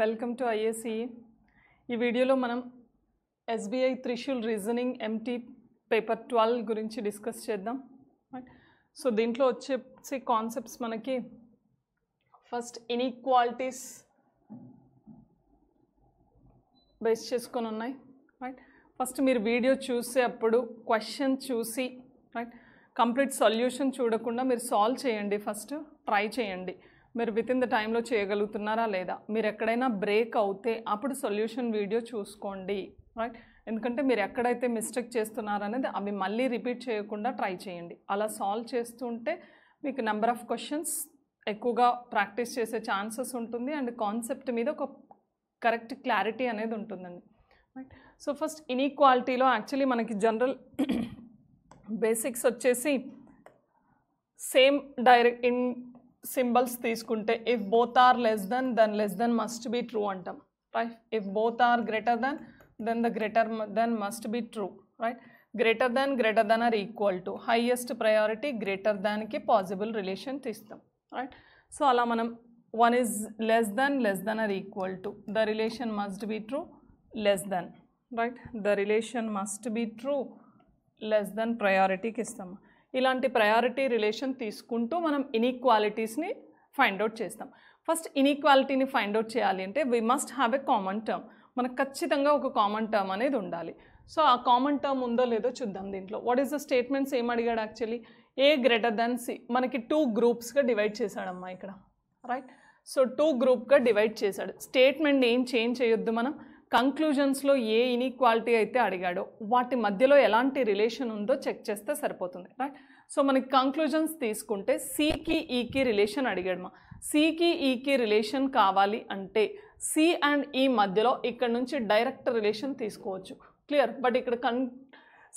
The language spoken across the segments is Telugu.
Welcome to IAC. ఈ వీడియోలో మనం SBI Trishul reasoning empty paper 12 గురించి డిస్కస్ చేద్దాం. సో దీంట్లో వచ్చే కాన్సెప్ట్స్ మనకి ఫస్ట్ ఇన్ఈక్వాలిటీస్ బేస్ చేసుకొని ఉన్నాయి. రైట్, ఫస్ట్ మీరు వీడియో చూసేటప్పుడు క్వశ్చన్ చూసి కంప్లీట్ సొల్యూషన్ చూడకుండా మీరు సాల్వ్ చేయండి. ఫస్ట్ ట్రై చేయండి మీరు విత్ ఇన్ ద టైంలో చేయగలుగుతున్నారా లేదా. మీరు ఎక్కడైనా బ్రేక్ అవుతే అప్పుడు సొల్యూషన్ వీడియో చూసుకోండి. రైట్, ఎందుకంటే మీరు ఎక్కడైతే మిస్టేక్ చేస్తున్నారనేది అవి మళ్ళీ రిపీట్ చేయకుండా ట్రై చేయండి. అలా సాల్వ్ చేస్తుంటే మీకు నెంబర్ ఆఫ్ క్వశ్చన్స్ ఎక్కువగా ప్రాక్టీస్ చేసే ఛాన్సెస్ ఉంటుంది అండ్ కాన్సెప్ట్ మీద ఒక కరెక్ట్ క్లారిటీ అనేది ఉంటుందండి. రైట్, సో ఫస్ట్ ఇన్ఈక్వాలిటీలో యాక్చువల్లీ మనకి జనరల్ బేసిక్స్ వచ్చేసి సేమ్ డైరెక్ట్ ఇన్ సింబల్స్ తీసుకుంటే if both are less than less than must be true అంటాం. Right, if both are greater than the greater than must be true. Right, greater than or equal to highest priority greater దాన్కి పాసిబుల్ రిలేషన్ తీస్తాం. రైట్, సో అలా మనం one is less than or equal to the relation must be true less than. Right, the relation must be true less than ప్రయారిటీకి ఇస్తాము. ఇలాంటి ప్రయారిటీ రిలేషన్ తీసుకుంటూ మనం ఇన్ఈక్వాలిటీస్ని ఫైండ్ అవుట్ చేస్తాం. ఫస్ట్ ఇన్ఈక్వాలిటీని ఫైండ్ అవుట్ చేయాలి అంటే we must have a common term. మనకు ఖచ్చితంగా ఒక కామన్ టర్మ్ అనేది ఉండాలి. సో ఆ కామన్ టర్మ్ ఉందో లేదో చూద్దాం. దీంట్లో వాట్ ఈస్ ద స్టేట్మెంట్స్ ఏం అడిగాడు యాక్చువల్లీ ఏ గ్రేటర్ దెన్ సి. మనకి 2 గ్రూప్స్గా డివైడ్ చేశాడమ్మా ఇక్కడ. రైట్, సో 2 గ్రూప్గా డివైడ్ చేశాడు. స్టేట్మెంట్ ఏం చేంజ్ చేయొద్దు. మనం కంక్లూజన్స్లో ఏ ఇన్ఈక్వాలిటీ అయితే అడిగాడో వాటి మధ్యలో ఎలాంటి రిలేషన్ ఉందో చెక్ చేస్తే సరిపోతుంది. రైట్, సో మనకి కంక్లూజన్స్ తీసుకుంటే సికి ఈకి రిలేషన్ అడిగాడు. మా సికి ఈకి రిలేషన్ కావాలి అంటే సి అండ్ ఈ మధ్యలో ఇక్కడ నుంచి డైరెక్ట్ రిలేషన్ తీసుకోవచ్చు. క్లియర్, బట్ ఇక్కడ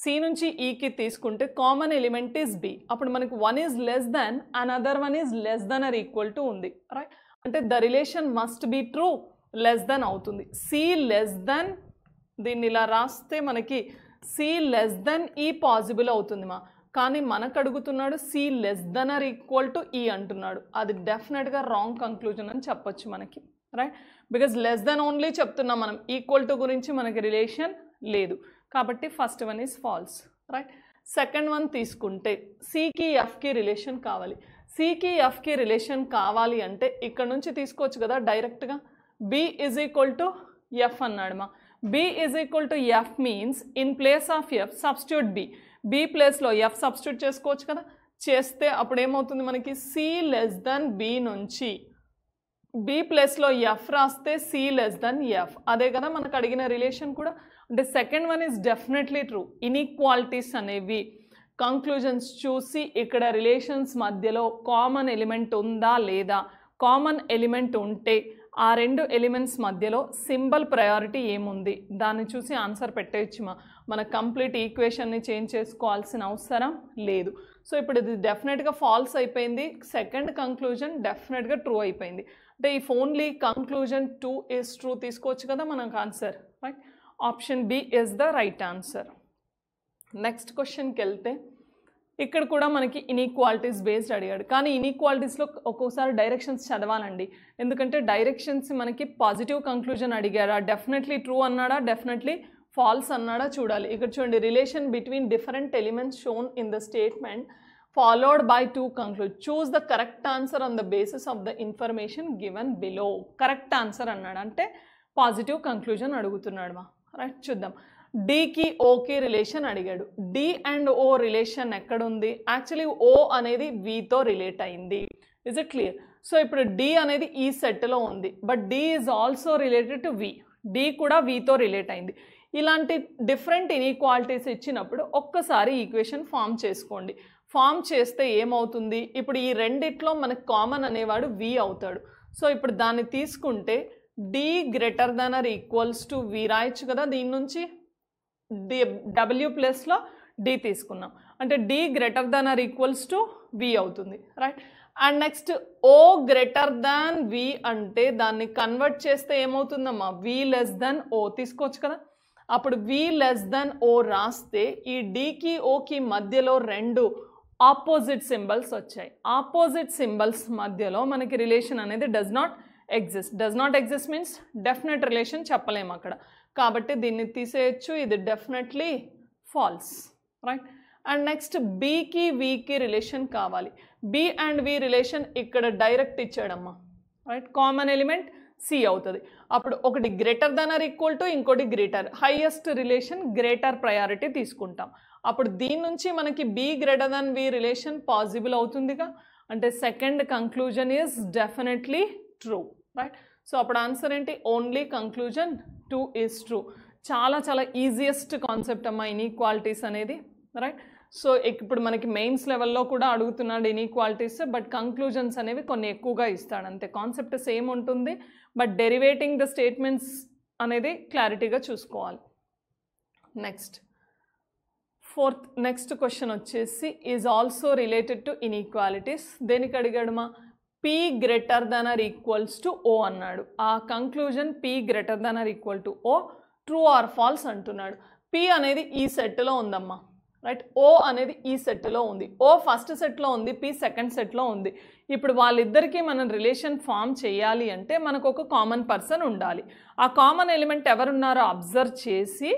సి నుంచి ఈకి తీసుకుంటే కామన్ ఎలిమెంట్ ఈజ్ బి. అప్పుడు మనకి one is less than and other one is less than or equal to ఉంది. రైట్, అంటే the relation must be true less than అవుతుంది. సి లెస్ దెన్, దీన్ని ఇలా రాస్తే మనకి C less than E possible అవుతుంది మా. కానీ మనకు అడుగుతున్నాడు C less than or equal to E అంటున్నాడు. అది డెఫినెట్గా రాంగ్ కంక్లూజన్ అని చెప్పొచ్చు మనకి. Right, because less than only చెప్తున్నాం మనం, ఈక్వల్ టు గురించి మనకి రిలేషన్ లేదు కాబట్టి first one is false. Right, second one తీసుకుంటే సికి ఎఫ్కి రిలేషన్ కావాలి. సికి ఎఫ్కి రిలేషన్ కావాలి అంటే ఇక్కడ నుంచి తీసుకోవచ్చు కదా డైరెక్ట్గా. B is equal to F అన్నాడు మా. B is equal to F means in place of F substitute B. B ప్లేస్లో ఎఫ్ సబ్స్టిట్యూట్ చేసుకోవచ్చు కదా. చేస్తే అప్పుడు ఏమవుతుంది మనకి సి లెస్ దెన్ బి నుంచి బి ప్లేస్లో ఎఫ్ రాస్తే సి లెస్ దెన్ ఎఫ్. అదే కదా మనకు అడిగిన రిలేషన్ కూడా. అంటే second one is definitely true. Inequalities అనేవి కంక్లూజన్స్ చూసి ఇక్కడ రిలేషన్స్ మధ్యలో కామన్ ఎలిమెంట్ ఉందా లేదా, కామన్ ఎలిమెంట్ ఉంటే ఆ 2 ఎలిమెంట్స్ మధ్యలో సింబల్ ప్రయారిటీ ఏముంది దాన్ని చూసి ఆన్సర్ పెట్టేయచ్చు. మన కంప్లీట్ ఈక్వేషన్ని చేంజ్ చేసుకోవాల్సిన అవసరం లేదు. సో ఇప్పుడు ఇది డెఫినెట్గా ఫాల్స్ అయిపోయింది. సెకండ్ కంక్లూజన్ డెఫినెట్గా ట్రూ అయిపోయింది. అంటే if only conclusion 2 is true తీసుకోవచ్చు కదా మనకు answer. Right, option B is the right answer. Next క్వశ్చన్కి వెళ్తే ఇక్కడ కూడా మనకి ఇన్ఈక్వాలిటీస్ బేస్డ్ అడిగాడు. కానీ ఇన్ఈక్వాలిటీస్లో ఒక్కోసారి డైరెక్షన్స్ చదవాలండి. ఎందుకంటే డైరెక్షన్స్ మనకి పాజిటివ్ కంక్లూజన్ అడిగాడా, డెఫినెట్లీ ట్రూ అన్నాడా, డెఫినెట్లీ ఫాల్స్ అన్నాడా చూడాలి. ఇక్కడ చూడండి, relation between different elements shown in the statement followed by 2 conclude. Choose the correct answer on the basis of the information given below. Correct answer అన్నాడు అంటే పాజిటివ్ కంక్లూజన్ అడుగుతున్నాడు మా. రైట్, చూద్దాం. డికి ఓకి రిలేషన్ అడిగాడు. డి అండ్ ఓ రిలేషన్ ఎక్కడుంది? యాక్చువల్లీ ఓ అనేది వితో రిలేట్ అయింది. Is it clear? సో ఇప్పుడు డి అనేది ఈ సెట్లో ఉంది, but D is also related to V. D కూడా వితో రిలేట్ అయింది. ఇలాంటి డిఫరెంట్ ఇన్ఈక్వాలిటీస్ ఇచ్చినప్పుడు ఒక్కసారి ఈక్వేషన్ ఫామ్ చేసుకోండి. ఫామ్ చేస్తే ఏమవుతుంది, ఇప్పుడు ఈ రెండిట్లో మనకు కామన్ అనేవాడు వి అవుతాడు. సో ఇప్పుడు దాన్ని తీసుకుంటే D greater than or equals to V రాయొచ్చు కదా. దీని నుంచి డబ్ల్యూ ప్లస్లో డి తీసుకున్నాం అంటే D greater than or equals to V అవుతుంది. Right, and next O greater than V అంటే దాన్ని కన్వర్ట్ చేస్తే ఏమవుతుందమ్మా, వి లెస్ దెన్ ఓ తీసుకోవచ్చు కదా. అప్పుడు వి లెస్ దెన్ ఓ రాస్తే ఈ డికి ఓకి మధ్యలో 2 ఆపోజిట్ సింబల్స్ వచ్చాయి. ఆపోజిట్ సింబల్స్ మధ్యలో మనకి రిలేషన్ అనేది does not exist. Does not exist means definite relation చెప్పలేము అక్కడ, కాబట్టి దీన్ని తీసేయచ్చు. ఇది definitely false, right. And next బీకి వీకి రిలేషన్ కావాలి. బి అండ్ వి రిలేషన్ ఇక్కడ డైరెక్ట్ ఇచ్చాడమ్మా, రైట్. కామన్ ఎలిమెంట్ సి అవుతుంది. అప్పుడు ఒకటి greater than or equal to, ఇంకోటి greater. Highest relation greater priority తీసుకుంటాం. అప్పుడు దీని నుంచి మనకి B greater then we relation possible అవుతుందిగా, అంటే second conclusion is definitely true, right. So అప్పుడు ఆన్సర్ ఏంటి? Only conclusion 2 is true. చాలా చాలా ఈజియెస్ట్ కాన్సెప్ట్ అమ్మా ఇన్ఈక్వాలిటీస్ అనేది, రైట్. సో ఇప్పుడు మనకి మెయిన్స్ లెవెల్లో కూడా అడుగుతున్నాడు ఇన్ఈక్వాలిటీస్, బట్ కంక్లూజన్స్ అనేవి కొన్ని ఎక్కువగా ఇస్తాడు అంతే. కాన్సెప్ట్ సేమ్ ఉంటుంది, బట్ డెరివేటింగ్ ద స్టేట్మెంట్స్ అనేది క్లారిటీగా చూసుకోవాలి. నెక్స్ట్ క్వశ్చన్ వచ్చేసి is also related to inequalities. దేనికి అడిగాడుమా? P greater than or equals to O అన్నాడు. ఆ conclusion P greater than or equal to O true or false అంటున్నాడు. పీ అనేది ఈ సెట్లో ఉందమ్మా, రైట్. ఓ అనేది ఈ సెట్లో ఉంది. ఓ ఫస్ట్ సెట్లో ఉంది, పీ సెకండ్ సెట్లో ఉంది. ఇప్పుడు వాళ్ళిద్దరికీ మనం రిలేషన్ ఫామ్ చేయాలి అంటే మనకు ఒక కామన్ పర్సన్ ఉండాలి. ఆ కామన్ ఎలిమెంట్ ఎవరున్నారో అబ్జర్వ్ చేసి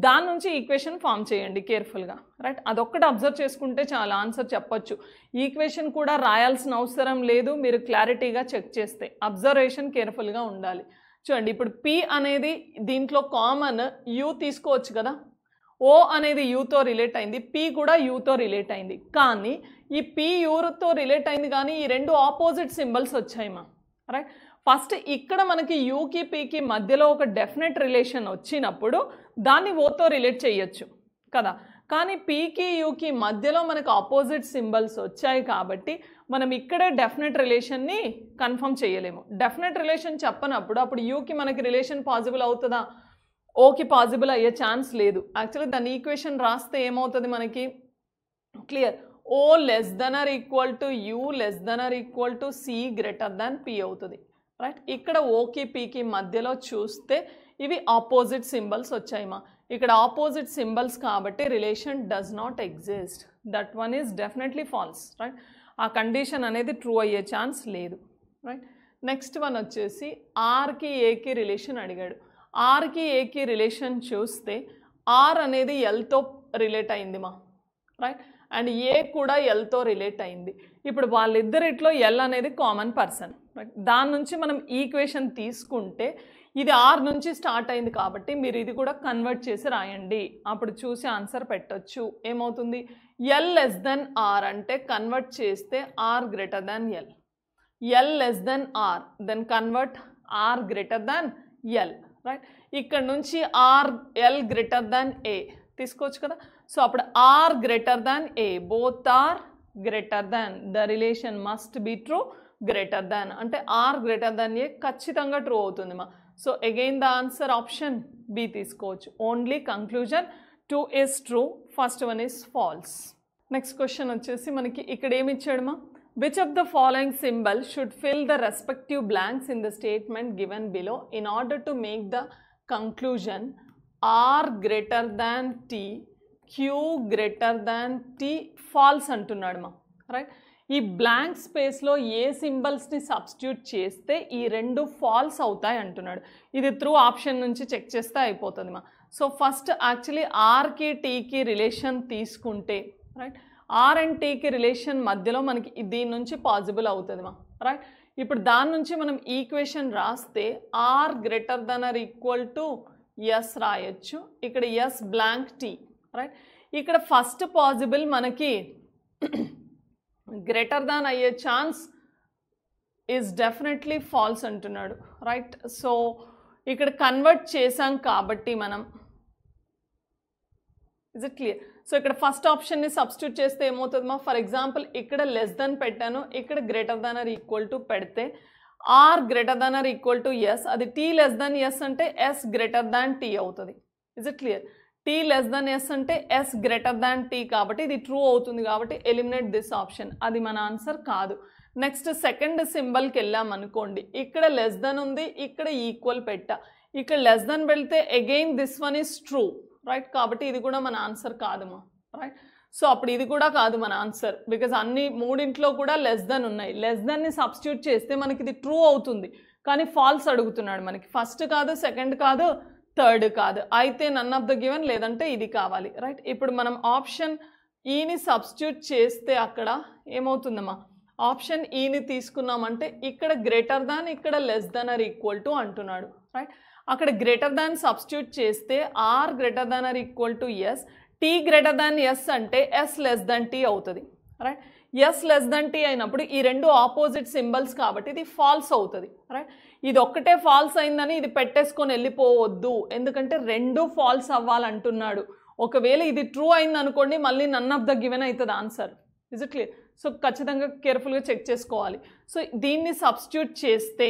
దాని నుంచి ఈక్వేషన్ ఫామ్ చేయండి కేర్ఫుల్గా, రైట్. అదొక్కటి అబ్జర్వ్ చేసుకుంటే చాలా ఆన్సర్ చెప్పొచ్చు. ఈక్వేషన్ కూడా రాయాల్సిన అవసరం లేదు, మీరు క్లారిటీగా చెక్ చేస్తే. అబ్జర్వేషన్ కేర్ఫుల్గా ఉండాలి. చూడండి, ఇప్పుడు పీ అనేది దీంట్లో కామన్ యూ తీసుకోవచ్చు కదా. ఓ అనేది యూతో రిలేట్ అయింది, పీ కూడా యూతో రిలేట్ అయింది. కానీ ఈ పీ యూతో రిలేట్ అయింది, కానీ ఈ రెండు ఆపోజిట్ సింబల్స్ వచ్చాయమ్మా, రైట్. ఫస్ట్ ఇక్కడ మనకి యూకి పీకి మధ్యలో ఒక డెఫినెట్ రిలేషన్ వచ్చినప్పుడు దాన్ని ఓతో రిలేట్ చేయొచ్చు కదా. కానీ పీకి యూకి మధ్యలో మనకు ఆపోజిట్ సింబల్స్ వచ్చాయి కాబట్టి మనం ఇక్కడే డెఫినెట్ రిలేషన్ని కన్ఫర్మ్ చేయలేము. డెఫినెట్ రిలేషన్ చెప్పనప్పుడు అప్పుడు యూకి మనకి రిలేషన్ పాసిబుల్ అవుతుందా? ఓకి పాసిబుల్ అయ్యే ఛాన్స్ లేదు. యాక్చువల్లీ దాని ఈక్వేషన్ రాస్తే ఏమవుతుంది మనకి? Clear. O less than or equal to U less than or equal to C greater than P అవుతుంది, రైట్. ఇక్కడ ఓకి పీకి మధ్యలో చూస్తే ఇవి ఆపోజిట్ సింబల్స్ వచ్చాయమ్మా. ఇక్కడ ఆపోజిట్ సింబల్స్ కాబట్టి relation does not exist. That one is definitely false, right. ఆ కండిషన్ అనేది ట్రూ అయ్యే ఛాన్స్ లేదు, రైట్. నెక్స్ట్ వన్ వచ్చేసి ఆర్కి ఏకి రిలేషన్ అడిగాడు. ఆర్కి ఏకి రిలేషన్ చూస్తే ఆర్ అనేది ఎల్తో రిలేట్ అయింది మా, రైట్. అండ్ ఏ కూడా ఎల్తో రిలేట్ అయింది. ఇప్పుడు వాళ్ళిద్దరిట్లో ఎల్ అనేది కామన్ పర్సన్, రైట్. దాని నుంచి మనం ఈక్వేషన్ తీసుకుంటే ఇది ఆర్ నుంచి స్టార్ట్ అయింది కాబట్టి మీరు ఇది కూడా కన్వర్ట్ చేసి రాయండి. అప్పుడు చూసి ఆన్సర్ పెట్టొచ్చు. ఏమవుతుంది? ఎల్ లెస్ దెన్ ఆర్ అంటే కన్వర్ట్ చేస్తే are greater than L. L less than R then convert R greater than L, right. ఇక్కడ నుంచి R L greater than A తీసుకోవచ్చు కదా. సో అప్పుడు R greater than A, both are greater than, the relation must be true. Greater than అంటే ఆర్ గ్రేటర్ దాన్ ఏ ఖచ్చితంగా ట్రూ అవుతుంది మా. So again the answer option B తీసుకోవచ్చు. Only conclusion 2 is true, first one is false. Next question వచ్చేసి మనకి ఇక్కడ ఏమి ఇచ్చాడమ్మా? Which of the following symbol should fill the respective blanks in the statement given below in order to make the conclusion R greater than T, Q greater than T false అంటున్నాడు మా, రైట్. ఈ బ్లాంక్ స్పేస్లో ఏ సింబల్స్ని సబ్స్టిట్యూట్ చేస్తే ఈ రెండు ఫాల్స్ అవుతాయి అంటున్నాడు. ఇది త్రూ ఆప్షన్ నుంచి చెక్ చేస్తే అయిపోతుంది మా. సో ఫస్ట్ యాక్చువల్లీ ఆర్కి టీకి రిలేషన్ తీసుకుంటే, రైట్, ఆర్ అండ్ టీకి రిలేషన్ మధ్యలో మనకి దీని నుంచి పాసిబుల్ అవుతుంది మా, రైట్. ఇప్పుడు దాని నుంచి మనం ఈక్వేషన్ రాస్తే R greater than or equal to S రాయొచ్చు. ఇక్కడ ఎస్ బ్లాంక్ టీ, రైట్. ఇక్కడ ఫస్ట్ పాసిబుల్ మనకి గ్రేటర్ దాన్ అయ్యే ఛాన్స్ ఈజ్ డెఫినెట్లీ ఫాల్స్ అంటున్నాడు, రైట్. సో ఇక్కడ కన్వర్ట్ చేసాం కాబట్టి మనం, ఇజ్ ఇట్ క్లియర్? సో ఇక్కడ ఫస్ట్ ఆప్షన్ని సబ్స్టిట్యూట్ చేస్తే ఏమవుతుంది మా? ఫర్ ఎగ్జాంపుల్ ఇక్కడ లెస్ దెన్ పెట్టాను, ఇక్కడ greater than or equal to పెడితే R greater than or equal to S, అది టీ లెస్ దాన్ ఎస్ అంటే ఎస్ గ్రేటర్ దాన్ టీ అవుతుంది. Is it clear? T less than S అంటే ఎస్ గ్రేటర్ దాన్ టీ కాబట్టి ఇది ట్రూ అవుతుంది కాబట్టి ఎలిమినేట్ దిస్ ఆప్షన్. అది మన ఆన్సర్ కాదు. నెక్స్ట్ సెకండ్ సింబల్కి వెళ్ళాం అనుకోండి, ఇక్కడ లెస్ దెన్ ఉంది, ఇక్కడ ఈక్వల్ పెట్టా, ఇక్కడ లెస్ దెన్ పెడితే again this one is true, right. కాబట్టి ఇది కూడా మన ఆన్సర్ కాదుమా, రైట్. సో అప్పుడు ఇది కూడా కాదు మన ఆన్సర్, బికాజ్ అన్ని మూడింట్లో కూడా లెస్ దెన్ ఉన్నాయి. లెస్ దెన్ని సబ్స్టిట్యూట్ చేస్తే మనకి ఇది ట్రూ అవుతుంది కానీ ఫాల్స్ అడుగుతున్నాడు మనకి. ఫస్ట్ కాదు, సెకండ్ కాదు, థర్డ్ కాదు. అయితే నన్ ఆఫ్ ద గివెన్ లేదంటే ఇది కావాలి, రైట్? ఇప్పుడు మనం ఆప్షన్ ఈని సబ్స్టిట్యూట్ చేస్తే అక్కడ ఏమవుతుందమ్మా? ఆప్షన్ ఈని తీసుకున్నామంటే ఇక్కడ గ్రేటర్ దాన్, ఇక్కడ less than or equal to అంటున్నాడు, రైట్? అక్కడ గ్రేటర్ దాన్ సబ్స్టిట్యూట్ చేస్తే are greater than or equal to S, T greater than S అంటే ఎస్ లెస్ దాన్ టీ అవుతుంది, right? S less than T అయినప్పుడు ఈ రెండు ఆపోజిట్ సింబల్స్ కాబట్టి ఇది ఫాల్స్ అవుతుంది, రైట్? ఇది ఒక్కటే ఫాల్స్ అయిందని ఇది పెట్టేసుకొని వెళ్ళిపోవద్దు, ఎందుకంటే రెండు ఫాల్స్ అవ్వాలంటున్నాడు. ఒకవేళ ఇది ట్రూ అయింది అనుకోండి, మళ్ళీ నన్ ఆఫ్ ద గివెన్ అవుతుంది answer. Is it clear? So ఖచ్చితంగా కేర్ఫుల్గా చెక్ చేసుకోవాలి. సో దీన్ని సబ్స్టిట్యూట్ చేస్తే,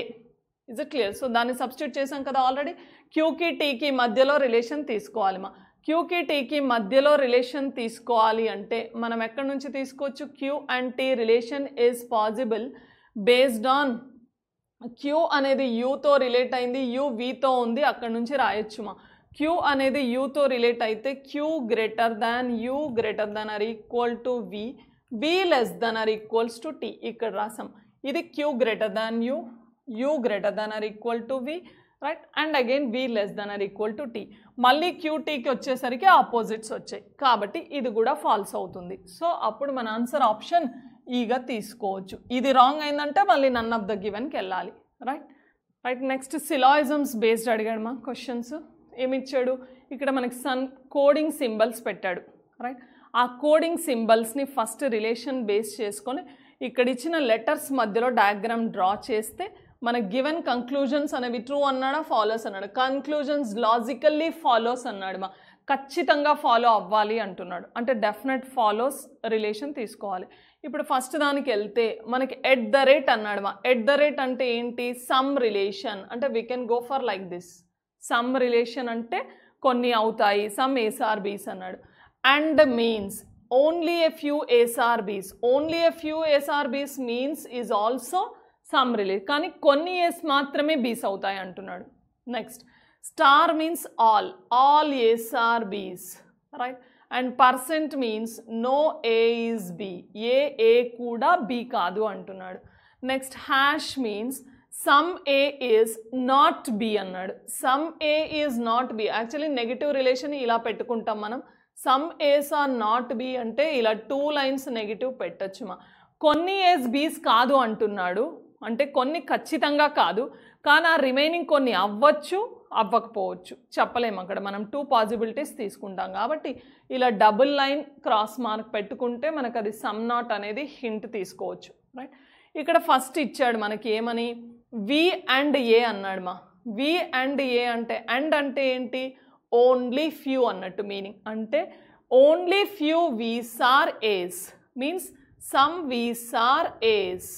ఇజ్ ఇట్ క్లియర్? సో దాన్ని సబ్స్టిట్యూట్ చేసాం కదా ఆల్రెడీ. క్యూకి టీకి మధ్యలో రిలేషన్ తీసుకోవాలి మా. క్యూకి టీకి మధ్యలో రిలేషన్ తీసుకోవాలి అంటే మనం ఎక్కడి నుంచి తీసుకోవచ్చు? Q and T relation is possible based on Q అనేది యూతో రిలేట్ అయింది, యూ వీతో ఉంది, అక్కడ నుంచి రాయొచ్చు మా. క్యూ అనేది యూతో రిలేట్ అయితే Q greater than U greater than or equal to V, V less than or equals to T. ఇక్కడ రాసాం. ఇది Q greater than U, U greater than or equal to V, right? And again V less than or equal to T. మళ్ళీ క్యూ టీకి వచ్చేసరికి ఆపోజిట్స్ వచ్చాయి కాబట్టి ఇది కూడా ఫాల్స్ అవుతుంది. సో అప్పుడు మన ఆన్సర్ ఆప్షన్ ఈగా తీసుకోవచ్చు. ఇది రాంగ్ అయిందంటే మళ్ళీ నన్ ఆఫ్ ద గివెన్కి వెళ్ళాలి, రైట్? రైట్. నెక్స్ట్ సిలాయిజమ్స్ బేస్డ్ అడిగాడు మా క్వశ్చన్స్. ఏమిచ్చాడు? ఇక్కడ మనకి కోడింగ్ సింబల్స్ పెట్టాడు, రైట్? ఆ కోడింగ్ సింబల్స్ని ఫస్ట్ రిలేషన్ బేస్ చేసుకొని ఇక్కడ ఇచ్చిన లెటర్స్ మధ్యలో డయాగ్రామ్ డ్రా చేస్తే మన గివెన్ కంక్లూజన్స్ అనేవి ట్రూ అన్నాడా, ఫాలోస్ అన్నాడు? కంక్లూజన్స్ లాజికల్లీ ఫాలోస్ అన్నాడు మా. ఖచ్చితంగా ఫాలో అవ్వాలి అంటున్నాడు, అంటే డెఫినెట్ ఫాలోస్ రిలేషన్ తీసుకోవాలి. ఇప్పుడు ఫస్ట్ దానికి వెళ్తే మనకి ఎట్ ద రేట్ అన్నాడు మా. ఎట్ ద రేట్ అంటే ఏంటి? సమ్ రిలేషన్, అంటే we can go for like this. Some relation అంటే కొన్ని అవుతాయి, సమ్ ఏస్ ఆర్ బీస్ అన్నాడు. And means only a few As are Bs. Only a few As are Bs means is also some relation, కానీ కొన్ని ఏస్ మాత్రమే బీస్ అవుతాయి అంటున్నాడు. Next star means all As are Bs, right? And percent means no A is B, A కూడా బి కాదు అంటున్నాడు. Next hash means some A is not B అన్నాడు. Some A is not B, actually negative relation ఇలా పెట్టుకుంటాం మనం. Some As are not B అంటే ఇలా 2 లైన్స్ నెగిటివ్ పెట్టచ్చు మా. కొన్ని ఏస్ బీస్ కాదు అంటున్నాడు, అంటే కొన్ని ఖచ్చితంగా కాదు, కానీ ఆ రిమైనింగ్ కొన్ని అవ్వచ్చు అవ్వకపోవచ్చు, చెప్పలేము. అక్కడ మనం 2 పాసిబిలిటీస్ తీసుకుంటాం కాబట్టి ఇలా డబుల్ లైన్ క్రాస్ మార్క్ పెట్టుకుంటే మనకు అది సమ్ నాట్ అనేది హింట్ తీసుకోవచ్చు, రైట్? ఇక్కడ ఫస్ట్ ఇచ్చాడు మనకి ఏమని? వి అండ్ ఏ అన్నాడు మా. వి అండ్ ఏ అంటే, అండ్ అంటే ఏంటి? ఓన్లీ ఫ్యూ అన్నట్టు మీనింగ్. అంటే only few Vs are As means some Vs are As,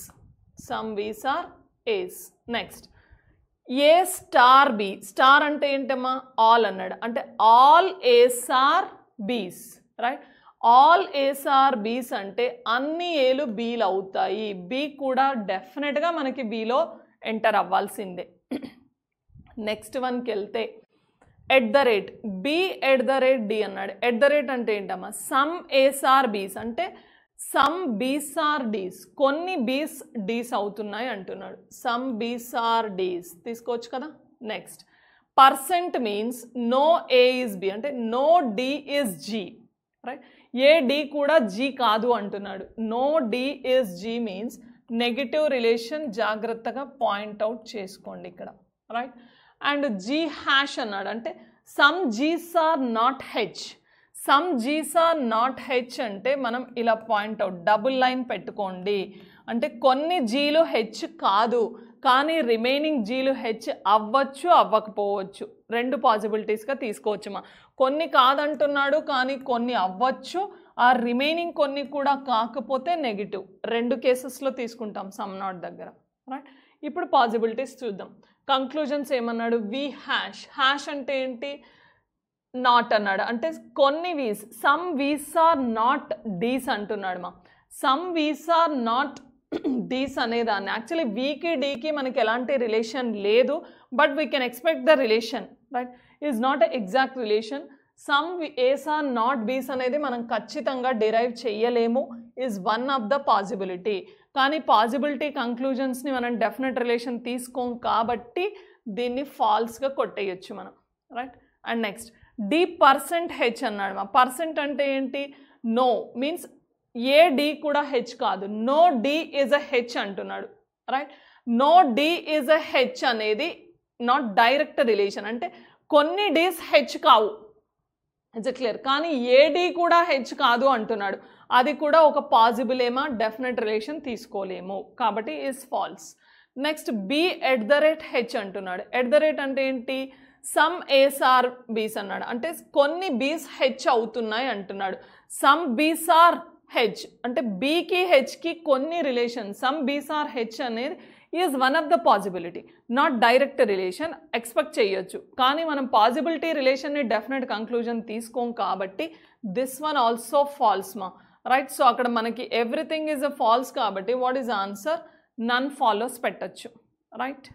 some Vs are As. Next A star B. Star అంటే ఏంటమ్మా? ఆల్ అన్నాడు, అంటే all As are Bs, right? All As are Bs అంటే అన్ని ఏలు బీలు అవుతాయి. బి కూడా డెఫినెట్గా మనకి బీలో ఎంటర్ అవ్వాల్సిందే. నెక్స్ట్ వన్కి వెళ్తే at the rate B at the rate D అన్నాడు. ఎట్ ద రేట్ అంటే ఏంటమ్మా? సమ్ ఏస్ ఆర్ బీస్ అంటే సమ్ బీస్ ఆర్ డీస్, కొన్ని బీస్ డీస్ అవుతున్నాయి అంటున్నాడు. సమ్ బీస్ ఆర్ డీస్ తీసుకోవచ్చు కదా. Next percent means no A is B, అంటే no D is G, right? ఏ డి కూడా జీ కాదు అంటున్నాడు. No D is G means negative relation, జాగ్రత్తగా పాయింట్అవుట్ చేసుకోండి ఇక్కడ, రైట్? అండ్ జీ హ్యాష్ అన్నాడు, అంటే some Gs are not H. Some Gs are not H అంటే మనం ఇలా పాయింట్అవుట్ డబుల్ లైన్ పెట్టుకోండి, అంటే కొన్ని జీలు హెచ్ కాదు, కానీ రిమైనింగ్ జీలు హెచ్ అవ్వచ్చు అవ్వకపోవచ్చు, 2 పాసిబిలిటీస్గా తీసుకోవచ్చు మా. కొన్ని కాదంటున్నాడు, కానీ కొన్ని అవ్వచ్చు, ఆ రిమైనింగ్ కొన్ని కూడా కాకపోతే నెగిటివ్. 2 కేసెస్లో తీసుకుంటాం సమ్ నాట్ దగ్గర, రైట్? ఇప్పుడు పాసిబిలిటీస్ చూద్దాం. కంక్లూజన్స్ ఏమన్నాడు? వి హ్యాష్. హ్యాష్ అంటే ఏంటి? నాట్ అన్నాడు, అంటే కొన్ని Vs. Some Vs are not Ds అంటున్నాడు మా. Some Vs are not Ds అనేదాన్ని యాక్చువల్లీ వీకి డీకి మనకి ఎలాంటి రిలేషన్ లేదు, but we can expect the relation, right? Is not a exact relation. Some As are not Bs అనేది మనం ఖచ్చితంగా డిరైవ్ చేయలేము, is one of the possibility. కానీ పాజిబిలిటీ కంక్లూజన్స్ని మనం డెఫినెట్ రిలేషన్ తీసుకోం కాబట్టి దీన్ని ఫాల్స్గా కొట్టేయచ్చు మనం, right. And next D percent H అన్నాడు. మా పర్సెంట్ అంటే ఏంటి? నో మీన్స్ ఏ డి కూడా హెచ్ కాదు, no D is a H అంటున్నాడు, right. No D is a H అనేది నాట్ డైరెక్ట్ రిలేషన్, అంటే కొన్ని డీస్ హెచ్ కావు, ఇట్స్ క్లియర్. కానీ ఏడి కూడా హెచ్ కాదు అంటున్నాడు, అది కూడా ఒక పాజిబుల్ ఏమా డెఫినెట్ రిలేషన్ తీసుకోలేము కాబట్టి is false. Next B at the rate H అంటున్నాడు. ఎట్ ద రేట్ అంటే ఏంటి? సమ్ ఏస్ ఆర్ బీస్ అన్నాడు, అంటే కొన్ని బీస్ హెచ్ అవుతున్నాయి అంటున్నాడు. సమ్ బీస్ ఆర్ హెచ్ అంటే బీకి హెచ్కి కొన్ని relation, some Bs are H అనేది is one of the possibility, not direct relation. Expect చేయొచ్చు కానీ మనం పాజిబిలిటీ రిలేషన్ని డెఫినెట్ కంక్లూజన్ తీసుకోం కాబట్టి దిస్ వన్ ఆల్సో ఫాల్స్ మా, రైట్. సో అక్కడ మనకి ఎవ్రీథింగ్ ఈజ్ అ ఫాల్స్ కాబట్టి what is answer? None follows పెట్టచ్చు, రైట్.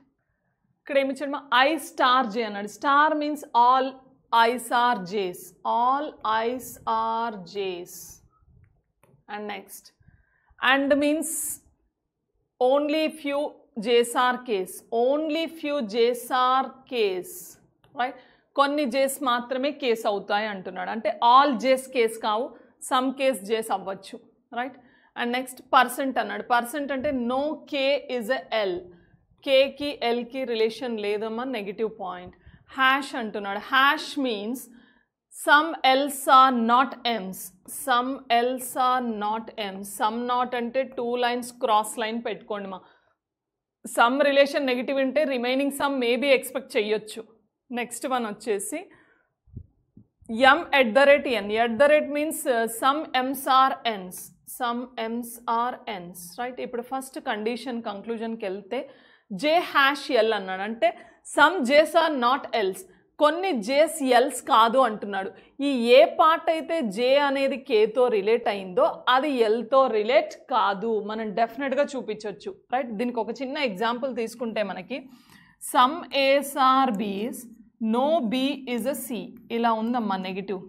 ఇక్కడ ఏమి ఇచ్చాడు? ఐ స్టార్ జే అన్నాడు. Star means all Is are Js, all Is are Js. And next and means only few జేస్ ఆర్ కేస్, ఓన్లీ ఫ్యూ జేస్ ఆర్ కేస్, రైట్. కొన్ని జేస్ మాత్రమే కేస్ అవుతాయి అంటున్నాడు, అంటే ఆల్ జేస్ కేస్ కావు, సమ్ కేస్ జేస్ అవ్వచ్చు, రైట్. అండ్ నెక్స్ట్ పర్సెంట్ అన్నాడు. పర్సెంట్ అంటే no K is a L, కేకి ఎల్కి రిలేషన్ లేదమ్మా, నెగిటివ్ పాయింట్. హ్యాష్ అంటున్నాడు. Hash means some Ls are not Ms, some Ls are not Ms. Some not అంటే 2 లైన్స్ క్రాస్ లైన్ పెట్టుకోండి మా. సమ్ రిలేషన్ నెగిటివ్ ఉంటే రిమైనింగ్ సమ్ మేబీ ఎక్స్పెక్ట్ చేయొచ్చు. నెక్స్ట్ వన్ వచ్చేసి M at the rate N. At the rate means some Ms are ఎన్స్, some Ms are Ns, right. ఇప్పుడు ఫస్ట్ కండిషన్ కంక్లూజన్కి వెళ్తే జే హ్యాష్ ఎల్ అన్నాడు, అంటే సమ్ జేస్ ఆర్ నాట్ ఎల్స్, కొన్ని జేస్ ఎల్స్ కాదు అంటున్నాడు. ఈ ఏ పార్ట్ అయితే జే అనేది కేతో రిలేట్ అయిందో అది ఎల్తో రిలేట్ కాదు, మనం డెఫినెట్గా చూపించవచ్చు, రైట్. దీనికి ఒక చిన్న ఎగ్జాంపుల్ తీసుకుంటే మనకి some As are Bs, no B is a C, ఇలా ఉందమ్మా నెగిటివ్.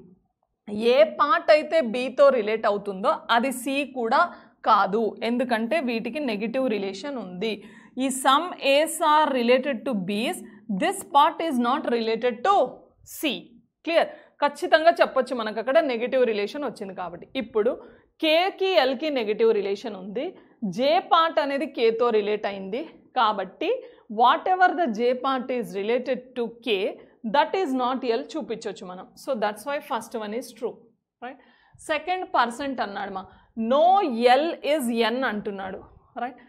ఏ పార్ట్ అయితే బీతో రిలేట్ అవుతుందో అది సి కూడా కాదు, ఎందుకంటే వీటికి నెగిటివ్ రిలేషన్ ఉంది. ఈ some As are related to Bs, this part is not related to C, clear. ఖచ్చితంగా చెప్పొచ్చు మనకు అక్కడ నెగిటివ్ రిలేషన్ వచ్చింది కాబట్టి. ఇప్పుడు కేకి ఎల్కి నెగిటివ్ రిలేషన్ ఉంది, జే పార్ట్ అనేది కేతో రిలేట్ అయింది కాబట్టి whatever the J part is related to K, that is not L చూపించవచ్చు మనం. So that's why first one is true, right. Second percent అన్నాడు మా. నో ఎల్ ఈజ్ ఎన్ అంటున్నాడు, రైట్.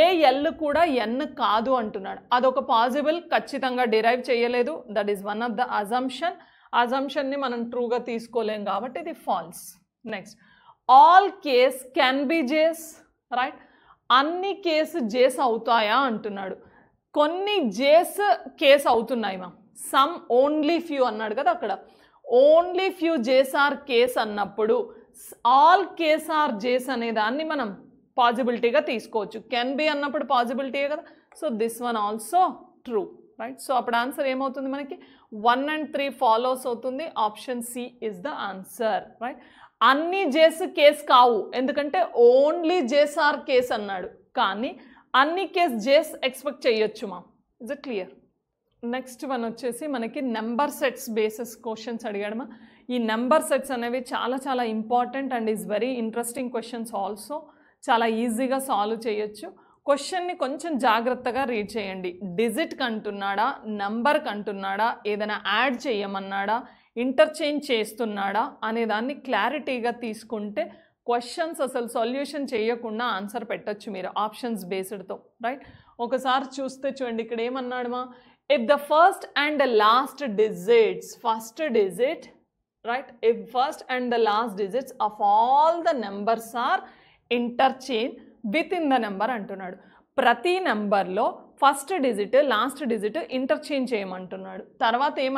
ఏ ఎల్ కూడా ఎన్ కాదు అంటున్నాడు, అదొక పాజిబుల్, ఖచ్చితంగా డిరైవ్ చేయలేదు, that is one of the assumption. అజంప్షన్ని మనం ట్రూగా తీసుకోలేం కాబట్టి ఇది ఫాల్స్. Next all Ks can be Js, right. అన్ని కేసు జేస్ అవుతాయా అంటున్నాడు. కొన్ని జేస్ కేస్ అవుతున్నాయి మా. సమ్ ఓన్లీ ఫ్యూ అన్నాడు కదా అక్కడ, ఓన్లీ ఫ్యూ జేస్ ఆర్ కేస్ అన్నప్పుడు ఆల్ కేస్ ఆర్ జేస్ అనే దాన్ని మనం పాజిబిలిటీగా తీసుకోవచ్చు. కెన్ బి అన్నప్పుడు పాజిబిలిటీయే కదా, so this one also true, right. So అప్పుడు ఆన్సర్ ఏమవుతుంది మనకి? 1 and 3 ఫాలోస్ అవుతుంది. Option C is the answer, right. అన్ని జేస్ కేస్ కావు, ఎందుకంటే ఓన్లీ జేస్ ఆర్ కేస్ అన్నాడు, కానీ అన్ని కేస్ జేస్ ఎక్స్పెక్ట్ చేయొచ్చు మా. Is it clear? Next one వచ్చేసి మనకి నెంబర్ సెట్స్ బేసిస్ క్వశ్చన్స్ అడిగాడమా. ఈ నెంబర్ సెట్స్ అనేవి చాలా చాలా important and is very interesting questions also. చాలా ఈజీగా సాల్వ్ చేయొచ్చు. క్వశ్చన్ని కొంచెం జాగ్రత్తగా రీడ్ చేయండి. డిజిట్కి అంటున్నాడా, నెంబర్కి అంటున్నాడా, ఏదైనా యాడ్ చేయమన్నాడా, ఇంటర్చేంజ్ చేస్తున్నాడా అనే దాన్ని క్లారిటీగా తీసుకుంటే క్వశ్చన్స్ అసలు సొల్యూషన్ చేయకుండా ఆన్సర్ పెట్టచ్చు మీరు ఆప్షన్స్ బేస్డ్తో, రైట్. ఒకసారి చూస్తే చూడండి ఇక్కడ ఏమన్నాడమా. If the first and the last digits, first digit, right, if first and the last digits of all the numbers are interchange with in the number అంటున్నాడు. ప్రతి నెంబర్లో first digit last digit interchange చేయమంటున్నాడు. తర్వాత ఏం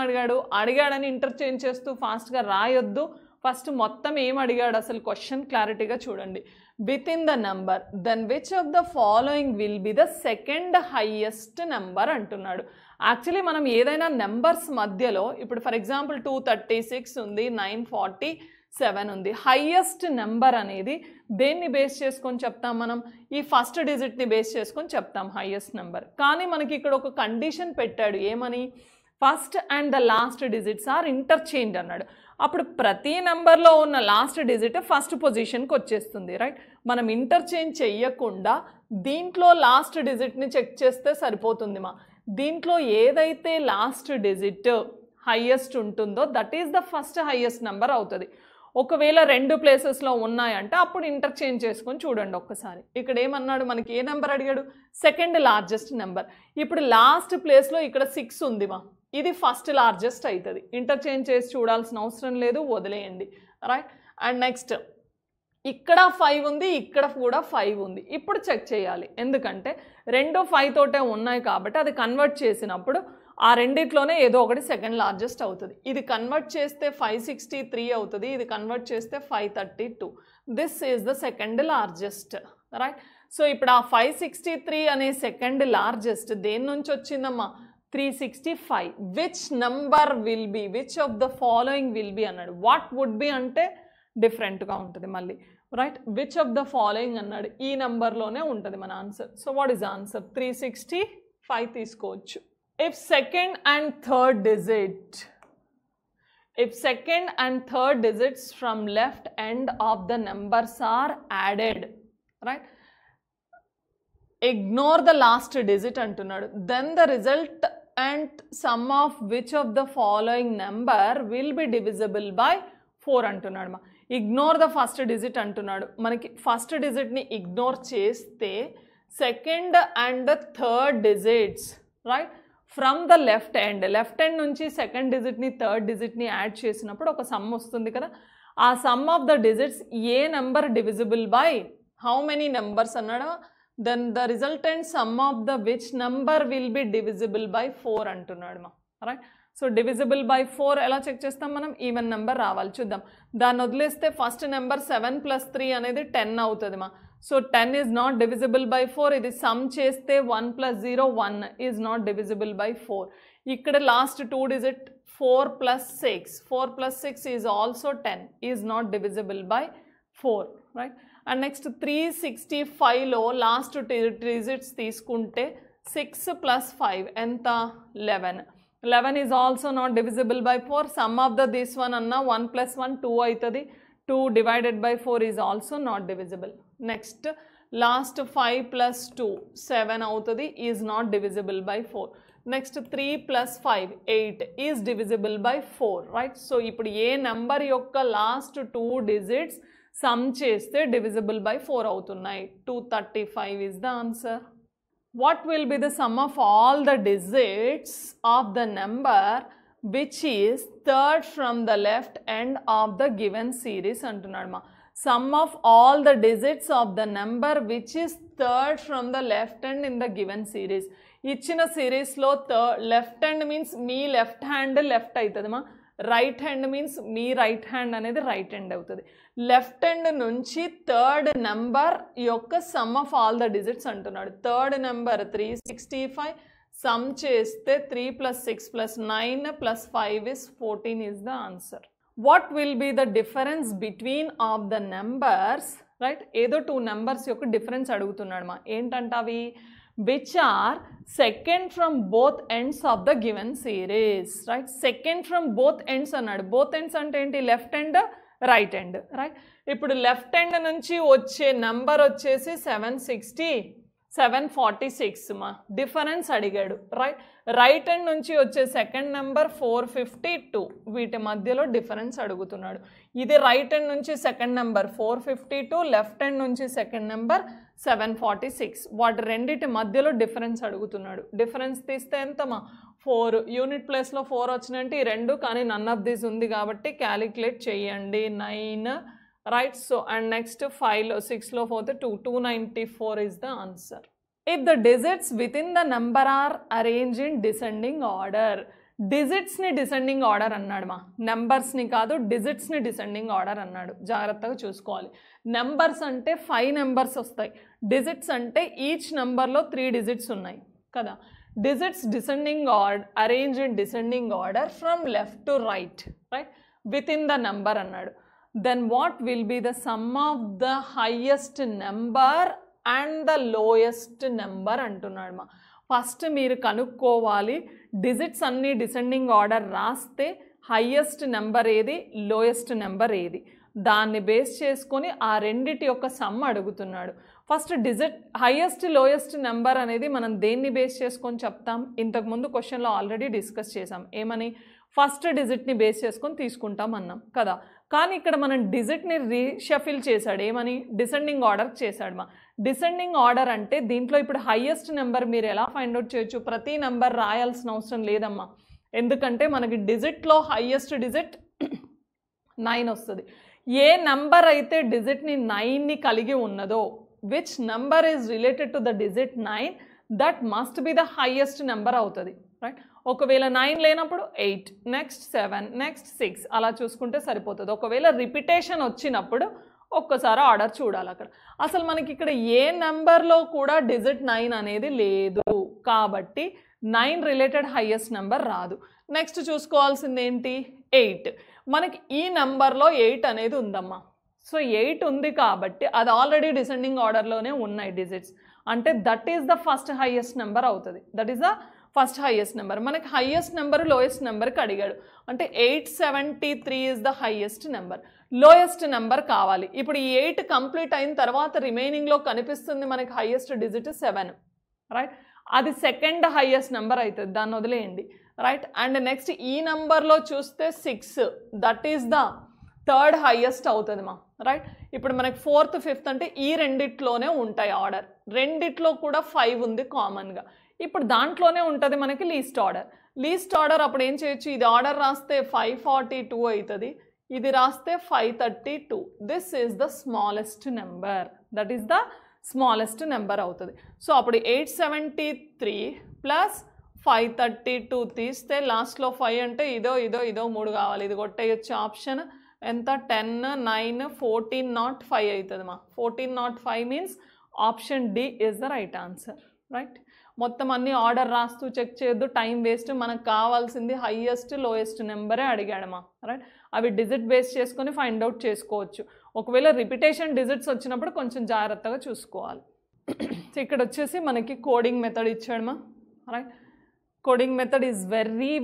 అడిగాడని ఇంటర్చేంజ్ చేస్తూ ఫాస్ట్గా రాయొద్దు. ఫస్ట్ మొత్తం ఏం అడిగాడు అసలు క్వశ్చన్ క్లారిటీగా చూడండి. With in the number then which of the following will be the second highest number అంటున్నాడు. యాక్చువల్లీ మనం ఏదైనా నెంబర్స్ మధ్యలో ఇప్పుడు ఫర్ ఎగ్జాంపుల్ 236 ఉంది, 940, 7 ఉంది. హైయెస్ట్ నెంబర్ అనేది దేన్ని బేస్ చేసుకొని చెప్తాం మనం? ఈ ఫస్ట్ డిజిట్ని బేస్ చేసుకొని చెప్తాం హైయెస్ట్ నెంబర్. కానీ మనకి ఇక్కడ ఒక కండిషన్ పెట్టాడు, ఏమని? First and the last digits are interchange అన్నాడు. అప్పుడు ప్రతి నెంబర్లో ఉన్న లాస్ట్ డిజిట్ ఫస్ట్ పొజిషన్కి వచ్చేస్తుంది, రైట్? మనం ఇంటర్చేంజ్ చెయ్యకుండా దీంట్లో లాస్ట్ డిజిట్ని చెక్ చేస్తే సరిపోతుంది. దీంట్లో ఏదైతే లాస్ట్ డిజిట్ హైయెస్ట్ ఉంటుందో that is the first highest number అవుతుంది. ఒకవేళ 2 ప్లేసెస్లో ఉన్నాయంటే అప్పుడు ఇంటర్చేంజ్ చేసుకొని చూడండి ఒక్కసారి. ఇక్కడ ఏమన్నాడు, మనకి ఏ నెంబర్ అడిగాడు? Second largest number. ఇప్పుడు లాస్ట్ ప్లేస్లో ఇక్కడ 6 ఉంది ఇది ఫస్ట్ లార్జెస్ట్ అవుతుంది. ఇంటర్చేంజ్ చేసి చూడాల్సిన అవసరం లేదు, వదిలేయండి, రైట్? అండ్ నెక్స్ట్ ఇక్కడ 5 ఉంది, ఇక్కడ కూడా 5 ఉంది. ఇప్పుడు చెక్ చేయాలి, ఎందుకంటే 2 5 తోటే ఉన్నాయి కాబట్టి అది కన్వర్ట్ చేసినప్పుడు ఆ రెండిట్లోనే ఏదో ఒకటి సెకండ్ లార్జెస్ట్ అవుతుంది. ఇది కన్వర్ట్ చేస్తే 563 అవుతుంది, ఇది కన్వర్ట్ చేస్తే 532. This is the second largest, right? So ఇప్పుడు ఆ 563 అనే సెకండ్ లార్జెస్ట్ దేని నుంచి వచ్చిందమ్మా? 365. Which number will be, which of the following will B అన్నాడు. వాట్ వుడ్ బి అంటే డిఫరెంట్గా ఉంటుంది మళ్ళీ, right? Which of the following అన్నాడు, ఈ నెంబర్లోనే ఉంటుంది మన answer. So what is answer? 365 తీసుకోవచ్చు. If second and third digits from left end of the numbers are added, right? Ignore the last digit antunnadu. Then the result and sum of which of the following number will be divisible by 4 అంటున్నాడు. ఇగ్నోర్ ద ఫస్ట్ డిజిట్ అంటున్నాడు. మనకి ఫస్ట్ డిజిట్ని ఇగ్నోర్ చేస్తే second and third digits, right, from the left end నుంచి సెకండ్ డిజిట్ని థర్డ్ డిజిట్ని యాడ్ చేసినప్పుడు ఒక సమ్ వస్తుంది కదా. ఆ సమ్ ఆఫ్ ద డిజిట్స్ ఏ number divisible by how many numbers అన్నాడు. Then the resultant sum of the which number will be divisible by 4 అంటున్నాడు రైట్. సో డివిజిబుల్ బై 4 ఎలా చెక్ చేస్తాం మనం? ఈవెన్ నెంబర్ రావాలి, చూద్దాం. దాన్ని వదిలేస్తే ఫస్ట్ నెంబర్ 7 + 3 అనేది 10 అవుతుంది so 10 is not divisible by 4. ఇది సమ్ చేస్తే 1 + 0 1 ఈజ్ నాట్ డివిజిబుల్ బై 4. ఇక్కడ last 2 digit 4 + 6, 4 + 6 is also 10, is not divisible by 4, right. And next 365లో లాస్ట్ 2 డిజిట్స్ తీసుకుంటే 6 + 5 ఎంత? 11. 11 is also not divisible by 4. Sum of this one anna 1 + 1 2 aitadi. 2 divided by 4 is also not divisible. Next last 5 + 2 7 autadi, is not divisible by 4. Next 3 + 5 8 is divisible by 4, right? So ippudu A number yokka last 2 digits sum cheste divisible by 4 avutunnai. 235 is the answer. What will be the sum of all the digits of the number which is third from the left end of the given series అంటున్నాడు. Sum of all the digits of the number which is third from the left end in the given series. ఇచ్చిన సిరీస్లో లెఫ్ట్ హ్యాండ్ మీన్స్ మీ లెఫ్ట్ హ్యాండ్ లెఫ్ట్ అవుతుంది రైట్ హ్యాండ్ మీన్స్ మీ రైట్ హ్యాండ్ అనేది రైట్ హ్యాండ్ అవుతుంది. లెఫ్ట్ హ్యాండ్ నుంచి థర్డ్ నెంబర్ యొక్క some of all the digits అంటున్నాడు. థర్డ్ నెంబర్ 365 సమ్ చేస్తే 3 + 6 + 9 + 5 is 14 is the answer. What will be the difference between of the numbers, right? ఏదో 2 నెంబర్స్ యొక్క డిఫరెన్స్ అడుగుతున్నాడు ఏంటంటే అవి which are second from both ends of the given series, right? Second from both ends అన్నాడు. both ends అంటే ఏంటి? Left end right end, right. ఇప్పుడు లెఫ్ట్ ఎండ్ నుంచి వచ్చే నెంబర్ వచ్చేసి 746 డిఫరెన్స్ అడిగాడు, రైట్. రైట్ ఎండ్ నుంచి వచ్చే సెకండ్ నెంబర్ 452, వీటి మధ్యలో డిఫరెన్స్ అడుగుతున్నాడు. ఇది రైట్ ఎండ్ నుంచి సెకండ్ నెంబర్ 452, లెఫ్ట్ ఎండ్ నుంచి సెకండ్ నెంబర్ 746, వాటి రెండింటి మధ్యలో డిఫరెన్స్ అడుగుతున్నాడు. డిఫరెన్స్ తీస్తే ఎంతమా? 4. యూనిట్ ప్లేస్లో 4 వచ్చినంటే ఈ రెండు, కానీ నన్ ఆఫ్ దిస్ ఉంది కాబట్టి క్యాలిక్యులేట్ చేయండి. 9, రైట్. సో అండ్ నెక్స్ట్ 5లో 6లో పోతే 294 is the answer. If the digits within the number are arranged in descending order, డిజిట్స్ని డిసెండింగ్ ఆర్డర్ అన్నాడు నెంబర్స్ని కాదు, డిజిట్స్ని డిసెండింగ్ ఆర్డర్ అన్నాడు. జాగ్రత్తగా చూసుకోవాలి. నెంబర్స్ అంటే 5 నెంబర్స్ వస్తాయి, డిజిట్స్ అంటే ఈచ్ నెంబర్లో 3 డిజిట్స్ ఉన్నాయి కదా. Digits descending order, arrange in descending order from left to right, right, with in the number అన్నాడు. then what will be the sum of the highest number and the lowest number అంటున్నాడు మా. ఫస్ట్ మీరు కనుక్కోవాలి, డిజిట్స్ అన్నీ డిసెండింగ్ ఆర్డర్ రాస్తే హైయెస్ట్ నెంబర్ ఏది, లోయెస్ట్ నెంబర్ ఏది, దాన్ని బేస్ చేసుకొని ఆ రెండిటి యొక్క సమ్ అడుగుతున్నాడు. First digit highest lowest number అనేది మనం దేన్ని బేస్ చేసుకొని చెప్తాం, ఇంతకుముందు క్వశ్చన్లో ఆల్రెడీ డిస్కస్ చేసాం. ఏమని, ఫస్ట్ డిజిట్ని బేస్ చేసుకొని తీసుకుంటాం అన్నాం కదా. కానీ ఇక్కడ మనం డిజిట్ని రీషఫిల్ చేశాడు, ఏమని, డిసెండింగ్ ఆర్డర్ చేశాడు మా. డిసెండింగ్ ఆర్డర్ అంటే దీంట్లో ఇప్పుడు హైయెస్ట్ నెంబర్ మీరు ఎలా ఫైండ్ అవుట్ చేయొచ్చు, ప్రతి నెంబర్ రాయాల్సిన అవసరం లేదమ్మా. ఎందుకంటే మనకి డిజిట్లో హైయెస్ట్ డిజిట్ 9 వస్తుంది. ఏ నెంబర్ అయితే డిజిట్ని 9ని కలిగి ఉన్నదో, which number is related to the digit 9, that must be the highest number అవుతుంది, రైట్. ఒకవేళ 9 లేనప్పుడు 8, నెక్స్ట్ 7, నెక్స్ట్ 6 అలా చూసుకుంటే సరిపోతుంది. ఒకవేళ రిపిటేషన్ వచ్చినప్పుడు ఒక్కసారి ఆర్డర్ చూడాలి అక్కడ. అసలు మనకి ఇక్కడ ఏ నెంబర్లో కూడా డిజిట్ 9 అనేది లేదు కాబట్టి 9 రిలేటెడ్ హైయెస్ట్ నెంబర్ రాదు. నెక్స్ట్ చూసుకోవాల్సింది ఏంటి, 8. మనకి ఈ నెంబర్లో 8 అనేది ఉందమ్మా. సో 8 ఉంది కాబట్టి అది ఆల్రెడీ డిసెండింగ్ ఆర్డర్లోనే ఉన్నాయి డిజిట్స్, అంటే that is the first highest number అవుతుంది. That is the first highest number. మనకి హైయెస్ట్ నెంబర్ లోయెస్ట్ నెంబర్కి అడిగాడు, అంటే 873 is the highest number. Lowest number కావాలి. ఇప్పుడు ఈ 8 కంప్లీట్ అయిన తర్వాత రిమైనింగ్లో కనిపిస్తుంది మనకి హైయెస్ట్ డిజిట్ 7, రైట్. అది సెకండ్ హైయెస్ట్ నెంబర్ అవుతుంది, దాన్ని వదిలేయండి, రైట్. అండ్ నెక్స్ట్ ఈ నెంబర్లో చూస్తే 6, that is the third highest అవుతుంది మా, రైట్. ఇప్పుడు మనకి 4th 5th అంటే ఈ రెండిట్లోనే ఉంటాయి ఆర్డర్. రెండిట్లో కూడా 5 ఉంది కామన్గా. ఇప్పుడు దాంట్లోనే ఉంటుంది మనకి లీస్ట్ ఆర్డర్. లీస్ట్ ఆర్డర్ అప్పుడు ఏం చేయొచ్చు, ఇది ఆర్డర్ రాస్తే 542 అవుతుంది, ఇది రాస్తే 532. This is the smallest number, that is the smallest number అవుతుంది. సో అప్పుడు 873 ప్లస్ 532 తీస్తే లాస్ట్లో 5 అంటే ఇదో 3 కావాలి, ఇది కొట్టేయచ్చు. ఆప్షన్ ఎంత, 10, 9, 14, not 5 అవుతుంది మా. 14, not 5 means option D is the right answer, right. మొత్తం అన్ని ఆర్డర్ రాస్తూ చెక్ చేయొద్దు, టైం వేస్ట్. మనకు కావాల్సింది హైయెస్ట్ లోయెస్ట్ నెంబరే అడిగాడమ్మా, రైట్. అవి డిజిట్ బేస్ చేసుకొని ఫైండ్ అవుట్ చేసుకోవచ్చు. ఒకవేళ రిపిటేషన్ డిజిట్స్ వచ్చినప్పుడు కొంచెం జాగ్రత్తగా చూసుకోవాలి. ఇక్కడ వచ్చేసి మనకి కోడింగ్ మెథడ్ ఇచ్చాడమ్మా, right. Coding method is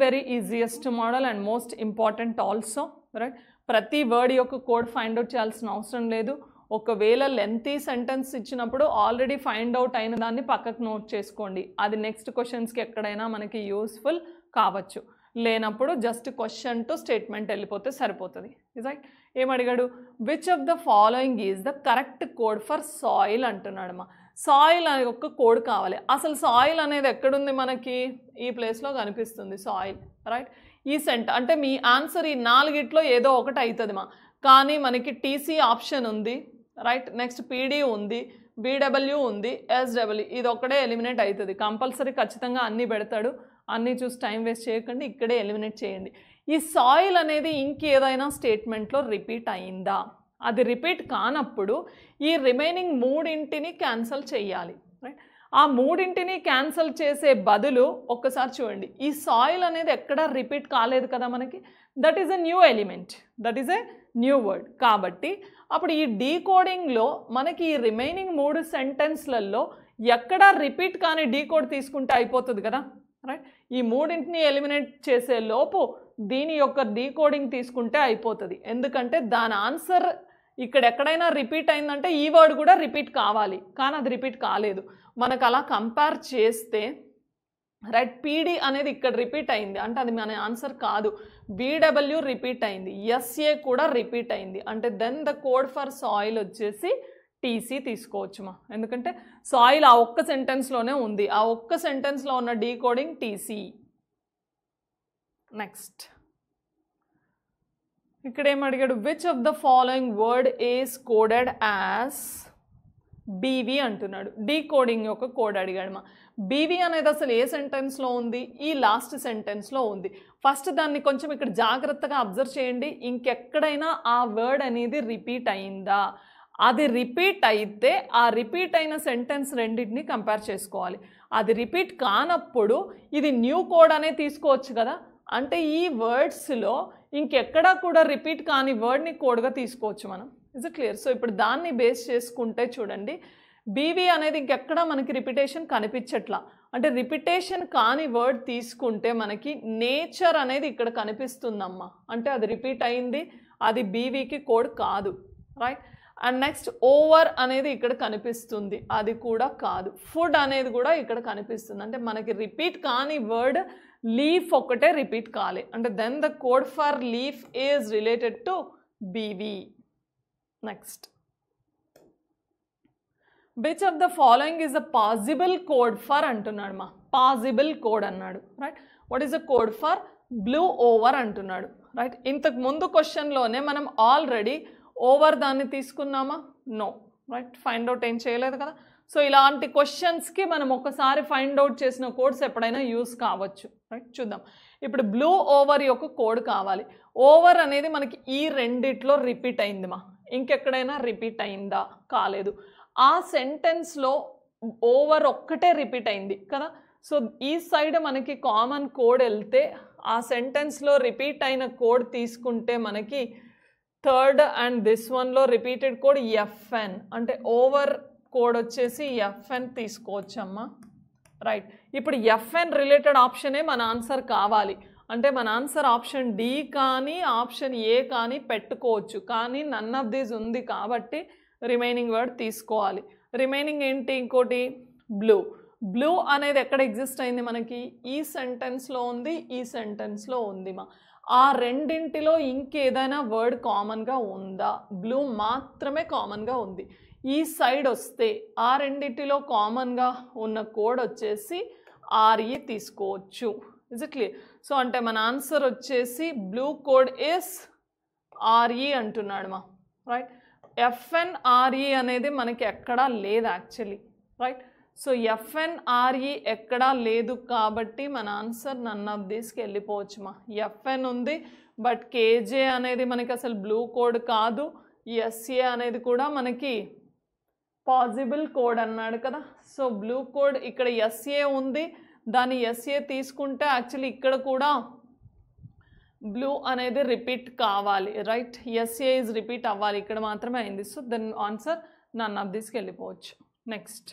very easiest model and most important also, right. ప్రతి వర్డ్ యొక్క కోడ్ ఫైండ్ అవుట్ చేయాల్సిన అవసరం లేదు. ఒకవేళ లెంతీ సెంటెన్స్ ఇచ్చినప్పుడు ఆల్రెడీ ఫైండ్ అవుట్ అయిన దాన్ని పక్కకు నోట్ చేసుకోండి, అది నెక్స్ట్ క్వశ్చన్స్కి ఎక్కడైనా మనకి యూస్ఫుల్ కావచ్చు. లేనప్పుడు జస్ట్ క్వశ్చన్ టు స్టేట్మెంట్ వెళ్ళిపోతే సరిపోతుంది, రైట్. ఏమడిగాడు, which of the following is the correct code for soil అంటున్నాడు మా. సాయిల్ అనే ఒక కోడ్ కావాలి. అసలు సాయిల్ అనేది ఎక్కడుంది మనకి, ఈ ప్లేస్లో కనిపిస్తుంది సాయిల్, రైట్. ఈ అంటే మీ ఆన్సర్ ఈ 4గిట్లో ఏదో ఒకటి అవుతుంది మా. కానీ మనకి టీసీ ఆప్షన్ ఉంది, రైట్. నెక్స్ట్ పీడీ ఉంది, బీడబ్ల్యూ ఉంది, ఎస్డబ్ల్యూ, ఇది ఒక్కడే ఎలిమినేట్ అవుతుంది. కంపల్సరీ ఖచ్చితంగా అన్నీ పెడతాడు, అన్నీ చూసి టైం వేస్ట్ చేయకండి, ఇక్కడే ఎలిమినేట్ చేయండి. ఈ సాయిల్ అనేది ఇంకేదైనా స్టేట్మెంట్లో రిపీట్ అయిందా, అది రిపీట్ కానప్పుడు ఈ రిమైనింగ్ 3ని క్యాన్సిల్ చేయాలి, రైట్. ఆ 3ని క్యాన్సిల్ చేసే బదులు ఒక్కసారి చూడండి, ఈ సాయిల్ అనేది ఎక్కడా రిపీట్ కాలేదు కదా మనకి, that is a new element, that is a new word. కాబట్టి అప్పుడు ఈ డీకోడింగ్లో మనకి ఈ రిమైనింగ్ 3 సెంటెన్స్లలో ఎక్కడా రిపీట్ కానీ డీకోడ్ తీసుకుంటే అయిపోతుంది కదా, రైట్. ఈ 3ని ఎలిమినేట్ చేసే లోపు దీని యొక్క డీకోడింగ్ తీసుకుంటే అయిపోతుంది. ఎందుకంటే దాని ఆన్సర్ ఇక్కడ ఎక్కడైనా రిపీట్ అయిందంటే ఈ వర్డ్ కూడా రిపీట్ కావాలి, కానీ అది రిపీట్ కాలేదు. మనకు అలా కంపేర్ చేస్తే, రైట్, పీడీ అనేది ఇక్కడ రిపీట్ అయింది అంటే అది మన ఆన్సర్ కాదు. బీడబ్ల్యూ రిపీట్ అయింది, ఎస్ఏ కూడా రిపీట్ అయింది, అంటే then the code for soil వచ్చేసి టీసీ తీసుకోవచ్చు మా. ఎందుకంటే సాయిల్ ఆ ఒక్క సెంటెన్స్లోనే ఉంది, ఆ ఒక్క సెంటెన్స్లో ఉన్న డీకోడింగ్ టీసీ. నెక్స్ట్ ఇక్కడ ఏం అడిగాడు, which of the following word is coded as BV అంటున్నాడు. డీకోడింగ్ యొక్క కోడ్ అడిగాడు మా. బీవీ అనేది అసలు ఏ సెంటెన్స్లో ఉంది, ఈ లాస్ట్ సెంటెన్స్లో ఉంది. ఫస్ట్ దాన్ని కొంచెం ఇక్కడ జాగ్రత్తగా అబ్జర్వ్ చేయండి, ఇంకెక్కడైనా ఆ వర్డ్ అనేది రిపీట్ అయిందా, అది రిపీట్ అయితే ఆ రిపీట్ అయిన సెంటెన్స్ రెండింటిని కంపేర్ చేసుకోవాలి. అది రిపీట్ కానప్పుడు ఇది న్యూ కోడ్ అనే తీసుకోవచ్చు కదా, అంటే ఈ వర్డ్స్లో ఇంకెక్కడా కూడా రిపీట్ కాని వర్డ్ని కోడ్గా తీసుకోవచ్చు మనం. Is it clear? సో ఇప్పుడు దాన్ని బేస్ చేసుకుంటే చూడండి, బీవీ అనేది ఇంకెక్కడా మనకి రిపిటేషన్ కనిపించట్లా. అంటే రిపిటేషన్ కాని వర్డ్ తీసుకుంటే మనకి నేచర్ అనేది ఇక్కడ కనిపిస్తుందమ్మా, అంటే అది రిపీట్ అయింది, అది బీవీకి కోడ్ కాదు, రైట్? అండ్ నెక్స్ట్ ఓవర్ అనేది ఇక్కడ కనిపిస్తుంది, అది కూడా కాదు. ఫుడ్ అనేది కూడా ఇక్కడ కనిపిస్తుంది, అంటే మనకి రిపీట్ కాని వర్డ్ లీఫ్ ఒక్కటే రిపీట్ కాలే, అంటే then the code for leaf is related to BV. Next, which of the following is a possible code for అంటున్నాడు మా. పాసిబుల్ కోడ్ అన్నాడు, right? What is the code for blue over అంటున్నాడు, రైట్? ఇంతకు ముందు క్వశ్చన్లోనే మనం ఆల్రెడీ ఓవర్ దాన్ని తీసుకున్నామా? No, right? ఫైండ్ అవుట్ ఏం చేయలేదు కదా. సో ఇలాంటి క్వశ్చన్స్కి మనం ఒకసారి ఫైండ్ అవుట్ చేసిన కోడ్స్ ఎప్పుడైనా యూస్ కావచ్చు, రైట్? చూద్దాం. ఇప్పుడు బ్లూ ఓవర్ యొక్క కోడ్ కావాలి. ఓవర్ అనేది మనకి ఈ రెండిట్లో రిపీట్ అయింది మా, ఇంకెక్కడైనా రిపీట్ అయిందా? కాలేదు. ఆ సెంటెన్స్లో ఓవర్ ఒక్కటే రిపీట్ అయింది కదా. సో ఈ సైడ్ మనకి కామన్ కోడ్ వెళ్తే ఆ సెంటెన్స్లో రిపీట్ అయిన కోడ్ తీసుకుంటే మనకి థర్డ్ అండ్ దిస్ వన్లో రిపీటెడ్ కోడ్ ఎఫ్ఎన్, అంటే ఓవర్ కోడ్ వచ్చేసి ఎఫ్ఎన్ తీసుకోవచ్చమ్మా, రైట్? ఇప్పుడు ఎఫ్ఎన్ రిలేటెడ్ ఆప్షనే మన ఆన్సర్ కావాలి, అంటే మన ఆన్సర్ ఆప్షన్ డి కానీ ఆప్షన్ ఏ కానీ పెట్టుకోవచ్చు, కానీ నన్ ఆఫ్ దీస్ ఉంది కాబట్టి రిమైనింగ్ వర్డ్ తీసుకోవాలి. రిమైనింగ్ ఏంటి? ఇంకోటి బ్లూ. బ్లూ అనేది ఎక్కడ ఎగ్జిస్ట్ అయింది మనకి? ఈ సెంటెన్స్లో ఉంది, ఈ సెంటెన్స్లో ఉంది మా. ఆ రెండింటిలో ఇంకేదైనా వర్డ్ కామన్గా ఉందా? బ్లూ మాత్రమే కామన్గా ఉంది. ఈ సైడ్ వస్తే ఆ రెండింటిలో కామన్గా ఉన్న కోడ్ వచ్చేసి ఆర్ఈ తీసుకోవచ్చు. Is it clear? సో అంటే మన ఆన్సర్ వచ్చేసి బ్లూ కోడ్ ఇస్ ఆర్ఈ అంటున్నాడు మా, రైట్? ఎఫ్ఎన్ఆర్ఈ అనేది మనకి ఎక్కడా లేదు యాక్చువల్లీ, రైట్? సో ఎఫ్ఎన్ఆర్ఈ ఎక్కడా లేదు కాబట్టి మన ఆన్సర్ నన్ ఆఫ్ దీస్కి వెళ్ళిపోవచ్చు మా. ఎఫ్ఎన్ ఉంది బట్ కేజే అనేది మనకి అసలు బ్లూ కోడ్ కాదు, ఎస్ఏ అనేది కూడా మనకి పాసిబుల్ కోడ్ అన్నాడు కదా. సో బ్లూ కోడ్ ఇక్కడ ఎస్ఏ ఉంది, దాన్ని ఎస్ఏ తీసుకుంటే యాక్చువల్లీ ఇక్కడ కూడా బ్లూ అనేది రిపీట్ కావాలి, రైట్? ఎస్ఏ ఇస్ రిపీట్ అవ్వాలి, ఇక్కడ మాత్రమే అయింది. So then answer none of దీస్కి వెళ్ళిపోవచ్చు. Next,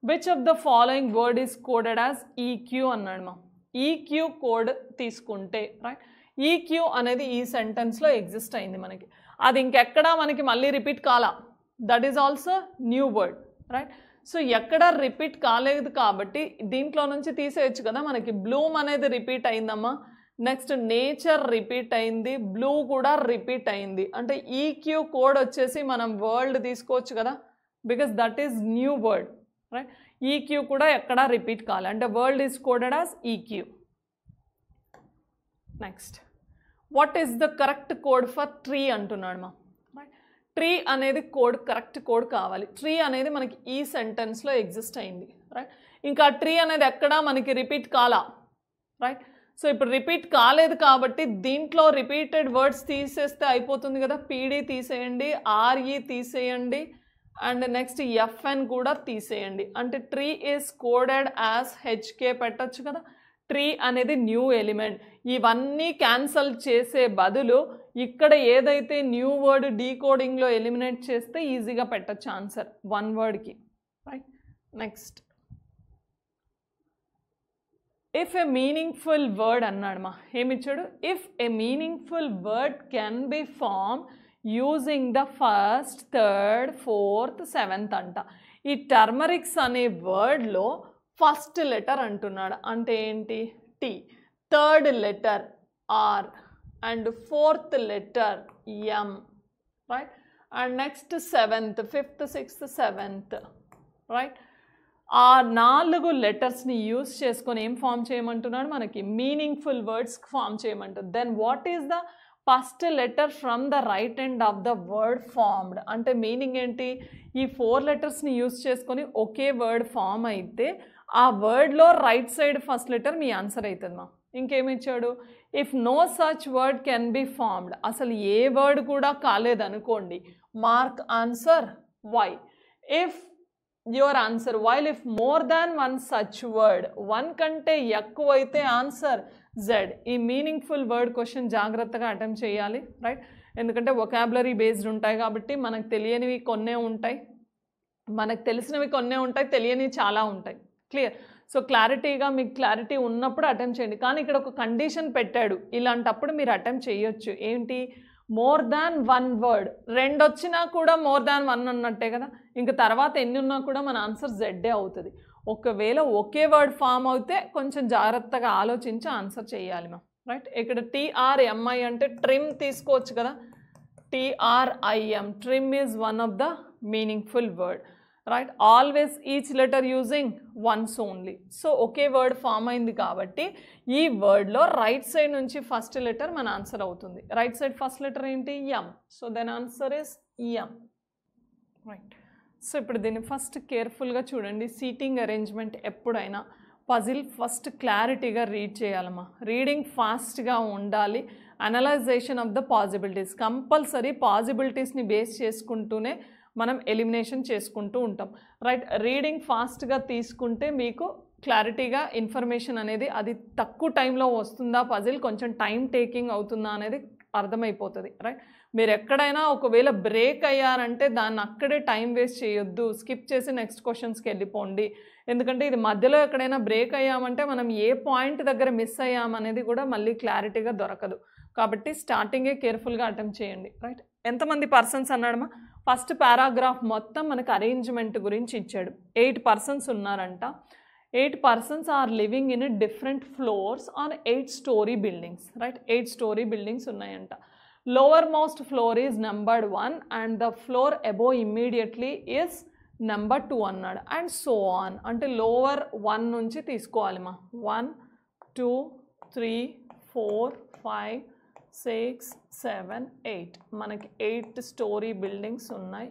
which of the following word is coded as EQ అన్నాడు మా. ఈక్యూ కోడ్ తీసుకుంటే, రైట్? ఈక్యూ అనేది ఈ సెంటెన్స్లో ఎగ్జిస్ట్ అయింది మనకి, అది ఇంకెక్కడా మనకి మళ్ళీ రిపీట్ కాలా, that is also new word, right? So ఎక్కడ రిపీట్ కాలేదు కాబట్టి దీంట్లో నుంచి తీసేయచ్చు కదా. మనకి బ్లూమ్ అనేది రిపీట్ అయిందమ్మా, నెక్స్ట్ నేచర్ రిపీట్ అయింది, బ్లూ కూడా రిపీట్ అయింది, అంటే ఈక్యూ కోడ్ వచ్చేసి మనం వరల్డ్ తీసుకోవచ్చు కదా, because that is new word, right? EQ కూడా ఎక్కడా రిపీట్ కావాలి, అంటే world is coded as EQ. Next, what is the correct code for tree అంటున్నాడు మా, రైట్? ట్రీ అనేది కోడ్, కరెక్ట్ కోడ్ కావాలి. ట్రీ అనేది మనకి ఈ సెంటెన్స్లో ఎగ్జిస్ట్ అయింది, రైట్? ఇంకా ట్రీ అనేది ఎక్కడా మనకి రిపీట్ కాలా, రైట్? సో ఇప్పుడు రిపీట్ కాలేదు కాబట్టి దీంట్లో రిపీటెడ్ వర్డ్స్ తీసేస్తే అయిపోతుంది కదా. పీడీ తీసేయండి, ఆర్ఈ తీసేయండి, అండ్ నెక్స్ట్ ఎఫ్ఎన్ కూడా తీసేయండి, అంటే tree is coded as HK పెట్టచ్చు కదా. ట్రీ అనేది న్యూ ఎలిమెంట్, ఇవన్నీ క్యాన్సల్ చేసే బదులు ఇక్కడ ఏదైతే న్యూ వర్డ్ డీకోడింగ్లో ఎలిమినేట్ చేస్తే ఈజీగా పెట్టచ్చు ఆన్సర్ వన్ వర్డ్కి, right? Next, if a meaningful word అన్నాడు మా, ఏమిచ్చాడు? If a meaningful word can be form using the first, third, fourth, seventh అంట. ఈ టర్మరిక్స్ అనే వర్డ్లో ఫస్ట్ లెటర్ అంటున్నాడు, అంటే ఏంటి? T, third letter R, and fourth letter M, right? And next seventh, fifth, sixth, seventh, right? ఆ 4 లెటర్స్ని యూజ్ చేసుకొని ఏం ఫామ్ చేయమంటున్నాడు? మనకి మీనింగ్ఫుల్ వర్డ్స్ ఫామ్ చేయమంటారు. Then what is the first letter from the right end of the word formed, అంటే మీనింగ్ ఏంటి? ఈ 4 లెటర్స్ని యూజ్ చేసుకొని ఒకే వర్డ్ ఫామ్ అయితే ఆ వర్డ్లో రైట్ సైడ్ ఫస్ట్ లెటర్ మీ ఆన్సర్ అవుతుంది మా. ఇంకేమి ఇచ్చాడు? If no such word can be formed, అసలు ఏ వర్డ్ కూడా కాలేదనుకోండి, mark answer Y. If your answer. While if more than one such word, one కంటే ఎక్కువైతే ఆన్సర్ జెడ్. ఈ మీనింగ్ఫుల్ వర్డ్ క్వశ్చన్ జాగ్రత్తగా అటెంప్ట్ చేయాలి, రైట్? ఎందుకంటే వొకాబులరీ బేస్డ్ ఉంటాయి కాబట్టి మనకు తెలియనివి కొన్నే ఉంటాయి, మనకు తెలిసినవి కొన్నే ఉంటాయి, తెలియనివి చాలా ఉంటాయి. క్లియర్? సో క్లారిటీగా మీకు క్లారిటీ ఉన్నప్పుడు అటెంప్ట్ చేయండి. కానీ ఇక్కడ ఒక కండిషన్ పెట్టాడు, ఇలాంటప్పుడు మీరు అటెంప్ట్ చేయొచ్చు. ఏంటి? More than one word. 2 వచ్చినా కూడా మోర్ దాన్ 1 అన్నట్టే కదా. ఇంక తర్వాత ఎన్ని ఉన్నా కూడా మన ఆన్సర్ జెడ్డే అవుతుంది. ఒకవేళ ఒకే వర్డ్ ఫామ్ అయితే కొంచెం జాగ్రత్తగా ఆలోచించి ఆన్సర్ చేయాలి మనం, రైట్? ఇక్కడ TRMI అంటే ట్రిమ్ తీసుకోవచ్చు కదా. TRIM, trim is one of the meaningful word, right? Always each letter using once only. So ఒకే వర్డ్ ఫామ్ అయింది కాబట్టి ఈ వర్డ్లో రైట్ సైడ్ నుంచి ఫస్ట్ లెటర్ మన ఆన్సర్ అవుతుంది. రైట్ సైడ్ ఫస్ట్ లెటర్ ఏంటి? M. So then answer is M, right? So ఇప్పుడు దీన్ని ఫస్ట్ కేర్ఫుల్గా చూడండి. సీటింగ్ అరేంజ్మెంట్ ఎప్పుడైనా పజిల్ ఫస్ట్ క్లారిటీగా రీడ్ చేయాలమ్మా. రీడింగ్ ఫాస్ట్గా ఉండాలి. Analysation of the possibilities, compulsory పాసిబిలిటీస్ని బేస్ చేసుకుంటూనే మనం ఎలిమినేషన్ చేసుకుంటూ ఉంటాం, రైట్? రీడింగ్ ఫాస్ట్గా తీసుకుంటే మీకు క్లారిటీగా ఇన్ఫర్మేషన్ అనేది అది తక్కువ టైంలో వస్తుందా, పజిల్ కొంచెం టైం టేకింగ్ అవుతుందా అనేది అర్థమైపోతుంది, రైట్? మీరు ఎక్కడైనా ఒకవేళ బ్రేక్ అయ్యారంటే దాన్ని అక్కడే టైం వేస్ట్ చేయొద్దు, స్కిప్ చేసి నెక్స్ట్ క్వశ్చన్స్కి వెళ్ళిపోండి. ఎందుకంటే ఇది మధ్యలో ఎక్కడైనా బ్రేక్ అయ్యామంటే మనం ఏ పాయింట్ దగ్గర మిస్ అయ్యామనేది కూడా మళ్ళీ క్లారిటీగా దొరకదు. కాబట్టి స్టార్టింగే కేర్ఫుల్గా అటెంప్ట్ చేయండి, రైట్? ఎంతమంది పర్సన్స్ అన్నాడమ్మా? ఫస్ట్ పారాగ్రాఫ్ మొత్తం మనకు అరేంజ్మెంట్ గురించి ఇచ్చాడు. 8 పర్సన్స్ ఉన్నారంట. 8 persons are living in different floors on 8 storey buildings, right? 8 storey buildings ఉన్నాయంట. Lower most floor is numbered 1 and the floor above immediately is number 2 అన్నాడు. అండ్ సో ఆన్ అంటే లోవర్ 1 నుంచి తీసుకోవాలి మా. 1 2 3 4 5 6 7 8 మనకి 8 స్టోరీ బిల్డింగ్స్ ఉన్నాయి.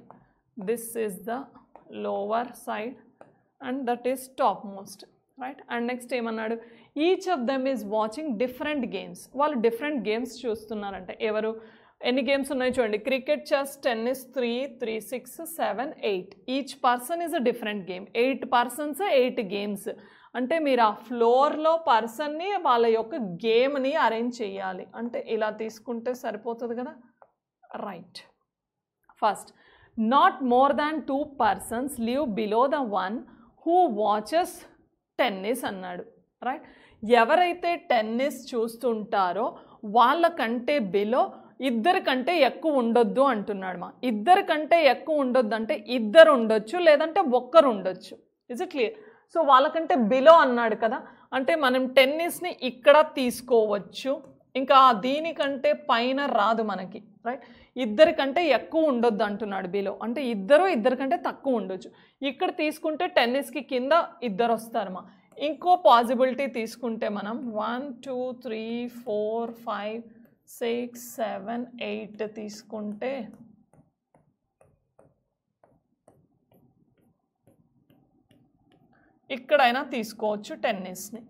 This is the lower side and that is top most, right? And next ఏమన్నాడు? Each of them is watching different games. వాళ్ళు డిఫరెంట్ గేమ్స్ చూస్తున్నారంట. ఎవరు? ఎన్ని గేమ్స్ ఉన్నాయి చూడండి. Cricket, chess, tennis 3 3 6 7 8. Each person is a different game. 8 persons 8 games. అంటే మీరు ఆ ఫ్లోర్లో పర్సన్ని వాళ్ళ యొక్క గేమ్ని అరేంజ్ చేయాలి. అంటే ఇలా తీసుకుంటే సరిపోతుంది కదా, right? First, not more than 2 persons live below the one who watches tennis అన్నాడు, రైట్? ఎవరైతే టెన్నిస్ చూస్తుంటారో వాళ్ళకంటే బిలో 2 కంటే ఎక్కువ ఉండొద్దు అంటున్నాడు మా. 2 కంటే ఎక్కువ ఉండొద్దు అంటే 2 ఉండొచ్చు, లేదంటే 1 ఉండొచ్చు. Is it clear? సో వాళ్ళకంటే బిలో అన్నాడు కదా, అంటే మనం టెన్నిస్ని ఇక్కడ తీసుకోవచ్చు, ఇంకా దీనికంటే పైన రాదు మనకి, రైట్? 2 కంటే ఎక్కువ ఉండొద్దు అంటున్నాడు బిలో, అంటే 2 కంటే తక్కువ ఉండొచ్చు. ఇక్కడ తీసుకుంటే టెన్నిస్కి కింద 2 వస్తారు మా. ఇంకో పాసిబిలిటీ తీసుకుంటే మనం 1 2 3 4 5 6 7 8 తీసుకుంటే ఇక్కడైనా తీసుకోవచ్చు టెన్నిస్ని.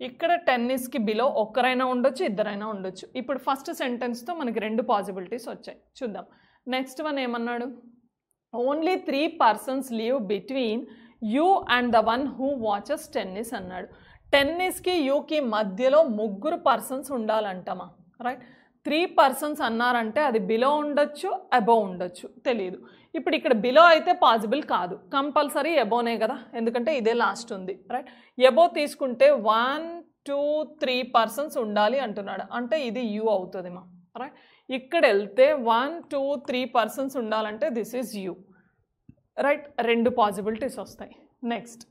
ఇక్కడ టెన్నిస్కి బిలో 1 ఉండొచ్చు, 2 ఉండొచ్చు. ఇప్పుడు ఫస్ట్ సెంటెన్స్తో మనకి 2 పాసిబిలిటీస్ వచ్చాయి, చూద్దాం. నెక్స్ట్ వన్ ఏమన్నాడు? Only 3 persons live between you and the one who watches tennis అన్నాడు. టెన్నిస్కి యూకి మధ్యలో 3 పర్సన్స్ ఉండాలంటమా, రైట్? 3 పర్సన్స్ అన్నారంటే అది బిలో ఉండొచ్చు, అబోవ్ ఉండొచ్చు, తెలియదు. ఇప్పుడు ఇక్కడ బిలో అయితే పాసిబుల్ కాదు, కంపల్సరీ అబోనే కదా, ఎందుకంటే ఇదే లాస్ట్ ఉంది, రైట్? అబోవ్ తీసుకుంటే 1 2 3 పర్సన్స్ ఉండాలి అంటున్నాడు, అంటే ఇది యూ అవుతుంది మా, రైట్? ఇక్కడ వెళ్తే 1 2 3 పర్సన్స్ ఉండాలంటే this is you, right? 2 possibilities వస్తాయి. Next,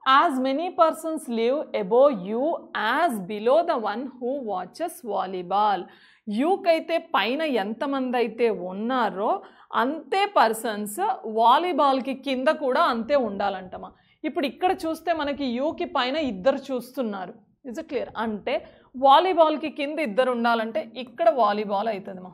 as many persons live above you as below the one who watches volleyball. యూకైతే పైన ఎంతమంది అయితే ఉన్నారో అంతే పర్సన్స్ వాలీబాల్కి కింద కూడా అంతే ఉండాలంటమా. ఇప్పుడు ఇక్కడ చూస్తే మనకి యూకి పైన 2 చూస్తున్నారు, ఇజ్ ఇట్ క్లియర్? అంటే వాలీబాల్కి కింద 2 ఉండాలంటే ఇక్కడ వాలీబాల్ అవుతుందిమా.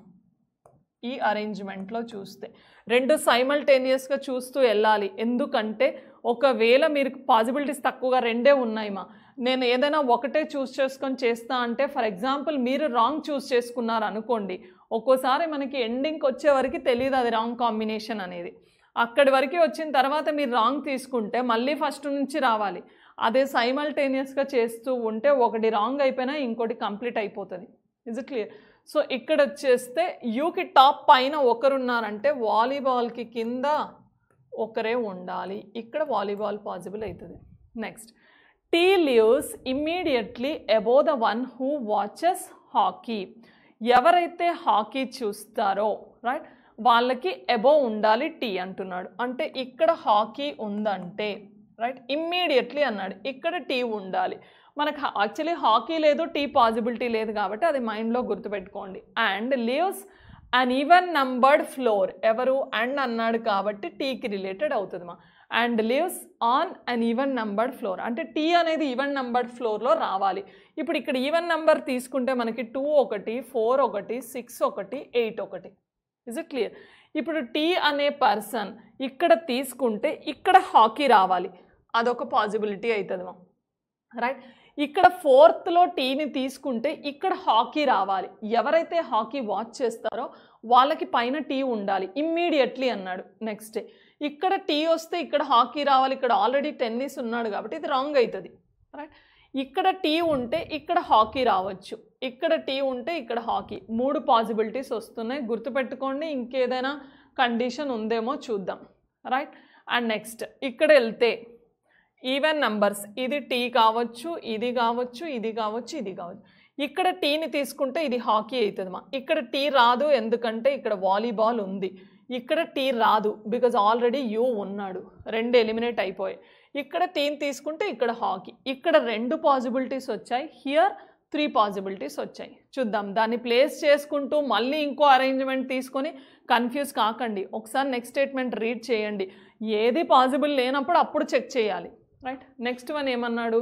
ఈ అరేంజ్మెంట్లో చూస్తే 2 సైమల్టేనియస్గా చూస్తూ వెళ్ళాలి, ఎందుకంటే ఒకవేళ మీరు పాసిబిలిటీస్ తక్కువగా 2 ఉన్నాయి మా, నేను ఏదైనా ఒకటే చూస్ చేసుకొని చేస్తా అంటే ఫర్ ఎగ్జాంపుల్ మీరు రాంగ్ చూస్ చేసుకున్నారు అనుకోండి, ఒక్కోసారి మనకి ఎండింగ్కి వచ్చే వరకు తెలియదు అది రాంగ్ కాంబినేషన్ అనేది. అక్కడి వరకు వచ్చిన తర్వాత మీరు రాంగ్ తీసుకుంటే మళ్ళీ ఫస్ట్ నుంచి రావాలి. అదే సైమల్టేనియస్గా చేస్తూ ఉంటే ఒకటి రాంగ్ అయిపోయినా ఇంకోటి కంప్లీట్ అయిపోతుంది. Is it clear? సో ఇక్కడ వచ్చేస్తే యూకి టాప్ పైన ఒకరున్నారంటే వాలీబాల్కి కింద ఒకరే ఉండాలి. ఇక్కడ వాలీబాల్ పాసిబుల్ అవుతుంది. Next, T lives immediately above the one who watches hockey. ఎవరైతే హాకీ చూస్తారో రైట్ వాళ్ళకి అబోవ్ ఉండాలి టీ అంటున్నాడు. అంటే ఇక్కడ హాకీ ఉందంటే రైట్ ఇమ్మీడియట్లీ అన్నాడు, ఇక్కడ టీ ఉండాలి. మనకు యాక్చువల్లీ హాకీ లేదు, టీ పాసిబిలిటీ లేదు కాబట్టి అది మైండ్లో గుర్తుపెట్టుకోండి. And lives an even numbered floor, ఎవరు అండ్ అన్నాడు కాబట్టి టీకి రిలేటెడ్ అవుతుంది మా. And lives on an even numbered floor అంటే టీ అనేది ఈవెన్ నంబర్డ్ ఫ్లోర్లో రావాలి. ఇప్పుడు ఇక్కడ ఈవెన్ నెంబర్ తీసుకుంటే మనకి 2 ఒకటి, 4 ఒకటి, 6 ఒకటి, 8 ఒకటి. Is it clear? ఇప్పుడు టీ అనే పర్సన్ ఇక్కడ తీసుకుంటే ఇక్కడ హాకీ రావాలి, అదొక పాసిబిలిటీ అవుతుంది మా. రైట్, ఇక్కడ 4th టీని తీసుకుంటే ఇక్కడ హాకీ రావాలి. ఎవరైతే హాకీ వాచ్ చేస్తారో వాళ్ళకి పైన టీ ఉండాలి ఇమ్మీడియట్లీ అన్నాడు. నెక్స్ట్ ఇక్కడ టీ వస్తే ఇక్కడ హాకీ రావాలి, ఇక్కడ ఆల్రెడీ టెన్నిస్ ఉన్నాడు కాబట్టి ఇది రాంగ్ అవుతుంది. రైట్, ఇక్కడ టీ ఉంటే ఇక్కడ హాకీ రావచ్చు, ఇక్కడ టీ ఉంటే ఇక్కడ హాకీ. 3 పాసిబిలిటీస్ వస్తున్నాయి, గుర్తుపెట్టుకోండి. ఇంకేదైనా కండిషన్ ఉందేమో చూద్దాం. రైట్, అండ్ నెక్స్ట్ ఇక్కడ వెళ్తే ఈవెన్ నంబర్స్, ఇది టీ కావచ్చు, ఇది కావచ్చు, ఇది కావచ్చు, ఇది కావచ్చు. ఇక్కడ టీని తీసుకుంటే ఇది హాకీ అవుతుంది మా. ఇక్కడ టీ రాదు ఎందుకంటే ఇక్కడ వాలీబాల్ ఉంది. ఇక్కడ టీ రాదు బికాజ్ ఆల్రెడీ యూ ఉన్నాడు, 2 ఎలిమినేట్ అయిపోయాయి. ఇక్కడ టీని తీసుకుంటే ఇక్కడ హాకీ. ఇక్కడ 2 పాసిబిలిటీస్ వచ్చాయి, హియర్ 3 పాసిబిలిటీస్ వచ్చాయి. చూద్దాం, దాన్ని ప్లేస్ చేసుకుంటూ మళ్ళీ ఇంకో అరేంజ్మెంట్ తీసుకొని కన్ఫ్యూజ్ కాకండి. ఒకసారి నెక్స్ట్ స్టేట్మెంట్ రీడ్ చేయండి, ఏది పాసిబుల్ లేనప్పుడు అప్పుడు చెక్ చేయాలి. రైట్, నెక్స్ట్ వన్ ఏమన్నాడు,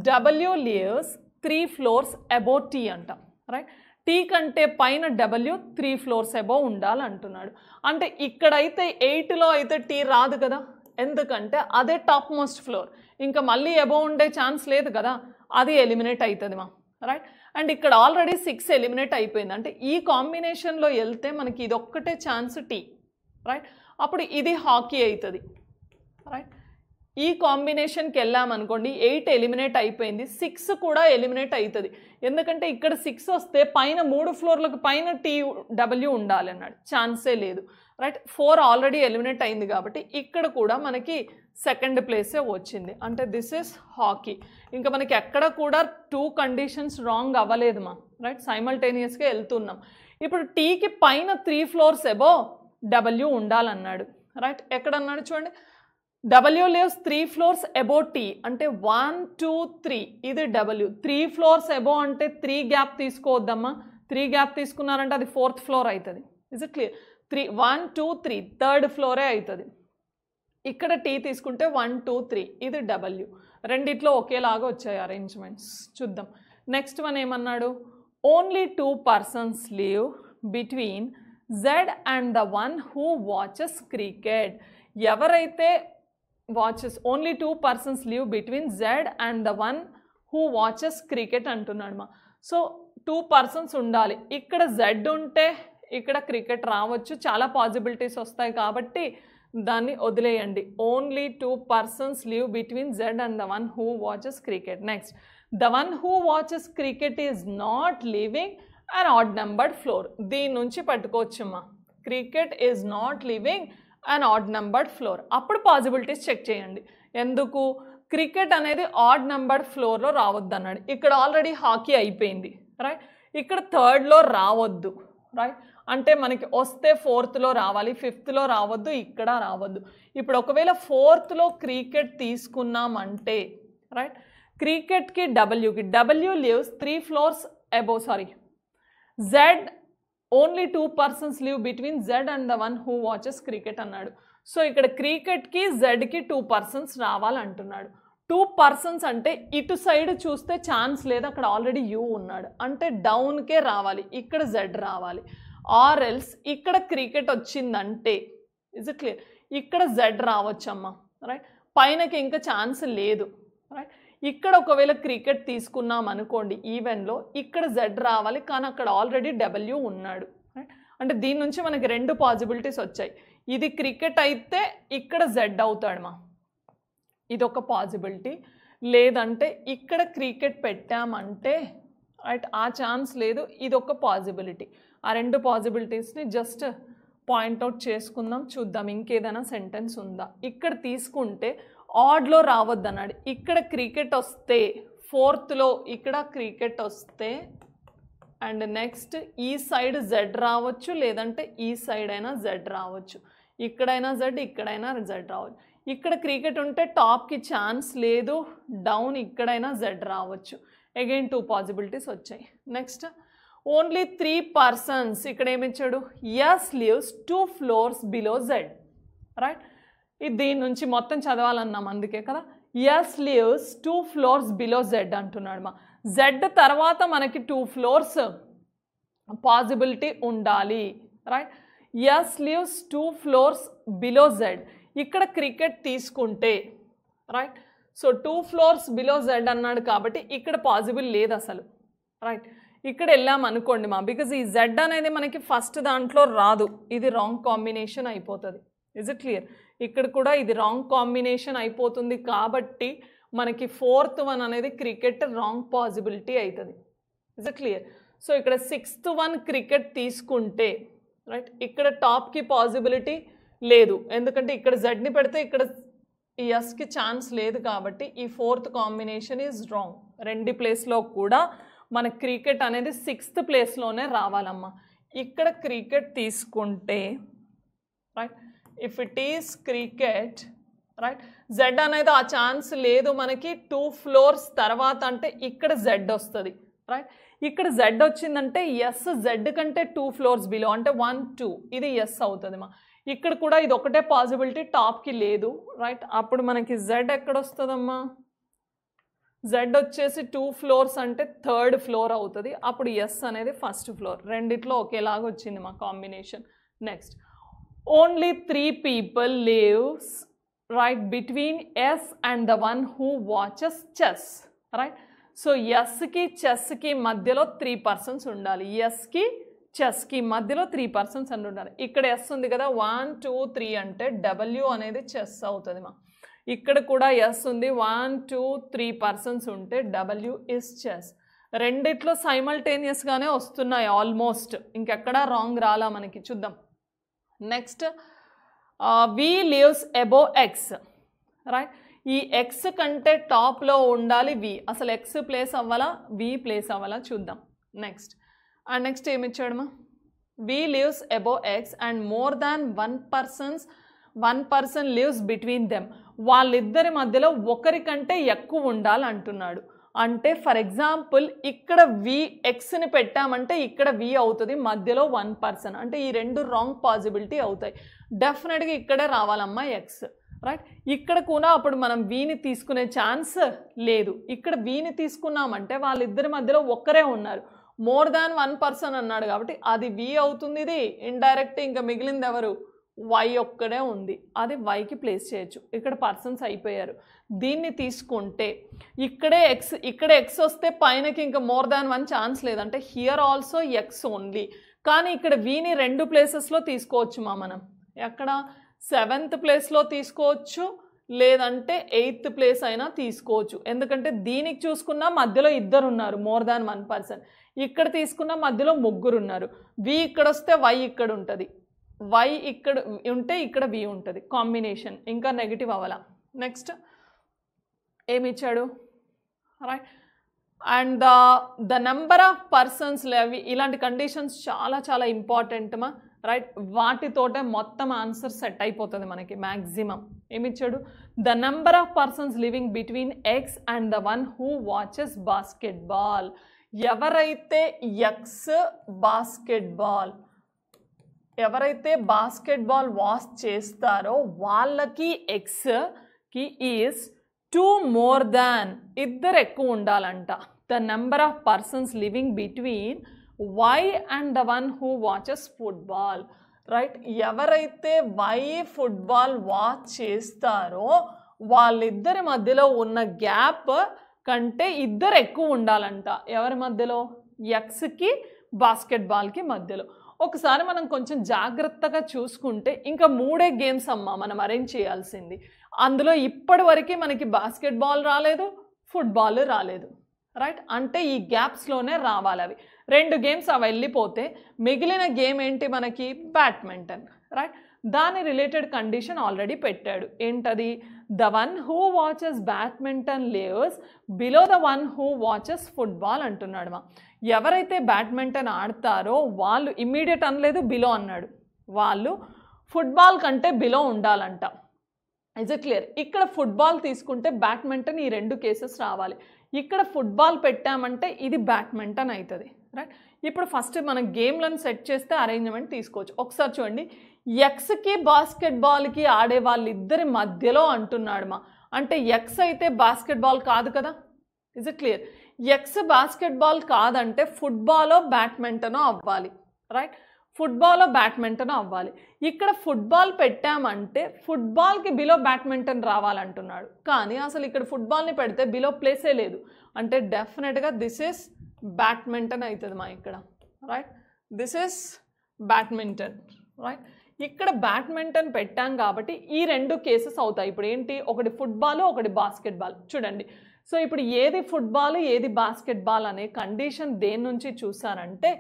W lives 3 floors above T అంట. రైట్, టీ కంటే పైన డబ్ల్యూ 3 floors అబోవ్ ఉండాలంటున్నాడు. అంటే ఇక్కడైతే 8లో అయితే టీ రాదు కదా, ఎందుకంటే అదే టాప్ మోస్ట్ ఫ్లోర్, ఇంకా మళ్ళీ అబోవ్ ఉండే ఛాన్స్ లేదు కదా, అది ఎలిమినేట్ అవుతుంది మా. రైట్, అండ్ ఇక్కడ ఆల్రెడీ 6 ఎలిమినేట్ అయిపోయింది. అంటే ఈ కాంబినేషన్లో వెళ్తే మనకి ఇది ఒక్కటే ఛాన్స్ టీ. రైట్, అప్పుడు ఇది హాకీ అవుతుంది. రైట్, ఈ కాంబినేషన్కి వెళ్ళామనుకోండి 8 ఎలిమినేట్ అయిపోయింది, 6 కూడా ఎలిమినేట్ అవుతుంది. ఎందుకంటే ఇక్కడ 6 వస్తే పైన 3 ఫ్లోర్లకు పైన టీ డబ్ల్యూ ఉండాలి అన్నాడు, ఛాన్సే లేదు. రైట్, 4 ఆల్రెడీ ఎలిమినేట్ అయింది కాబట్టి ఇక్కడ కూడా మనకి సెకండ్ ప్లేసే వచ్చింది. అంటే దిస్ ఇస్ హాకీ. ఇంకా మనకి ఎక్కడ కూడా 2 కండిషన్స్ రాంగ్ అవ్వలేదు మా. రైట్, సైమల్టేనియస్గా వెళ్తున్నాం. ఇప్పుడు టీకి పైన 3 floors అబోవ్ డబ్ల్యూ ఉండాలన్నాడు. రైట్, ఎక్కడన్నాడు చూడండి, W lives 3 floors above T అంటే 1 2 3 ఇది డబ్ల్యూ. 3 floors అబోవ్ అంటే 3 గ్యాప్ తీసుకోవద్దమ్మా, 3 గ్యాప్ తీసుకున్నారంటే అది 4th floor అవుతుంది. Is it clear? 1 2 3 3rd floor అవుతుంది. ఇక్కడ టీ తీసుకుంటే 1 2 3 ఇది డబ్ల్యూ. రెండిట్లో ఒకేలాగా వచ్చాయి అరేంజ్మెంట్స్. చూద్దాం, నెక్స్ట్ వన్ ఏమన్నాడు, only 2 persons live between Z and the one who watches cricket. ఎవరైతే watches, only 2 persons live between Z and the one who watches cricket అంటున్నాడు మా. సో 2 persons ఉండాలి. ఇక్కడ జెడ్ ఉంటే ఇక్కడ క్రికెట్ రావచ్చు, చాలా పాసిబిలిటీస్ వస్తాయి కాబట్టి దాన్ని వదిలేయండి. Only 2 persons live between Z and the one who watches cricket. Next, the one who watches cricket is not living on odd numbered floor. దీని నుంచి పట్టుకోవచ్చమ్మా, cricket is not living and odd numbered floor. అప్పుడు పాసిబిలిటీస్ చెక్ చేయండి. ఎందుకు, క్రికెట్ అనేది ఆడ్ నెంబర్డ్ ఫ్లోర్లో రావద్దు అన్నాడు. ఇక్కడ ఆల్రెడీ హాకీ అయిపోయింది. రైట్, ఇక్కడ 3rdలో రావద్దు. రైట్, అంటే మనకి వస్తే 4thలో రావాలి, 5thలో రావద్దు, ఇక్కడ రావద్దు. ఇప్పుడు ఒకవేళ 4thలో క్రికెట్ తీసుకున్నామంటే రైట్, క్రికెట్కి డబ్ల్యూకి, W lives 3 floors above, sorry Z only 2 persons live between Z and the one who watches cricket అన్నాడు. సో ఇక్కడ క్రికెట్కి జెడ్కి 2 persons రావాలంటున్నాడు. 2 persons అంటే ఇటు సైడ్ చూస్తే ఛాన్స్ లేదు, అక్కడ ఆల్రెడీ యూ ఉన్నాడు, అంటే డౌన్కే రావాలి, ఇక్కడ జెడ్ రావాలి. ఆర్ ఎల్స్ ఇక్కడ క్రికెట్ వచ్చిందంటే ఇజ్ ఇట్ క్లియర్, ఇక్కడ జెడ్ రావచ్చమ్మా. రైట్, పైనకి ఇంకా ఛాన్స్ లేదు. రైట్, ఇక్కడ ఒకవేళ క్రికెట్ తీసుకున్నాం అనుకోండి ఈవెన్లో, ఇక్కడ జెడ్ రావాలి కానీ అక్కడ ఆల్రెడీ డబ్ల్యూ ఉన్నాడు. రైట్, అంటే దీని నుంచి మనకి 2 పాసిబిలిటీస్ వచ్చాయి. ఇది క్రికెట్ అయితే ఇక్కడ జెడ్ అవుతాడమ్మా, ఇదొక పాసిబిలిటీ. లేదంటే ఇక్కడ క్రికెట్ పెట్టామంటే రైట్ ఆ ఛాన్స్ లేదు, ఇదొక పాసిబిలిటీ. ఆ రెండు పాసిబిలిటీస్ని జస్ట్ పాయింట్అవుట్ చేసుకుందాం, చూద్దాం ఇంకేదైనా సెంటెన్స్ ఉందా. ఇక్కడ తీసుకుంటే ఆడ్లో రావద్దన్నాడు, ఇక్కడ క్రికెట్ వస్తే ఫోర్త్లో ఇక్కడ క్రికెట్ వస్తే అండ్ నెక్స్ట్ ఈ సైడ్ జెడ్ రావచ్చు, లేదంటే ఈ సైడ్ అయినా జెడ్ రావచ్చు, ఇక్కడైనా జెడ్ ఇక్కడైనా జెడ్ రావచ్చు. ఇక్కడ క్రికెట్ ఉంటే టాప్కి ఛాన్స్ లేదు, డౌన్ ఇక్కడైనా జెడ్ రావచ్చు. అగైన్ 2 పాసిబిలిటీస్ వచ్చాయి. నెక్స్ట్ ఓన్లీ 3 persons, ఇక్కడ ఏమిచ్చాడు, S lives 2 floors below Z, right. ఇది దీని నుంచి మొత్తం చదవాలన్నాం అందుకే కదా. S lives 2 floors below Z అంటున్నాడు మా. జెడ్ తర్వాత మనకి 2 floors పాసిబిలిటీ ఉండాలి, right. S lives 2 floors below Z. ఇక్కడ క్రికెట్ తీసుకుంటే right, so 2 floors below Z అన్నాడు కాబట్టి ఇక్కడ పాసిబుల్ లేదు అసలు, రైట్. ఇక్కడ వెళ్ళాం అనుకోండి మా, బికాజ్ ఈ జెడ్ అనేది మనకి ఫస్ట్ దాంట్లో రాదు, ఇది రాంగ్ కాంబినేషన్ అయిపోతుంది. Is it clear? ఇక్కడ కూడా ఇది రాంగ్ కాంబినేషన్ అయిపోతుంది కాబట్టి మనకి 4th one అనేది క్రికెట్ రాంగ్ పాసిబిలిటీ అవుతుంది. Is it clear? సో ఇక్కడ 6th one క్రికెట్ తీసుకుంటే రైట్, ఇక్కడ టాప్కి పాసిబిలిటీ లేదు, ఎందుకంటే ఇక్కడ జెడ్ని పెడితే ఇక్కడ ఈ ఎస్కి ఛాన్స్ లేదు కాబట్టి ఈ 4th కాంబినేషన్ ఈజ్ రాంగ్. రెండు ప్లేస్లో కూడా మన క్రికెట్ అనేది 6th ప్లేస్లోనే రావాలమ్మా. ఇక్కడ క్రికెట్ తీసుకుంటే right, if it is cricket right, Z అనేది ఆ ఛాన్స్ లేదు మనకి. 2 floors తర్వాత అంటే ఇక్కడ జెడ్ వస్తుంది, రైట్. ఇక్కడ జెడ్ వచ్చిందంటే ఎస్ జెడ్ కంటే 2 floors బిలో అంటే 1 2 ఇది ఎస్ అవుతుంది మా. ఇక్కడ కూడా ఇది ఒకటే పాసిబిలిటీ, టాప్కి లేదు, రైట్. అప్పుడు మనకి జెడ్ ఎక్కడ వస్తుందమ్మా, జెడ్ వచ్చేసి 2 floors అంటే 3rd floor అవుతుంది, అప్పుడు ఎస్ అనేది 1st floor. రెండిట్లో ఒకేలాగా వచ్చింది మా combination. Next only 3 people lives right between S and the one who watches chess, right. So ఎస్కి చెస్కి మధ్యలో 3 persons ఉండాలి, ఎస్కి చెస్కి మధ్యలో 3 persons అని ఉండాలి. ఇక్కడ ఎస్ ఉంది కదా, 1 2 3 అంటే డబ్ల్యూ అనేది చెస్ అవుతుంది మా. ఇక్కడ కూడా ఎస్ ఉంది, 1 2 3 persons ఉంటే డబ్ల్యూ ఇస్ చెస్. రెండిట్లో సైమల్టేనియస్గానే వస్తున్నాయి ఆల్మోస్ట్, ఇంకెక్కడా రాంగ్ రాలా మనకి. చూద్దాం. నెక్స్ట్ వి లివ్స్ అబోవ్ ఎక్స్, రైట్. ఈ ఎక్స్ కంటే టాప్లో ఉండాలి వి, అసలు ఎక్స్ ప్లేస్ అవ్వాలా వి ప్లేస్ అవ్వాలా చూద్దాం. నెక్స్ట్ అండ్ నెక్స్ట్ ఏమిచ్చాడమ్మా, V lives above X and more than 1 person lives between them. వాళ్ళిద్దరి మధ్యలో ఒకరికంటే ఎక్కువ ఉండాలి అంటున్నాడు. అంటే ఫర్ ఎగ్జాంపుల్ ఇక్కడ వి ఎక్స్ని పెట్టామంటే ఇక్కడ వి అవుతుంది, మధ్యలో 1 person, అంటే ఈ రెండు రాంగ్ పాసిబిలిటీ అవుతాయి. డెఫినెట్గా ఇక్కడే రావాలమ్మా ఎక్స్, రైట్. ఇక్కడ కూడా అప్పుడు మనం వీని తీసుకునే ఛాన్స్ లేదు. ఇక్కడ వీని తీసుకున్నామంటే వాళ్ళిద్దరి మధ్యలో ఒక్కరే ఉన్నారు, మోర్ దాన్ 1 person అన్నాడు కాబట్టి అది వి అవుతుంది. ఇది ఇండైరెక్ట్, ఇంకా మిగిలింది ఎవరు, వై ఒక్కడే ఉంది, అది వైకి ప్లేస్ చేయొచ్చు. ఇక్కడ పర్సన్స్ అయిపోయారు. దీన్ని తీసుకుంటే ఇక్కడ ఎక్స్ వస్తే పైనకి ఇంకా మోర్ దాన్ 1 ఛాన్స్ లేదంటే హియర్ ఆల్సో ఎక్స్ ఓన్లీ. కానీ ఇక్కడ వీని 2 ప్లేసెస్లో తీసుకోవచ్చు మా మనం. ఎక్కడ 7th ప్లేస్లో తీసుకోవచ్చు, లేదంటే 8th ప్లేస్ అయినా తీసుకోవచ్చు. ఎందుకంటే దీనికి చూసుకున్నా మధ్యలో 2 ఉన్నారు, మోర్ దాన్ 1 person. ఇక్కడ తీసుకున్న మధ్యలో 3 ఉన్నారు. వి ఇక్కడ వస్తే వై ఇక్కడ ఉంటుంది, వై ఇక్కడ ఉంటే ఇక్కడ వి ఉంటుంది. కాంబినేషన్ ఇంకా నెగిటివ్ అవ్వాల. నెక్స్ట్ ఏమి ఇచ్చాడు, right. And the number of persons లేవి, ఇలాంటి కండిషన్స్ చాలా చాలా ఇంపార్టెంట్ మా, రైట్. వాటితోటే మొత్తం ఆన్సర్ సెట్ అయిపోతుంది మనకి మ్యాక్సిమం. ఏమిచ్చాడు, the number of persons living between X and the one who watches basketball. ఎవరైతే బాస్కెట్బాల్ వాచ్ చేస్తారో వాళ్ళకి ఎక్స్కి ఈజ్ 2 more than, 2 ఎక్కువ ఉండాలంట. The number of persons living between Y and the one who watches football, right. ఎవరైతే వై ఫుట్బాల్ వాచ్ చేస్తారో వాళ్ళిద్దరి మధ్యలో ఉన్న గ్యాప్ కంటే 2 ఎక్కువ ఉండాలంట. ఎవరి మధ్యలో, ఎక్స్కి బాస్కెట్బాల్కి మధ్యలో. ఒకసారి మనం కొంచెం జాగ్రత్తగా చూసుకుంటే ఇంకా 3 గేమ్స్ అమ్మ మనం అరేంజ్ చేయాల్సింది. అందులో ఇప్పటివరకు మనకి బాస్కెట్బాల్ రాలేదు, ఫుట్బాల్ రాలేదు, రైట్? అంటే ఈ గ్యాప్స్లోనే రావాలి అవి. 2 గేమ్స్ అవి వెళ్ళిపోతే మిగిలిన గేమ్ ఏంటి మనకి? Badminton, right? దాని రిలేటెడ్ కండిషన్ ఆల్రెడీ పెట్టాడు. ఏంటది? The one who watches badminton lives below the one who watches football అంటున్నాడు మా. ఎవరైతే బ్యాడ్మింటన్ ఆడతారో వాళ్ళు, ఇమ్మీడియట్ అనలేదు, బిలో అన్నాడు, వాళ్ళు ఫుట్బాల్ కంటే బిలో ఉండాలంట. Is it clear? ఇక్కడ ఫుట్బాల్ తీసుకుంటే బ్యాడ్మింటన్, ఈ 2 కేసెస్ రావాలి. ఇక్కడ ఫుట్బాల్ పెట్టామంటే ఇది బ్యాడ్మింటన్ అవుతుంది, రైట్? ఇప్పుడు ఫస్ట్ మనం గేమ్లను సెట్ చేస్తే అరేంజ్మెంట్ తీసుకోవచ్చు. ఒకసారి చూడండి, ఎక్స్కి బాస్కెట్బాల్కి ఆడే వాళ్ళిద్దరి మధ్యలో అంటున్నాడు మా. అంటే ఎక్స్ అయితే బాస్కెట్బాల్ కాదు కదా, is it clear? X basketball కాదంటే ఫుట్బాలో బ్యాడ్మింటనో అవ్వాలి, రైట్? ఫుట్బాలో బ్యాడ్మింటన్ అవ్వాలి. ఇక్కడ ఫుట్బాల్ పెట్టామంటే ఫుట్బాల్కి బిలో బ్యాడ్మింటన్ రావాలంటున్నాడు. కానీ అసలు ఇక్కడ ఫుట్బాల్ని పెడితే బిలో ప్లేసే లేదు. అంటే డెఫినెట్గా దిస్ ఈస్ బ్యాడ్మింటన్ అవుతుంది మా ఇక్కడ, right? This is badminton, right? ఇక్కడ బ్యాడ్మింటన్ పెట్టాం కాబట్టి ఈ 2 కేసెస్ అవుతాయి. ఇప్పుడు ఏంటి? ఒకటి ఫుట్బాల్, ఒకటి బాస్కెట్బాల్. చూడండి, సో ఇప్పుడు ఏది ఫుట్బాల్, ఏది బాస్కెట్బాల్ అనే కండిషన్ దేని నుంచి చూసారంటే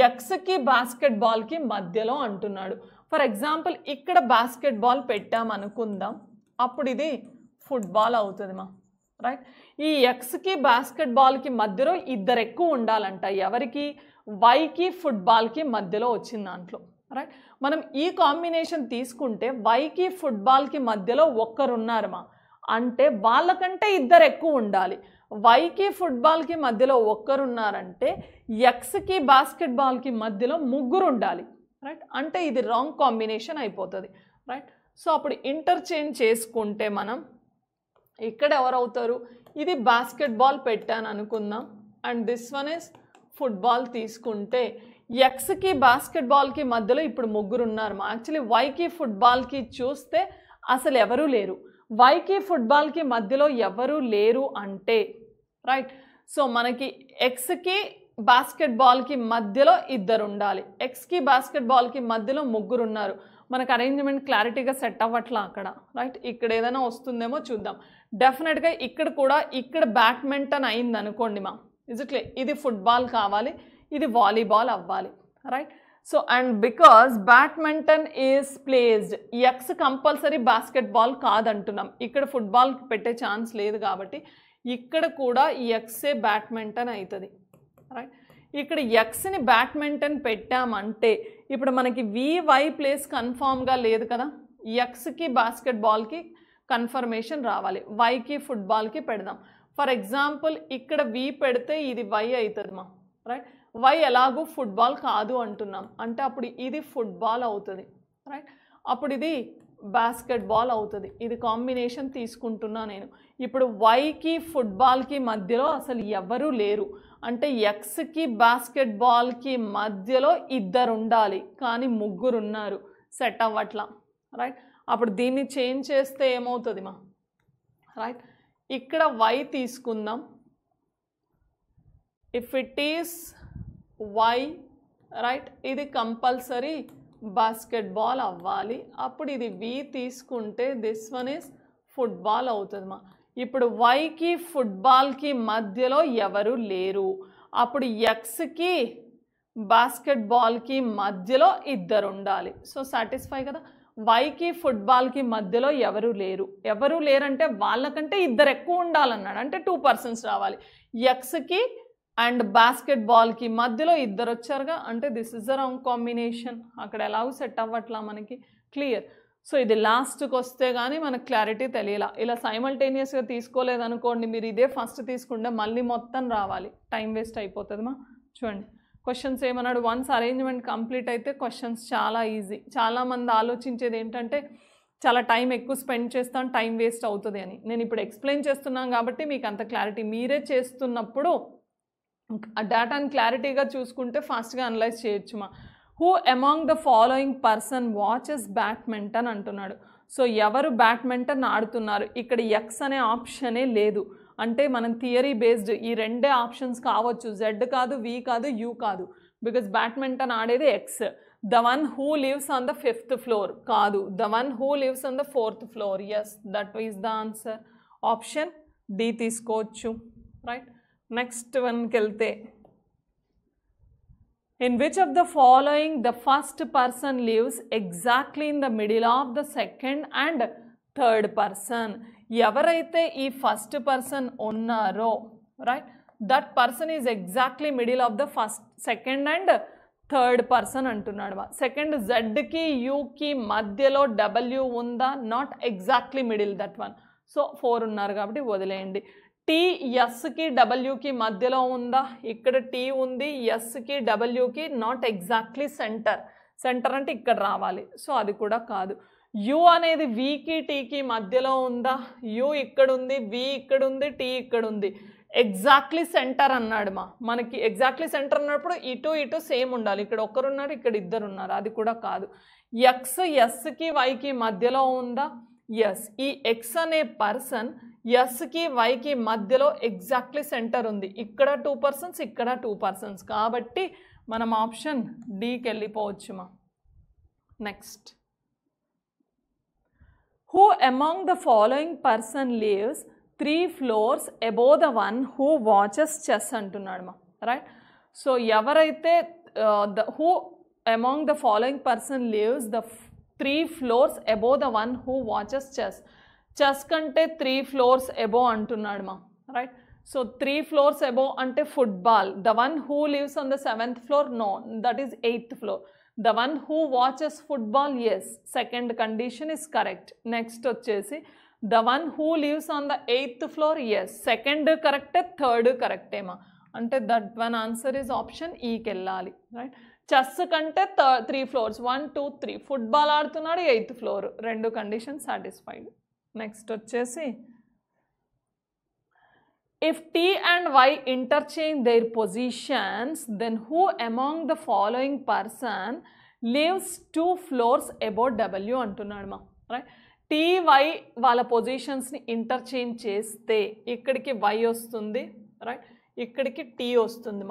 ఎక్స్కి బాస్కెట్బాల్కి మధ్యలో అంటున్నాడు. ఫర్ ఎగ్జాంపుల్ ఇక్కడ బాస్కెట్బాల్ పెట్టామనుకుందాం, అప్పుడు ఇది ఫుట్బాల్ అవుతుంది మా, రైట్? ఈ ఎక్స్కి బాస్కెట్బాల్కి మధ్యలో ఇద్దరు ఎక్కువ ఉండాలంట. ఎవరికి? వైకి ఫుట్బాల్కి మధ్యలో వచ్చింది దాంట్లో, రైట్? మనం ఈ కాంబినేషన్ తీసుకుంటే వైకి ఫుట్బాల్కి మధ్యలో ఒక్కరున్నారు మా, అంటే వాళ్ళకంటే ఇద్దరు ఎక్కువ ఉండాలి. వైకి ఫుట్బాల్కి మధ్యలో ఒక్కరున్నారంటే ఎక్స్కి బాస్కెట్బాల్కి మధ్యలో 3 ఉండాలి, రైట్? అంటే ఇది రాంగ్ కాంబినేషన్ అయిపోతుంది, రైట్? సో అప్పుడు ఇంటర్చేంజ్ చేసుకుంటే మనం ఇక్కడ ఎవరవుతారు? ఇది బాస్కెట్బాల్ పెట్టాను అనుకుందాం, and this one is football తీసుకుంటే ఎక్స్కి బాస్కెట్బాల్కి మధ్యలో ఇప్పుడు 3 ఉన్నారు మా. యాక్చువల్లీ వైకి ఫుట్బాల్కి చూస్తే అసలు ఎవరూ లేరు. వైకి ఫుట్బాల్కి మధ్యలో ఎవరు లేరు అంటే, రైట్? సో మనకి ఎక్స్కి బాస్కెట్బాల్కి మధ్యలో ఇద్దరు ఉండాలి, ఎక్స్కి బాస్కెట్బాల్కి మధ్యలో 3 ఉన్నారు. మనకు అరేంజ్మెంట్ క్లారిటీగా సెట్ అవ్వట్లా అక్కడ, రైట్? ఇక్కడ ఏదైనా వస్తుందేమో చూద్దాం. డెఫినెట్గా ఇక్కడ కూడా ఇక్కడ బ్యాడ్మింటన్ అయింది అనుకోండి మా, ఇజ్ ఇట్ క్లియర్? ఇది ఫుట్బాల్ కావాలి, ఇది వాలీబాల్ అవ్వాలి, right? So and because badminton is placed, X compulsory basketball కాదంటున్నాం, ఇక్కడ ఫుట్బాల్ పెట్టే ఛాన్స్ లేదు కాబట్టి ఇక్కడ కూడా ఈ ఎక్సే బ్యాడ్మింటన్ అవుతుంది, రైట్? ఇక్కడ ఎక్స్ని బ్యాడ్మింటన్ పెట్టామంటే ఇప్పుడు మనకి వివై ప్లేస్ కన్ఫామ్గా లేదు కదా, ఎక్స్కి బాస్కెట్బాల్కి కన్ఫర్మేషన్ రావాలి, వైకి ఫుట్బాల్కి పెడదాం. ఫర్ ఎగ్జాంపుల్ ఇక్కడ వి పెడితే ఇది వై అవుతుంది మా, రైట్? వై ఎలాగూ ఫుట్బాల్ కాదు అంటున్నాం, అంటే అప్పుడు ఇది ఫుట్బాల్ అవుతుంది, రైట్? అప్పుడు ఇది బాస్కెట్బాల్ అవుతుంది. ఇది కాంబినేషన్ తీసుకుంటున్నా నేను. ఇప్పుడు వైకి ఫుట్బాల్కి మధ్యలో అసలు ఎవరు లేరు, అంటే ఎక్స్కి బాస్కెట్బాల్కి మధ్యలో ఇద్దరు ఉండాలి, కానీ 3 ఉన్నారు, సెట్ అవ్వట్లా, రైట్? అప్పుడు దీన్ని చేంజ్ చేస్తే ఏమవుతుంది మా, రైట్? ఇక్కడ వై తీసుకుందాం. If it is Y, right, ఇది కంపల్సరీ బాస్కెట్బాల్ అవ్వాలి. అప్పుడు ఇది వి తీసుకుంటే దిస్ వన్ ఈస్ ఫుట్బాల్ అవుతుంది మా. ఇప్పుడు వైకి ఫుట్బాల్కి మధ్యలో ఎవరు లేరు, అప్పుడు ఎక్స్కి బాస్కెట్బాల్కి మధ్యలో ఇద్దరు ఉండాలి. సో సాటిస్ఫై కదా? వైకి ఫుట్బాల్కి మధ్యలో ఎవరు లేరంటే వాళ్ళకంటే ఇద్దరు ఎక్కువ ఉండాలన్నాడు, అంటే 2 పర్సన్స్ రావాలి. ఎక్స్కి అండ్ బాస్కెట్బాల్కి మధ్యలో ఇద్దరు వచ్చారుగా, అంటే this is the wrong combination. అక్కడ ఎలాగో సెట్ అవ్వట్లా మనకి, క్లియర్? సో ఇది లాస్ట్కి వస్తే కానీ మనకు క్లారిటీ తెలియలా. ఇలా సైమల్టేనియస్గా తీసుకోలేదనుకోండి, మీరు ఇదే ఫస్ట్ తీసుకుంటే మళ్ళీ మొత్తం రావాలి, టైం వేస్ట్ అయిపోతుంది మా. చూడండి క్వశ్చన్స్ ఏమన్నాడు, వన్స్ అరేంజ్మెంట్ కంప్లీట్ అయితే క్వశ్చన్స్ చాలా ఈజీ. చాలామంది ఆలోచించేది ఏంటంటే చాలా టైం ఎక్కువ స్పెండ్ చేస్తాను, టైం వేస్ట్ అవుతుంది అని. నేను ఇప్పుడు ఎక్స్ప్లెయిన్ చేస్తున్నాను కాబట్టి మీకు అంత క్లారిటీ. మీరే చేస్తున్నప్పుడు ఆ డేటాని క్లారిటీగా చూసుకుంటే ఫాస్ట్గా అనలైజ్ చేయొచ్చు మా. Who among the following person watches badminton అంటున్నాడు. సో ఎవరు బ్యాడ్మింటన్ ఆడుతున్నారు, ఇక్కడ ఎక్స్ అనే ఆప్షనే లేదు, అంటే మనం థియరీ బేస్డ్ ఈ 2 ఆప్షన్స్ కావచ్చు, జెడ్ కాదు, వి కాదు, యూ కాదు, బికాజ్ బ్యాడ్మింటన్ ఆడేది X. The one who lives on the 5th floor కాదు, the one who lives on the 4th floor. Yes, that is the answer. Option D తీసుకోవచ్చు. రైట్, నెక్స్ట్ వన్కి వెళ్తే, in which of the following the first person lives exactly in the middle of the second and third person? ఎవరైతే ఈ ఫస్ట్ పర్సన్ ఉన్నారో, right, that person is exactly middle of the first, second and third person అంటున్నాడు. సెకండ్ జెడ్కి యూకి మధ్యలో డబ్ల్యూ ఉందా? Not exactly middle that one. So 4 ఉన్నారు కాబట్టి వదిలేయండి. టీ ఎస్కి డబ్ల్యూకి మధ్యలో ఉందా? ఇక్కడ టీ ఉంది, ఎస్కి డబ్ల్యూకి నాట్ ఎగ్జాక్ట్లీ సెంటర్. సెంటర్ అంటే ఇక్కడ రావాలి, సో అది కూడా కాదు. యు అనేది వికి టీకి మధ్యలో ఉందా? యు ఇక్కడ ఉంది, వి ఇక్కడ ఉంది, టీ ఇక్కడ ఉంది. ఎగ్జాక్ట్లీ సెంటర్ అన్నాడు. మనకి ఎగ్జాక్ట్లీ సెంటర్ అన్నప్పుడు ఇటు ఇటు సేమ్ ఉండాలి. ఇక్కడ ఒకరున్నారు, ఇక్కడ ఇద్దరు ఉన్నారు, అది కూడా కాదు. ఎక్స్ ఎస్కి వైకి మధ్యలో ఉందా? ఎస్. ఈ ఎక్స్ అనే పర్సన్ ఎస్కి వైకి మధ్యలో ఎగ్జాక్ట్లీ సెంటర్ ఉంది. ఇక్కడ 2 persons, ఇక్కడ 2 persons. కాబట్టి మనం ఆప్షన్ డికి వెళ్ళిపోవచ్చు. Next, who among the following person lives 3 floors above the one who watches chess అంటున్నాడు. రైట్, సో ఎవరైతే who among the following person lives the 3 floors above the one who watches chess. Chess కంటే 3 floors అబోవ్ అంటున్నాడు. రైట్, సో 3 floors అబోవ్ అంటే football. The one who lives on the 7th floor, no, that is 8th floor. The one who watches football, yes, second condition is correct. Next వచ్చేసి the one who lives on the 8th floor, S, second కరెక్టే, థర్డ్ కరెక్టేమా అంటే that one answer is option ఈకి వెళ్ళాలి. రైట్, చెస్ కంటే 3 floors, 1 2 3. ఫుట్బాల్ ఆడుతున్నాడు, 8th floor. 2 condition satisfied. Next వచ్చేసి, if T and Y interchange their positions, then who among the following person lives 2 floors above W అంటున్నాడు. రైట్, టీ వై వాళ్ళ పొజిషన్స్ని ఇంటర్చేంజ్ చేస్తే ఇక్కడికి వై వస్తుంది, రైట్, ఇక్కడికి టీ వస్తుంది.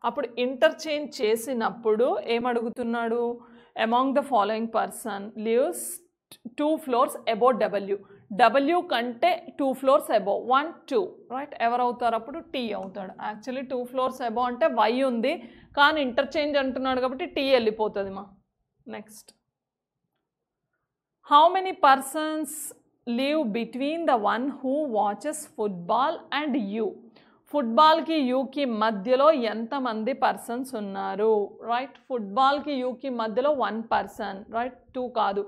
అప్పుడు ఇంటర్చేంజ్ చేసినప్పుడు ఏమడుగుతున్నాడు? Among the following person lives 2 floors above W. W కంటే 2 floors అబోవ్, 1 2, రైట్, ఎవరవుతారు అప్పుడు? టీ అవుతాడు. యాక్చువల్లీ 2 floors అబోవ్ అంటే వై ఉంది, కానీ ఇంటర్చేంజ్ అంటున్నాడు కాబట్టి టీ వెళ్ళిపోతుంది. Next, how many persons live between the one who watches football and you? ఫుట్బాల్కి యూకి మధ్యలో ఎంతమంది పర్సన్స్ ఉన్నారు? రైట్, ఫుట్బాల్కి యూకి మధ్యలో 1 person, రైట్, 2 కాదు.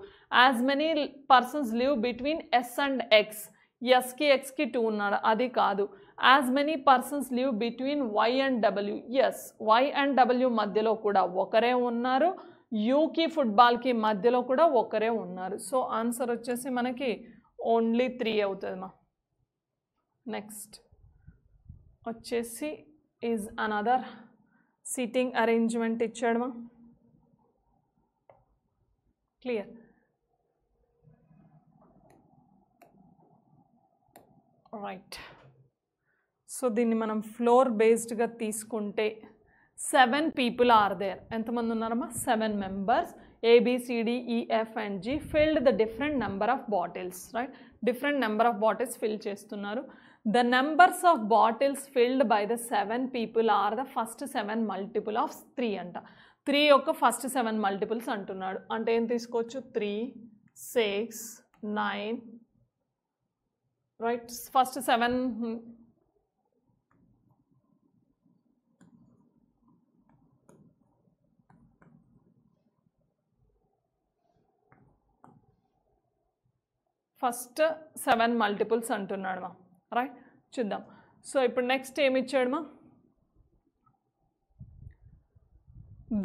As many persons live between S and X. ఎస్కి ఎక్స్కి 2 ఉన్నాడు, అది కాదు. As many persons live between Y and W. Yes, Y and W మధ్యలో కూడా ఒకరే ఉన్నారు, యూకి ఫుట్బాల్కి మధ్యలో కూడా ఒకరే ఉన్నారు. సో ఆన్సర్ వచ్చేసి మనకి ఓన్లీ 3 అవుతుంది. నెక్స్ట్ వచ్చేసి ఈజ్ అనదర్ సీటింగ్ అరేంజ్మెంట్ ఇచ్చాడు. క్లియర్? రైట్, సో దీన్ని మనం ఫ్లోర్ బేస్డ్గా తీసుకుంటే 7 people ఆర్ దేర్. ఎంతమంది ఉన్నారమ్మా? 7 members. ABCDEF and G filled the different number of bottles, right? Different number of bottles fill చేస్తున్నారు. The numbers of bottles filled by the 7 people are the first 7 multiple of 3 అంట. 3 యొక్క ఫస్ట్ 7 multiples అంటున్నాడు. అంటే ఏం తీసుకోవచ్చు? 3 6 9, రైట్, ఫస్ట్ 7 ఫస్ట్ 7 multiples అంటున్నాడు. రైట్, చూద్దాం. సో ఇప్పుడు నెక్స్ట్ ఏమి ఇచ్చాడు?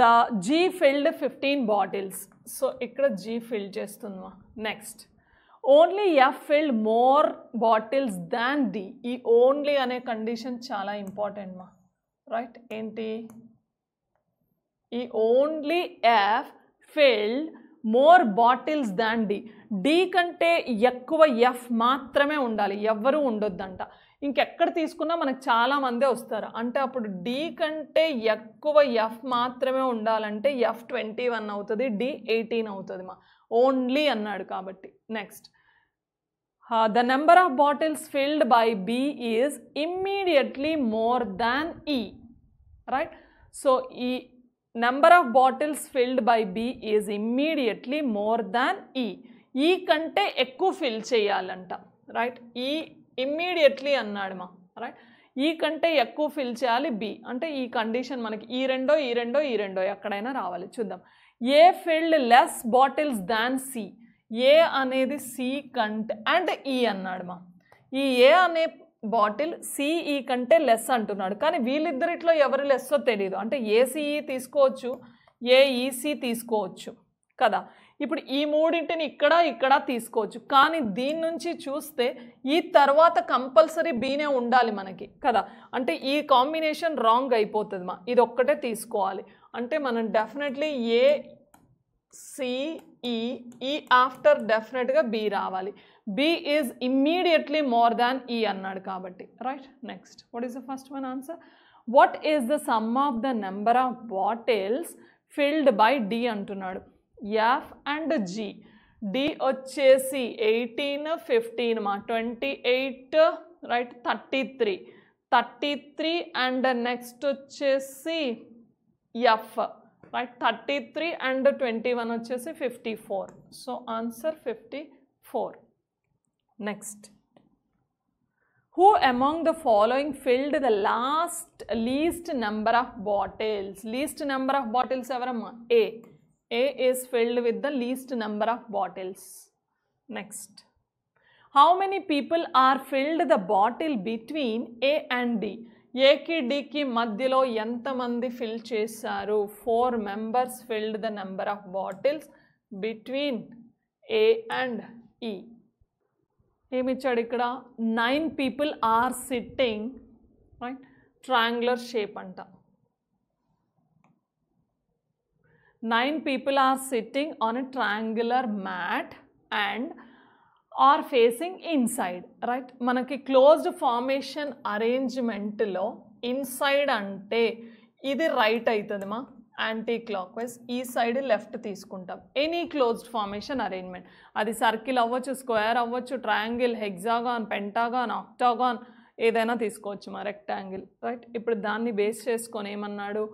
The G filled 15 bottles. So ఇక్కడ జీ ఫిల్ చేస్తుంది. Next, only F filled more bottles than D. ఈ ఓన్లీ అనే కండిషన్ చాలా ఇంపార్టెంట్. రైట్, ఏంటి? ఈ only F filled more bottles than D. D కంటే ఎక్కువ ఎఫ్ మాత్రమే ఉండాలి, ఎవ్వరూ ఉండొద్దంట. ఇంకెక్కడ తీసుకున్నా మనకు చాలామందే వస్తారు. అంటే అప్పుడు డి కంటే ఎక్కువ ఎఫ్ మాత్రమే ఉండాలంటే ఎఫ్ 21 అవుతుంది, డి 18 అవుతుంది మా, ఓన్లీ అన్నాడు కాబట్టి. Next, the number of bottles filled by B is immediately more than E, right? So E number of bottles filled by B is immediately more than E. E కంటే ఎక్కువ ఫిల్ చేయాలంట, రైట్? ఈ ఇమ్మీడియట్లీ అన్నాడు మా, రైట్? ఈ కంటే ఎక్కువ ఫిల్ చేయాలి బి, అంటే ఈ కండిషన్ మనకి ఈ రెండో ఎక్కడైనా రావాలి. చూద్దాం. ఏ ఫిల్డ్ లెస్ బాటిల్స్ దాన్ సి, ఏ అనేది సి కంటే అండ్ ఈ అన్నాడు మా. ఈ ఏ అనే బాటిల్ సిఈ కంటే లెస్ అంటున్నాడు, కానీ వీళ్ళిద్దరిట్లో ఎవరు లెస్సో తెలియదు. అంటే ఏసీఈ తీసుకోవచ్చు, ఏఈసి తీసుకోవచ్చు కదా. ఇప్పుడు ఈ మూడింటిని ఇక్కడ తీసుకోవచ్చు, కానీ దీని నుంచి చూస్తే ఈ తర్వాత కంపల్సరీ బీనే ఉండాలి మనకి కదా. అంటే ఈ కాంబినేషన్ రాంగ్ అయిపోతుంది మా, ఇది ఒక్కటే తీసుకోవాలి. అంటే మనం డెఫినెట్లీ ఏ సిఈ ఆఫ్టర్ డెఫినెట్గా బి రావాలి. B is immediately more than E అన్నాడు కాబట్టి, right? Next, what is the first one answer? What is the sum of the number of bottles filled by D అంటున్నాడు. ఎఫ్ అండ్ జి, డి వచ్చేసి 18, 15 మా, 28, రైట్? 33 అండ్ నెక్స్ట్ వచ్చేసి ఎఫ్, రైట్? 33 అండ్ 21 వచ్చేసి 54. So answer 54. Next, who among the following field the least number of bottles? Least number of bottles ఎవరమ్మా? ఏ. A is filled with the least number of bottles. Next, how many people are filled the bottle between A and D? A ki D ki madhyalo ఎంతమంది ఫిల్ చేశారు? 4 members filled the number of bottles between A and E. ఏమిచ్చాడు ఇక్కడ? 9 people are sitting, right? Triangular shape అంట. 9 people are sitting on a triangular mat and are facing inside, right? మనకి క్లోజ్డ్ ఫార్మేషన్ అరేంజ్మెంట్లో ఇన్సైడ్ అంటే ఇది రైట్ అవుతుంది మా, యాంటీ క్లాక్ వైజ్. ఈ సైడ్ లెఫ్ట్ తీసుకుంటాం. ఎనీ క్లోజ్డ్ ఫార్మేషన్ అరేంజ్మెంట్, అది సర్కిల్ అవ్వచ్చు, స్క్వేర్ అవ్వచ్చు, ట్రయాంగిల్, హెక్సాగాన్, పెంటాగాన్, ఆక్టాగాన్, ఏదైనా తీసుకోవచ్చు మా, రెక్టాంగిల్, రైట్? ఇప్పుడు దాన్ని బేస్ చేసుకొని ఏమన్నాడు?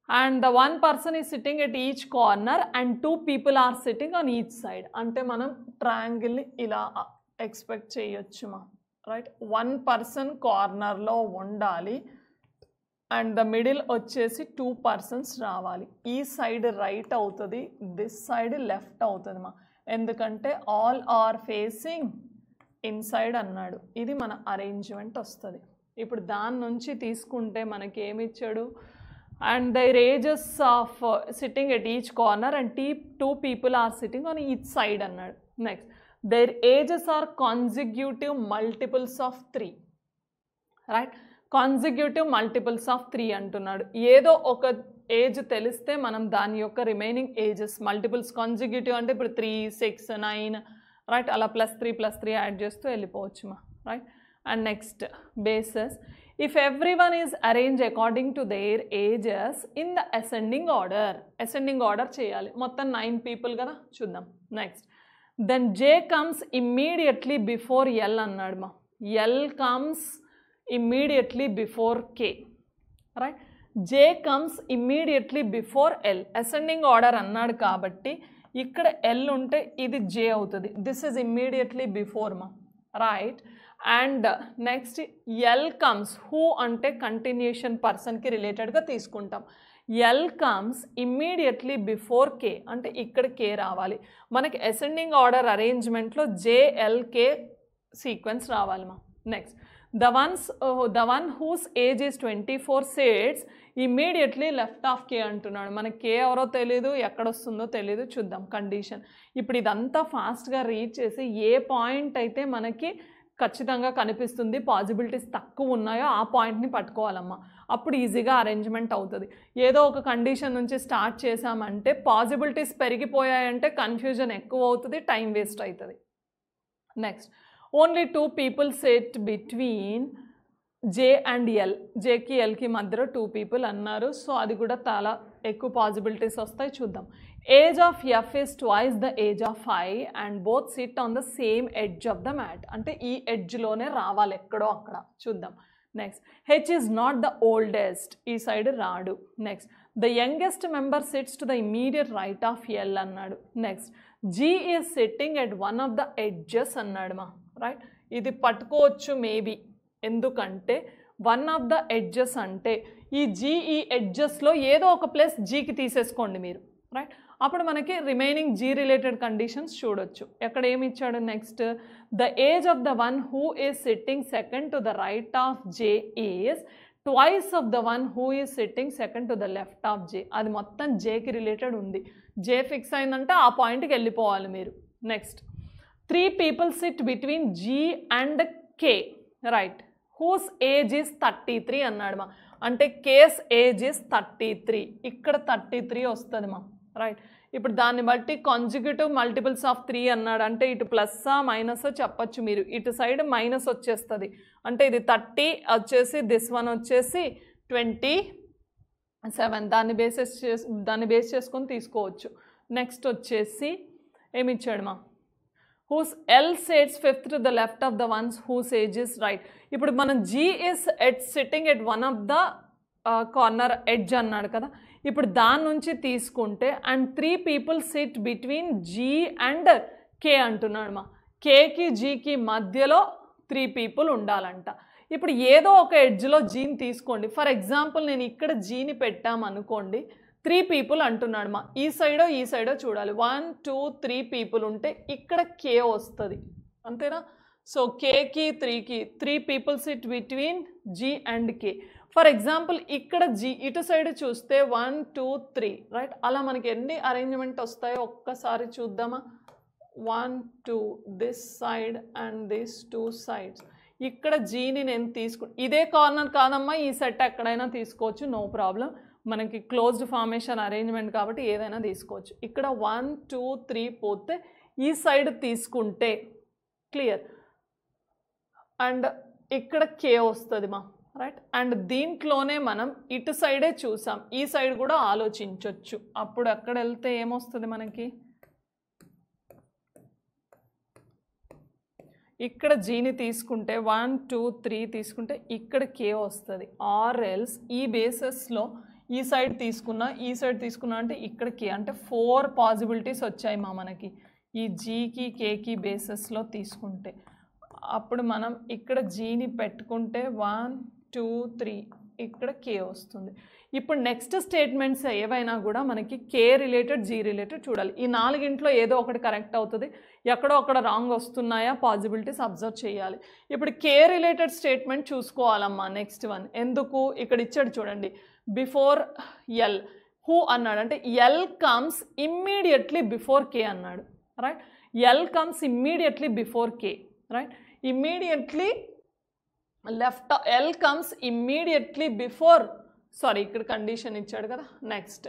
and the one person is sitting at each corner and 2 people are sitting on each side. అంటే మనం ట్రయాంగిల్ ఇలా ఎక్స్పెక్ట్ చేయొచ్చు మా, రైట్? 1 person కార్నర్లో ఉండాలి అండ్ ద మిడిల్ వచ్చేసి 2 persons రావాలి. ఈ సైడ్ రైట్ అవుతుంది, దిస్ సైడ్ లెఫ్ట్ అవుతుంది మా, ఎందుకంటే ఆల్ ఆర్ ఫేసింగ్ ఇన్సైడ్ అన్నాడు. ఇది మన అరేంజ్మెంట్ వస్తుంది. ఇప్పుడు దాని నుంచి తీసుకుంటే మనకి ఏమి ఇచ్చాడు? and their ages of sitting at each corner and 2 people are sitting on each side అన్నాడు. Next, their ages are consecutive multiples of 3, right? Consecutive multiples of 3 అంటున్నాడు. ఏదో ఒక ఏజ్ తెలిస్తే మనం దాని యొక్క రిమైనింగ్ ఏజెస్ మల్టిపుల్స్, కాన్సిక్యూటివ్ అంటే ఇప్పుడు 3, 6, 9, రైట్? అలా +3 యాడ్ చేస్తూ వెళ్ళిపోవచ్చు మా, right? And next, bases. If everyone is arranged according to their ages in the ascending order చేయాలి. మొత్తం 9 people కదా, చూద్దాం. Next, then J comes immediately before L అన్నాడు మా. L comes immediately before K, right? J comes immediately before L. ascending order అన్నాడు కాబట్టి ఇక్కడ L ఉంటే ఇది J అవుతుంది. This is immediately before మా, right? And next L comes, who అంటే కంటిన్యూషన్ పర్సన్కి రిలేటెడ్గా తీసుకుంటాం. L comes immediately before K, అంటే ఇక్కడ కే రావాలి మనకి. అసెండింగ్ ఆర్డర్ అరేంజ్మెంట్లో జేఎల్కే సీక్వెన్స్ రావాలి మా. Next, the one whose age is 24 sits immediately left of K అంటున్నాడు. మనకి కే ఎవరో తెలియదు, ఎక్కడొస్తుందో తెలియదు, చూద్దాం కండిషన్. ఇప్పుడు ఇదంతా ఫాస్ట్గా రీడ్ చేసి ఏ పాయింట్ అయితే మనకి ఖచ్చితంగా కనిపిస్తుంది, పాసిబిలిటీస్ తక్కువ ఉన్నాయో ఆ పాయింట్ని పట్టుకోవాలమ్మా. అప్పుడు ఈజీగా అరేంజ్మెంట్ అవుతుంది. ఏదో ఒక కండిషన్ నుంచి స్టార్ట్ చేసామంటే పాసిబిలిటీస్ పెరిగిపోయాయంటే కన్ఫ్యూజన్ ఎక్కువ అవుతుంది, టైం వేస్ట్ అవుతుంది. Next, only 2 people sit between J and L. జేకి ఎల్కి మధ్యలో 2 people అన్నారు. సో అది కూడా చాలా ఎక్కువ పాసిబిలిటీస్ వస్తాయి, చూద్దాం. Age of F is twice the age of I and both sit on the same edge of the mat. అంటే ఈ ఎడ్జ్లోనే రావాలి, ఎక్కడో అక్కడ, చూద్దాం. Next, H is not the oldest, ఈ సైడ్ రాడు. Next, the youngest member sits to the immediate right of L అన్నాడు. Next, G is sitting at one of the edges అన్నాడు మా. రైట్, ఇది పట్టుకోవచ్చు మేబీ, ఎందుకంటే వన్ ఆఫ్ ద ఎడ్జెస్ అంటే ఈ జీ ఈ ఎడ్జెస్లో ఏదో ఒక ప్లేస్ జీకి తీసేసుకోండి మీరు. రైట్, అప్పుడు మనకి రిమైనింగ్ జీ రిలేటెడ్ కండిషన్స్ చూడొచ్చు. ఎక్కడ ఏమి ఇచ్చాడు? Next, the age of the one who is sitting second to the right of J is twice of the one who is sitting second to the left of J. అది మొత్తం జేకి రిలేటెడ్ ఉంది. జే ఫిక్స్ అయిందంటే ఆ పాయింట్కి వెళ్ళిపోవాలి మీరు. Next, 3 people sit between G and K. Right, whose age is 33 అన్నాడు మా. అంటే కేస్ ఏజ్ ఈజ్ 33, ఇక్కడ 33 వస్తుంది మా. రైట్, ఇప్పుడు దాన్ని బట్టి కాంజిక్యూటివ్ మల్టిపుల్స్ ఆఫ్ 3 అన్నాడు. అంటే ఇటు ప్లస్సా మైనస్ చెప్పచ్చు మీరు. ఇటు సైడ్ మైనస్ వచ్చేస్తుంది. అంటే ఇది 30 వచ్చేసి, దిస్ వన్ వచ్చేసి 27. దాన్ని బేస్ చేసుకొని తీసుకోవచ్చు. నెక్స్ట్ వచ్చేసి ఏమి ఇచ్చాడు మా? whose L sits fifth to the left of the ones whose age is right. ఇప్పుడు మనం G is sitting at one of the corner edge అన్నాడు కదా. ఇప్పుడు దాని నుంచి తీసుకుంటే and 3 people sit between G and K అంటున్నాడు మా. కేకి జీకి మధ్యలో 3 people ఉండాలంట. ఇప్పుడు ఏదో ఒక ఎడ్జ్లో జీని తీసుకోండి. ఫర్ ఎగ్జాంపుల్ నేను ఇక్కడ జీని పెట్టామనుకోండి, 3 people అంటున్నాడు మా. ఈ సైడో చూడాలి. 1 2 3 people ఉంటే ఇక్కడ కే వస్తుంది, అంతేనా? సో కేకి 3కి 3 people sit between G and K. For example ఇక్కడ జీ ఇటు సైడ్ చూస్తే 1 2 3 రైట్. అలా మనకి ఎన్ని అరేంజ్మెంట్ వస్తాయో ఒక్కసారి చూద్దామా. 1 2 this side and this 2 sides. ఇక్కడ జీని నేను ఇదే కార్నర్ కాదమ్మా, ఈ సెట్ ఎక్కడైనా తీసుకోవచ్చు, నో ప్రాబ్లం. మనకి క్లోజ్డ్ ఫార్మేషన్ అరేంజ్మెంట్ కాబట్టి ఏదైనా తీసుకోవచ్చు. ఇక్కడ 1 2 3 పోతే ఈ సైడ్ తీసుకుంటే క్లియర్, అండ్ ఇక్కడ కే వస్తుంది మా. రైట్, అండ్ దీంట్లోనే మనం ఇటు సైడే చూసాం, ఈ సైడ్ కూడా ఆలోచించవచ్చు. అప్పుడు అక్కడ వెళ్తే ఏమొస్తుంది మనకి? ఇక్కడ జీని తీసుకుంటే 1 2 3 తీసుకుంటే ఇక్కడ కే వస్తుంది. ఆర్ ఎల్స్ ఈ బేసెస్లో ఈ సైడ్ తీసుకున్నా అంటే ఇక్కడ కే, అంటే 4 పాసిబిలిటీస్ వచ్చాయి మా మనకి ఈ జీకి కేకి బేసెస్లో తీసుకుంటే. అప్పుడు మనం ఇక్కడ జీని పెట్టుకుంటే 1 2 3 ఇక్కడ కే వస్తుంది. ఇప్పుడు నెక్స్ట్ స్టేట్మెంట్స్ ఏవైనా కూడా మనకి కే రిలేటెడ్ జీ రిలేటెడ్ చూడాలి. ఈ 4గింట్లో ఏదో ఒకటి కరెక్ట్ అవుతుంది, ఎక్కడో అక్కడ రాంగ్ వస్తున్నాయా పాసిబిలిటీస్ అబ్జర్వ్ చేయాలి. ఇప్పుడు కే రిలేటెడ్ స్టేట్మెంట్ చూసుకోవాలమ్మా. నెక్స్ట్ వన్ ఎందుకు ఇక్కడ ఇచ్చాడు చూడండి, బిఫోర్ ఎల్ హూ అన్నాడు. అంటే L comes immediately before K అన్నాడు. Right, L comes immediately before K. Right, immediately left L comes immediately before, sorry ఇక్కడ కండిషన్ ఇచ్చాడు కదా. Next,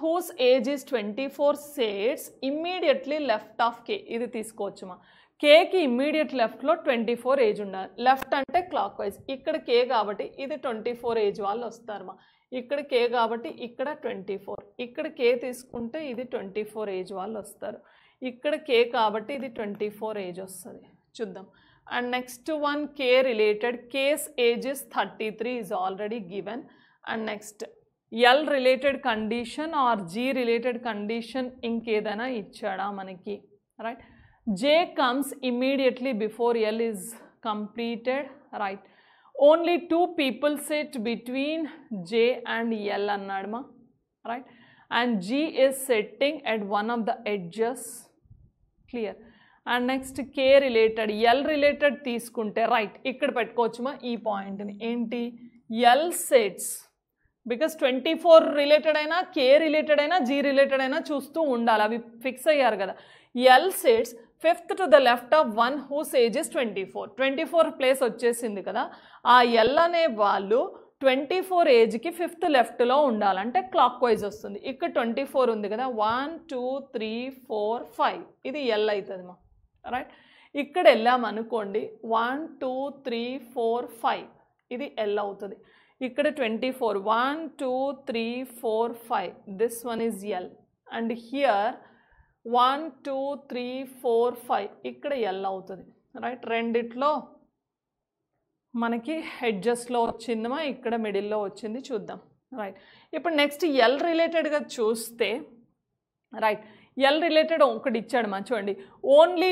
whose age is 24 sits immediately left of K. ఇది తీసుకోవచ్చు మా. కేకి ఇమ్మీడియట్ లెఫ్ట్లో 24 ఏజ్ ఉండాలి. లెఫ్ట్ అంటే క్లాక్ వైజ్. ఇక్కడ కే కాబట్టి ఇది 24 ఏజ్ వాళ్ళు వస్తారు మా. ఇక్కడ కే కాబట్టి ఇక్కడ 24. ఇక్కడ కే తీసుకుంటే ఇది 24 ఏజ్ వాళ్ళు వస్తారు. ఇక్కడ కే కాబట్టి ఇది 24 ఏజ్ వస్తుంది. చూద్దాం. And next one K related, K's age is 33 is already given. And next L related condition or G related condition ఇంకేదైనా ఇచ్చాడా మనకి? Right, J comes immediately before L is completed. Right, only 2 people sit between J and L అన్నాడు మా. Right, and G is sitting at one of the edges. Clear. And next K related, L related తీసుకుంటే రైట్ ఇక్కడ పెట్టుకోవచ్చు మా ఈ పాయింట్ని. ఏంటి? L sits, బికాస్ 24 రిలేటెడ్ అయినా K రిలేటెడ్ అయినా G రిలేటెడ్ అయినా చూస్తూ ఉండాలి, అవి ఫిక్స్ అయ్యారు కదా. L sits fifth to the left of one whose age is 24 place వచ్చేసింది కదా. ఆ ఎల్ అనే వాళ్ళు 24 ఏజ్కి ఫిఫ్త్ లెఫ్ట్లో ఉండాలంటే క్లాక్ వైజ్ వస్తుంది. ఇక్కడ 24 ఉంది కదా, 1 2 3 4 5 ఇది ఎల్ అవుతుంది మా, రైట్. ఇక్కడ వెళ్ళామనుకోండి 1 2 3 4 5 ఇది ఎల్ అవుతుంది. ఇక్కడ 24 1 2 3 4 5 this one is L. And here 1 2 3 4 5 ఇక్కడ ఎల్ అవుతుంది, రైట్. రెండిట్లో మనకి హెడ్జెస్లో వచ్చిందమా, ఇక్కడ మిడిల్లో వచ్చింది చూద్దాం, రైట్. ఇప్పుడు నెక్స్ట్ ఎల్ రిలేటెడ్గా చూస్తే, రైట్, ఎల్ రిలేటెడ్ ఒకటి ఇచ్చాడు మా, చూడండి. Only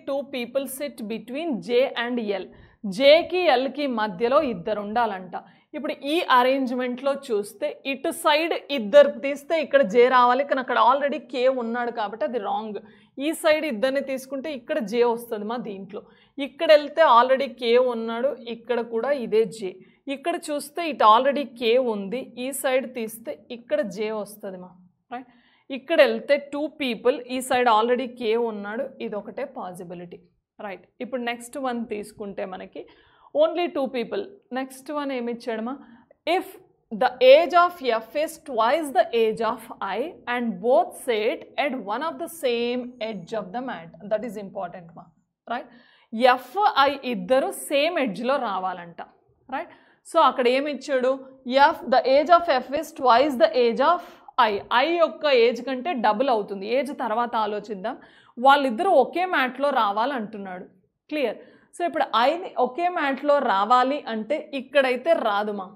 two people sit between J and L. జేకి ఎల్కి మధ్యలో ఇద్దరు ఉండాలంట. ఇప్పుడు ఈ అరేంజ్మెంట్లో చూస్తే ఇటు సైడ్ ఇద్దరు తీస్తే ఇక్కడ జే రావాలి, కానీ అక్కడ ఆల్రెడీ కే ఉన్నాడు కాబట్టి అది రాంగ్. ఈ సైడ్ ఇద్దరిని తీసుకుంటే ఇక్కడ జే వస్తుంది మా దీంట్లో. ఇక్కడ వెళ్తే ఆల్రెడీ కే ఉన్నాడు, ఇక్కడ కూడా ఇదే జే. ఇక్కడ చూస్తే ఇటు ఆల్రెడీ కే ఉంది, ఈ సైడ్ తీస్తే ఇక్కడ జే వస్తుంది మా, రైట్. ఇక్కడ వెళ్తే టూ పీపుల్, ఈ సైడ్ ఆల్రెడీ కే ఉన్నాడు, ఇది ఒకటే పాసిబిలిటీ, రైట్. ఇప్పుడు నెక్స్ట్ వన్ తీసుకుంటే మనకి only two people. Next one ఏమి ఇచ్చాడమా, if the age of F is twice the age of I and both set at one of the same edge of the mat. That is important మా, రైట్. ఎఫ్ ఐ ఇద్దరు సేమ్ ఎడ్జ్లో రావాలంట, రైట్. సో అక్కడ ఏమి ఇచ్చాడు, the age of F is twice the age of I యొక్క ఏజ్ కంటే డబుల్ అవుతుంది. ఏజ్ తర్వాత ఆలోచిద్దాం. వాళ్ళిద్దరూ ఒకే మ్యాట్లో రావాలంటున్నాడు, క్లియర్. సో ఇప్పుడు ఐని ఒకే మ్యాట్లో రావాలి అంటే ఇక్కడైతే రాదు మా,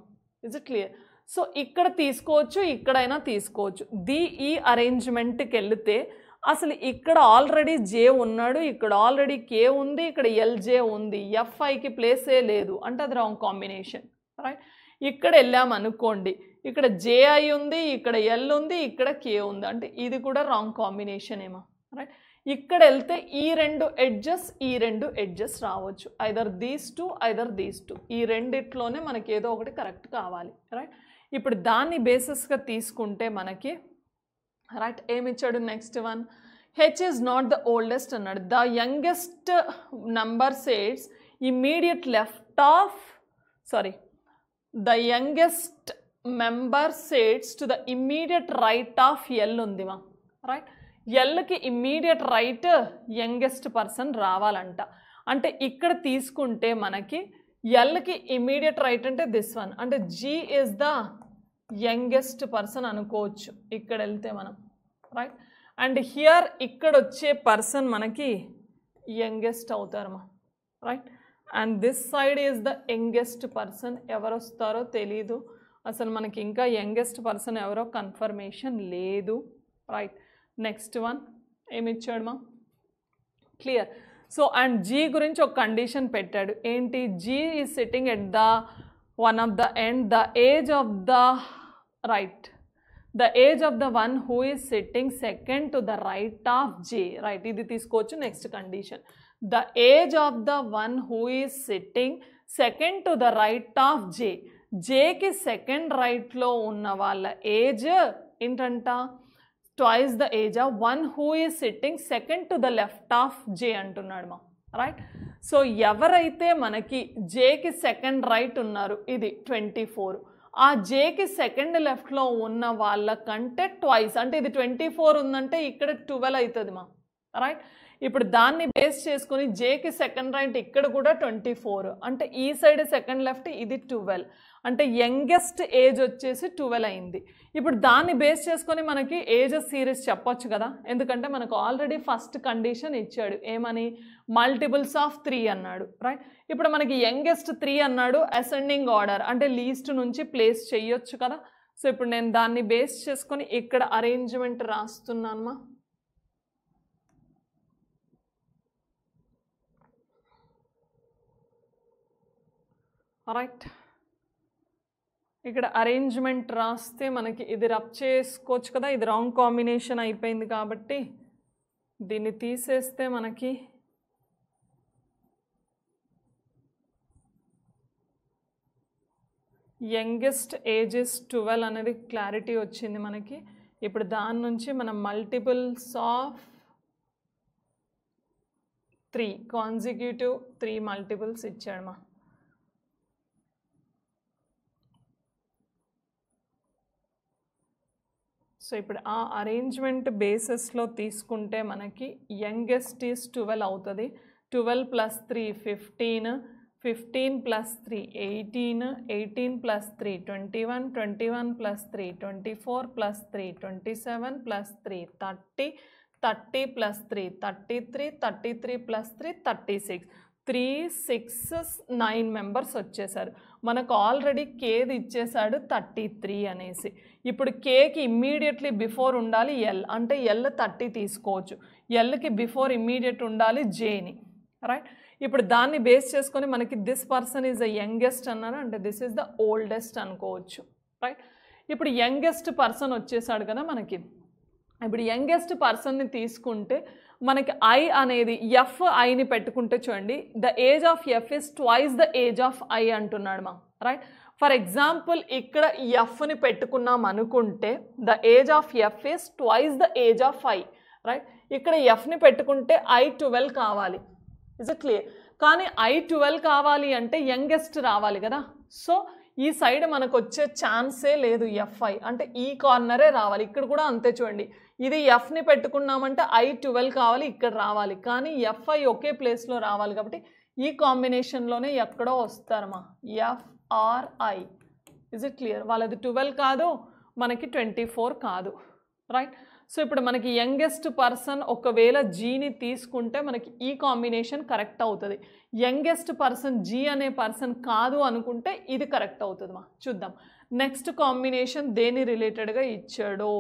ఇజ్ ఇట్ క్లియర్. సో ఇక్కడ తీసుకోవచ్చు, ఇక్కడైనా తీసుకోవచ్చు. ఈ అరేంజ్మెంట్కి వెళితే అసలు ఇక్కడ ఆల్రెడీ జే ఉన్నాడు, ఇక్కడ ఆల్రెడీ కే ఉంది, ఇక్కడ ఎల్జే ఉంది, ఎఫ్ఐకి ప్లేసే లేదు అంటే అది రాంగ్ కాంబినేషన్, రైట్. ఇక్కడ వెళ్ళామనుకోండి, ఇక్కడ జేఐ ఉంది, ఇక్కడ ఎల్ ఉంది, ఇక్కడ కే ఉంది అంటే ఇది కూడా రాంగ్ కాంబినేషన్ ఏమో, రైట్. ఇక్కడ వెళ్తే ఈ రెండు ఎడ్జెస్ రావచ్చు, ఐదర్ దీస్ టూ. ఈ రెండిట్లోనే మనకి ఏదో ఒకటి కరెక్ట్ కావాలి, రైట్. ఇప్పుడు దాన్ని బేసిస్గా తీసుకుంటే మనకి, రైట్, ఏమిచ్చాడు next one, H is not the oldest అన్నాడు. The youngest number seats immediate left of the youngest member seats to the immediate right of L ఉంది మా, రైట్. ఎల్కి ఇమ్మీడియట్ రైట్ యంగెస్ట్ పర్సన్ రావాలంట. అంటే ఇక్కడ తీసుకుంటే మనకి ఎల్కి ఇమ్మీడియట్ రైట్ అంటే దిస్ వన్, అంటే G is the youngest person అనుకోవచ్చు ఇక్కడ వెళ్తే మనం, రైట్. అండ్ హియర్ ఇక్కడ వచ్చే పర్సన్ మనకి యంగెస్ట్ అవుతారమ్మా, right. And this side is the youngest person. ఎవరు వస్తారో తెలీదు, అసలు మనకి ఇంకా యంగెస్ట్ పర్సన్ ఎవరో కన్ఫర్మేషన్ లేదు, రైట్. నెక్స్ట్ వన్ ఏమిచ్చాడు మా, క్లియర్. సో అండ్ జీ గురించి ఒక కండిషన్ పెట్టాడు, ఏంటి, G is sitting at the one of the end, the age of the right, the age of the one who is sitting second to the right of J, right. ఇది తీసుకోవచ్చు. Next condition, the age of the one who is sitting second to the right of J. జేకి సెకండ్ రైట్లో ఉన్న వాళ్ళ ఏజ్ ఏంటంట, twice the age of one who is sitting second to the left of జే అంటున్నాడు మా, రైట్. సో ఎవరైతే మనకి జేకి సెకండ్ రైట్ ఉన్నారు, ఇది 24, ఆ జేకి సెకండ్ లెఫ్ట్లో ఉన్న వాళ్ళకంటే ట్వైస్, అంటే ఇది 24 ఉందంటే ఇక్కడ 12 అవుతుంది మా, రైట్. ఇప్పుడు దాన్ని బేస్ చేసుకుని జేకి సెకండ్ రైట్ ఇక్కడ కూడా 24, అంటే ఈ సైడ్ సెకండ్ లెఫ్ట్ ఇది 12, అంటే యంగెస్ట్ ఏజ్ వచ్చేసి 12 అయింది. ఇప్పుడు దాన్ని బేస్ చేసుకొని మనకి ఏజెస్ సిరీస్ చెప్పొచ్చు కదా, ఎందుకంటే మనకు ఆల్రెడీ ఫస్ట్ కండిషన్ ఇచ్చాడు, ఏమని, మల్టిపుల్స్ ఆఫ్ 3 అన్నాడు, రైట్. ఇప్పుడు మనకి యంగెస్ట్ 3 అన్నాడు, అసెండింగ్ ఆర్డర్ అంటే లీస్ట్ నుంచి ప్లేస్ చేయొచ్చు కదా. సో ఇప్పుడు నేను దాన్ని బేస్ చేసుకొని ఇక్కడ అరేంజ్మెంట్ రాస్తున్నానమ్మా, రైట్. ఇక్కడ అరేంజ్మెంట్ రాస్తే మనకి ఇది రబ్ చేసుకోవచ్చు కదా, ఇది రాంగ్ కాంబినేషన్ అయిపోయింది కాబట్టి దీన్ని తీసేస్తే మనకి యంగెస్ట్ ఏజెస్ 12 అనేది క్లారిటీ వచ్చింది మనకి. ఇప్పుడు దాని నుంచి మనం మల్టిపుల్స్ ఆఫ్ 3 కాన్సిక్యూటివ్ 3 మల్టిపుల్స్ ఇచ్చాడమ్మా. సో ఇప్పుడు ఆ అరేంజ్మెంట్ బేసిస్లో తీసుకుంటే మనకి యంగెస్ట్ ఈజ్ 12 అవుతుంది. 12 + 3 15, 15 + 3 18, 18 + 3 21, 21 + 3 24 + 3 27 + 3 30, 30 + 3 33, 33 + 3 36, 3 6 9 మెంబర్స్ వచ్చేసారు. మనకు ఆల్రెడీ కేది ఇచ్చేసాడు 33 అనేసి. ఇప్పుడు కేకి ఇమ్మీడియట్లీ బిఫోర్ ఉండాలి ఎల్, అంటే ఎల్ 30 తీసుకోవచ్చు. ఎల్కి బిఫోర్ ఇమ్మీడియట్ ఉండాలి జేని, రైట్. ఇప్పుడు దాన్ని బేస్ చేసుకొని మనకి this person is the youngest అన్నారు, అంటే దిస్ ఈజ్ ద ఓల్డెస్ట్ అనుకోవచ్చు, రైట్. ఇప్పుడు యంగెస్ట్ పర్సన్ వచ్చేసాడు కదా మనకి. ఇప్పుడు యంగెస్ట్ పర్సన్ని తీసుకుంటే మనకి ఐ అనేది ఎఫ్ ఐని పెట్టుకుంటే చూడండి, the age of F is twice the age of I అంటున్నాడు మా, రైట్. ఫర్ ఎగ్జాంపుల్ ఇక్కడ ఎఫ్ని పెట్టుకున్నాం అనుకుంటే the age of F is twice the age of I, right. ఇక్కడ ఎఫ్ని పెట్టుకుంటే ఐ 12 కావాలి, ఇస్ ఇట్ క్లియర్. కానీ ఐ 12 కావాలి అంటే యంగెస్ట్ రావాలి కదా. సో ఈ సైడ్ మనకు వచ్చే ఛాన్సే లేదు ఎఫ్ఐ, అంటే ఈ కార్నరే రావాలి. ఇక్కడ కూడా అంతే చూడండి, ఇది ఎఫ్ని పెట్టుకున్నామంటే ఐ 12 కావాలి, ఇక్కడ రావాలి. కానీ ఎఫ్ఐ ఒకే ప్లేస్లో రావాలి కాబట్టి ఈ కాంబినేషన్లోనే ఎక్కడో వస్తారమ్మా, ఎఫ్ఆర్ఐ. Is it clear? వాళ్ళది 12 కాదు, మనకి 24 కాదు, రైట్. సో ఇప్పుడు మనకి యంగెస్ట్ పర్సన్ ఒకవేళ జీని తీసుకుంటే మనకి ఈ కాంబినేషన్ కరెక్ట్ అవుతుంది. యంగెస్ట్ పర్సన్ జీ అనే పర్సన్ కాదు అనుకుంటే ఇది కరెక్ట్ అవుతుంది మా. చూద్దాం నెక్స్ట్ కాంబినేషన్ దేని రిలేటెడ్గా ఇచ్చాడో,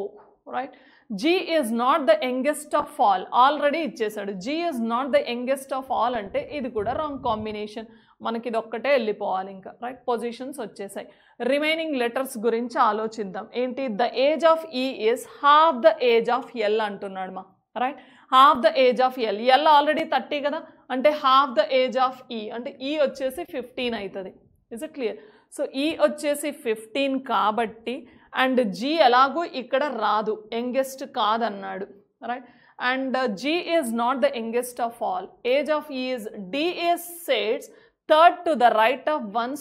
right. G is not the youngest of all, already ఇచ్చేసాడు. G is not the youngest of all అంటే ఇది కూడా రాంగ్ కాంబినేషన్, మనకి ఇది ఒక్కటే వెళ్ళిపోవాలి ఇంకా, రైట్. పొజిషన్స్ వచ్చేసాయి. రిమైనింగ్ లెటర్స్ గురించి ఆలోచిద్దాం. ఏంటి? The age of E is half the age of L అంటున్నాడు మా, right. Half the age of L, L already 30 కదా, అంటే హాఫ్ ద ఏజ్ ఆఫ్ ఈ, అంటే ఈ వచ్చేసి 15 అవుతుంది. Is it clear? సో ఈ వచ్చేసి 15 కాబట్టి, అండ్ జీ ఎలాగో ఇక్కడ రాదు, యంగెస్ట్ కాదన్నాడు, right. And G is not the youngest of all. Age of E is D is sits third to the right of ones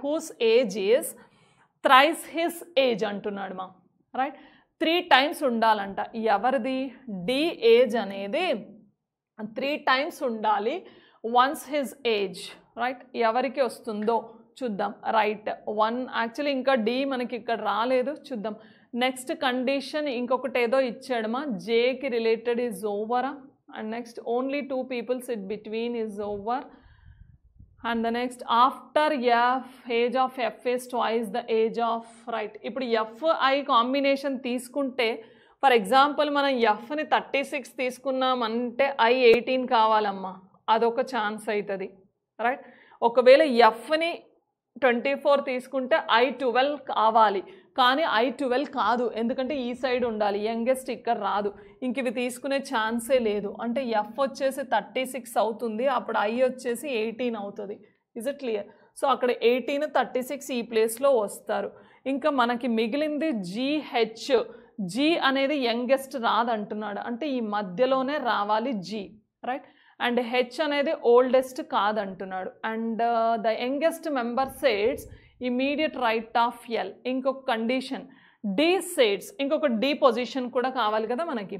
whose age is thrice his age అంటున్నాడు మా, రైట్. 3 times ఉండాలంట. ఎవరిది? డి ఏజ్ అనేది 3 times ఉండాలి, వన్స్ హిజ్ ఏజ్, రైట్. ఎవరికి వస్తుందో చూద్దాం, రైట్. 1 యాక్చువల్లీ ఇంకా డి మనకి ఇక్కడ రాలేదు, చూద్దాం. నెక్స్ట్ కండిషన్ ఇంకొకటి ఏదో ఇచ్చాడమా, జేకి రిలేటెడ్ ఈజ్ ఓవరా, and next only 2 people sit between is over. And the next, after f, age of f is twice the age of, right. ఇప్పుడు ఎఫ్ ఐ కాంబినేషన్ తీసుకుంటే ఫర్ ఎగ్జాంపుల్ మనం ఎఫ్ని 36 తీసుకున్నామంటే ఐ 18 కావాలమ్మా, అదొక ఛాన్స్ అవుతుంది, రైట్. ఒకవేళ ఎఫ్ని 24 తీసుకుంటే ఐ 12 కావాలి, కానీ ఐ 12 కాదు, ఎందుకంటే ఈ సైడ్ ఉండాలి, యంగెస్ట్ ఇక్కడ రాదు. ఇంక ఇవి తీసుకునే ఛాన్సే లేదు, అంటే ఎఫ్ వచ్చేసి 36 అవుతుంది, అప్పుడు ఐ వచ్చేసి 18 అవుతుంది. Is it clear? సో అక్కడ 18 36 ఈ ప్లేస్లో వస్తారు. ఇంకా మనకి మిగిలింది జీహెచ్. జీ అనేది యంగెస్ట్ రాదంటున్నాడు, అంటే ఈ మధ్యలోనే రావాలి జీ, రైట్. అండ్ హెచ్ అనేది ఓల్డెస్ట్ కాదంటున్నాడు. And the youngest member sits immediate right of L. ఇంకొక కండిషన్ డి సేట్స్, ఇంకొక డి పొజిషన్ కూడా కావాలి కదా మనకి,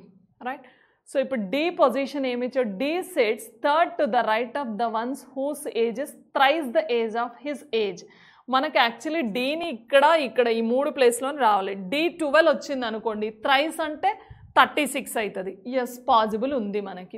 రైట్. సో ఇప్పుడు డి పొజిషన్ ఏమి ఇచ్చాడు? D sits third to the right of the ones whose ages thrice the age of his age. మనకి యాక్చువల్లీ డీని ఇక్కడ ఈ 3 ప్లేస్లోనే రావాలి. డి 12 వచ్చింది అనుకోండి, థ్రైస్ అంటే 36 అవుతుంది. ఎస్, పాసిబుల్ ఉంది మనకి.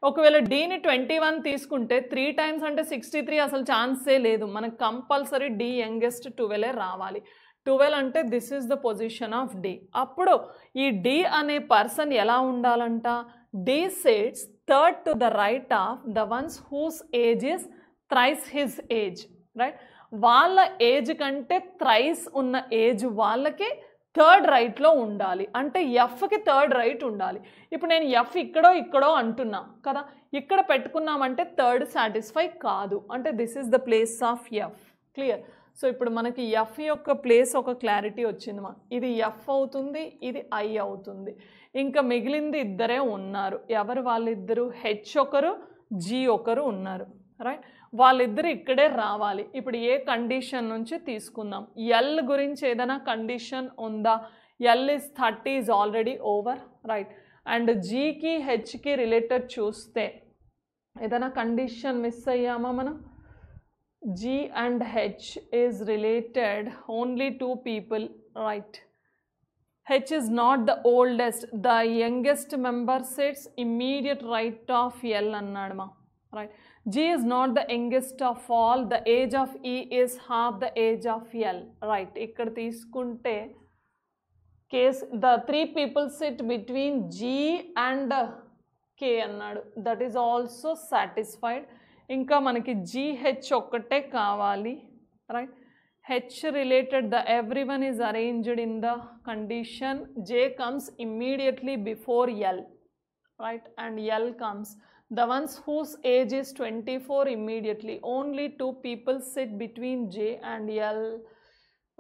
ఒకవేళ డీని 21 తీసుకుంటే 3 times అంటే 63, అసలు ఛాన్సే లేదు. మనకు కంపల్సరీ డి యంగెస్ట్ 12 రావాలి. 12 అంటే this is the position of D. అప్పుడు ఈ డి అనే పర్సన్ ఎలా ఉండాలంట? D sits third to the right of the ones whose age is thrice his age, right. వాళ్ళ ఏజ్ కంటే థ్రైస్ ఉన్న ఏజ్ వాళ్ళకి థర్డ్ రైట్లో ఉండాలి, అంటే ఎఫ్కి థర్డ్ రైట్ ఉండాలి. ఇప్పుడు నేను ఎఫ్ ఇక్కడో అంటున్నా కదా, ఇక్కడ పెట్టుకున్నామంటే థర్డ్ సాటిస్ఫై కాదు, అంటే this is the place of F. Clear? So ఇప్పుడు మనకి ఎఫ్ యొక్క ప్లేస్ ఒక క్లారిటీ వచ్చింది మా. ఇది ఎఫ్ అవుతుంది, ఇది ఐ అవుతుంది. ఇంకా మిగిలింది ఇద్దరే ఉన్నారు. ఎవరు వాళ్ళిద్దరు? హెచ్ ఒకరు, జీ ఒకరు ఉన్నారు, రైట్? వాళ్ళిద్దరు ఇక్కడే రావాలి. ఇప్పుడు ఏ కండిషన్ నుంచి తీసుకుందాం? ఎల్ గురించి ఏదైనా కండిషన్ ఉందా? L is 30 is already over, right? And జీకి హెచ్కి రిలేటెడ్ చూస్తే ఏదైనా కండిషన్ మిస్ అయ్యామా మనం? G and H is related only 2 people, right? H is not the oldest, the youngest member sits immediate right of L annadma, right? G is not the youngest of all, the age of E is half the age of L, right? Ikkada teeskunte case the 3 people sit between G and K annadu, that is also satisfied. Inka manaki GH okkate kavali, right? H related, the everyone is arranged in the condition. J comes immediately before L, right? And L comes. The ones whose age is 24 immediately. Only 2 people sit between J and L,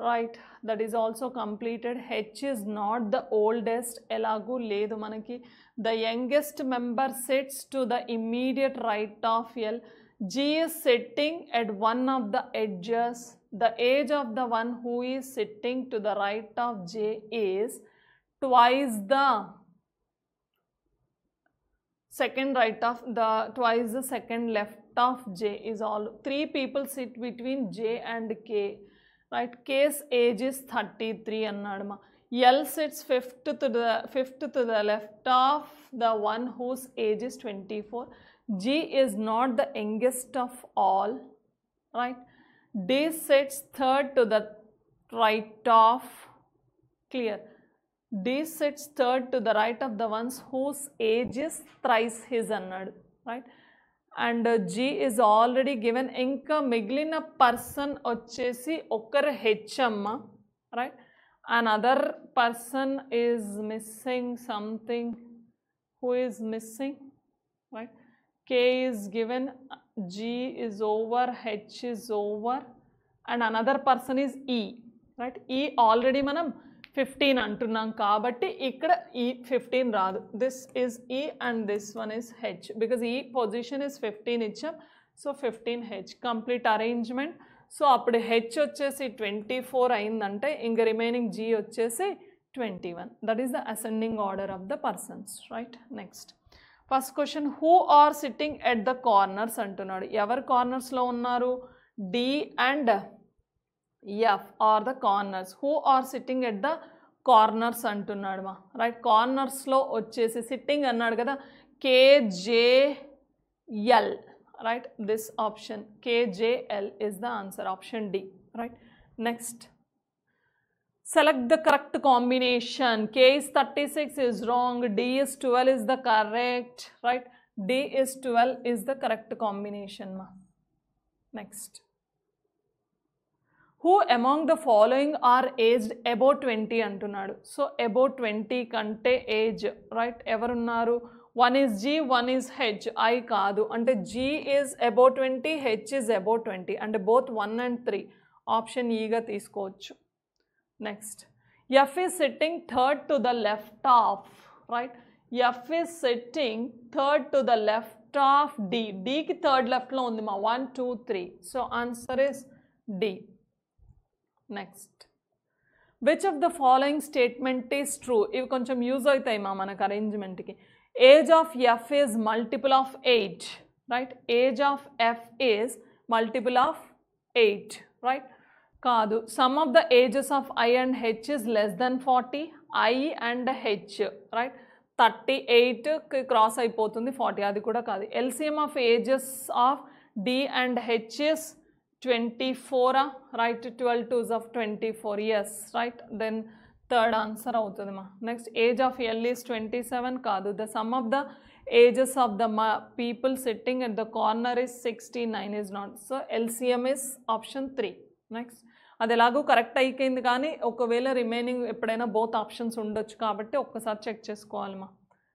right? That is also completed. H is not the oldest. Elagu ledu manaki. The youngest member sits to the immediate right of L. G is sitting at one of the edges. The age of the one who is sitting to the right of J is twice the second left of J is all. 3 people sit between J and K, right? K's age is 33 annadma. L sits fifth to the left of the one whose age is 24. G is not the youngest of all, right? D sits third to the right of, clear? D sits third to the right of the ones whose age is thrice his annadu, right? And G is already given. Inka miglina person ochesi okkar H amma, right? Another person is missing something. Who is missing, right? K is given, G is over, H is over, and another person is E, right? E already manam 15 antunnam kabatti ikkada E 15 raadu. This is E and this one is H, because E position is 15 icham, so 15 H. Complete arrangement. So appudu H vachesi 24 ayindante inga remaining G vachesi 21. That is the ascending order of the persons, right? Next. First question, who are sitting at the corners antunnadu. Evaru corners lo unnaru? D and F are the corners. Who are sitting at the corners antunnadu ma, right? Corners lo vachesi sitting annadu kada, K J L, right? This option K J L is the answer, option D, right? Next. Select the correct combination. K is 36 is wrong. D is 12 is the correct, right? D is 12 is the correct combination ma. Next. Who among the following are aged above 20 antunnadu. So above 20 kante age, right? Evarunnaru? One is G, one is H. I kaadu. Ante G is above 20, H is above 20. And both 1 and 3. Option E ga teeskochu. Next, F is sitting third to the left of, right? F is sitting third to the left of D. D ki third left lo undi ma, 1, 2, 3. So answer is D. Next, which of the following statement is true? Ivi koncham use aitayi ma manaku arrangement ki. Age of F is multiple of 8, right? Age of F is multiple of 8, right? కాదు. Sum of the ages of I and H is less than 40. I and H, right? 38 cross అయిపోతుంది, 40 అది కూడా కాదు. LCM of ages of D and H is 24, right? 12 2s of 24, yes, right? Then third answer అవుతుంది మా. Next, age of L is 27 కాదు. The sum of the ages of the people sitting at the corner is 69 is not. So LCM is option 3. Next, అది ఎలాగో కరెక్ట్ అయిపోయింది కానీ ఒకవేళ రిమైనింగ్ ఎప్పుడైనా బోత్ ఆప్షన్స్ ఉండొచ్చు కాబట్టి ఒక్కసారి చెక్ చేసుకోవాలి మా.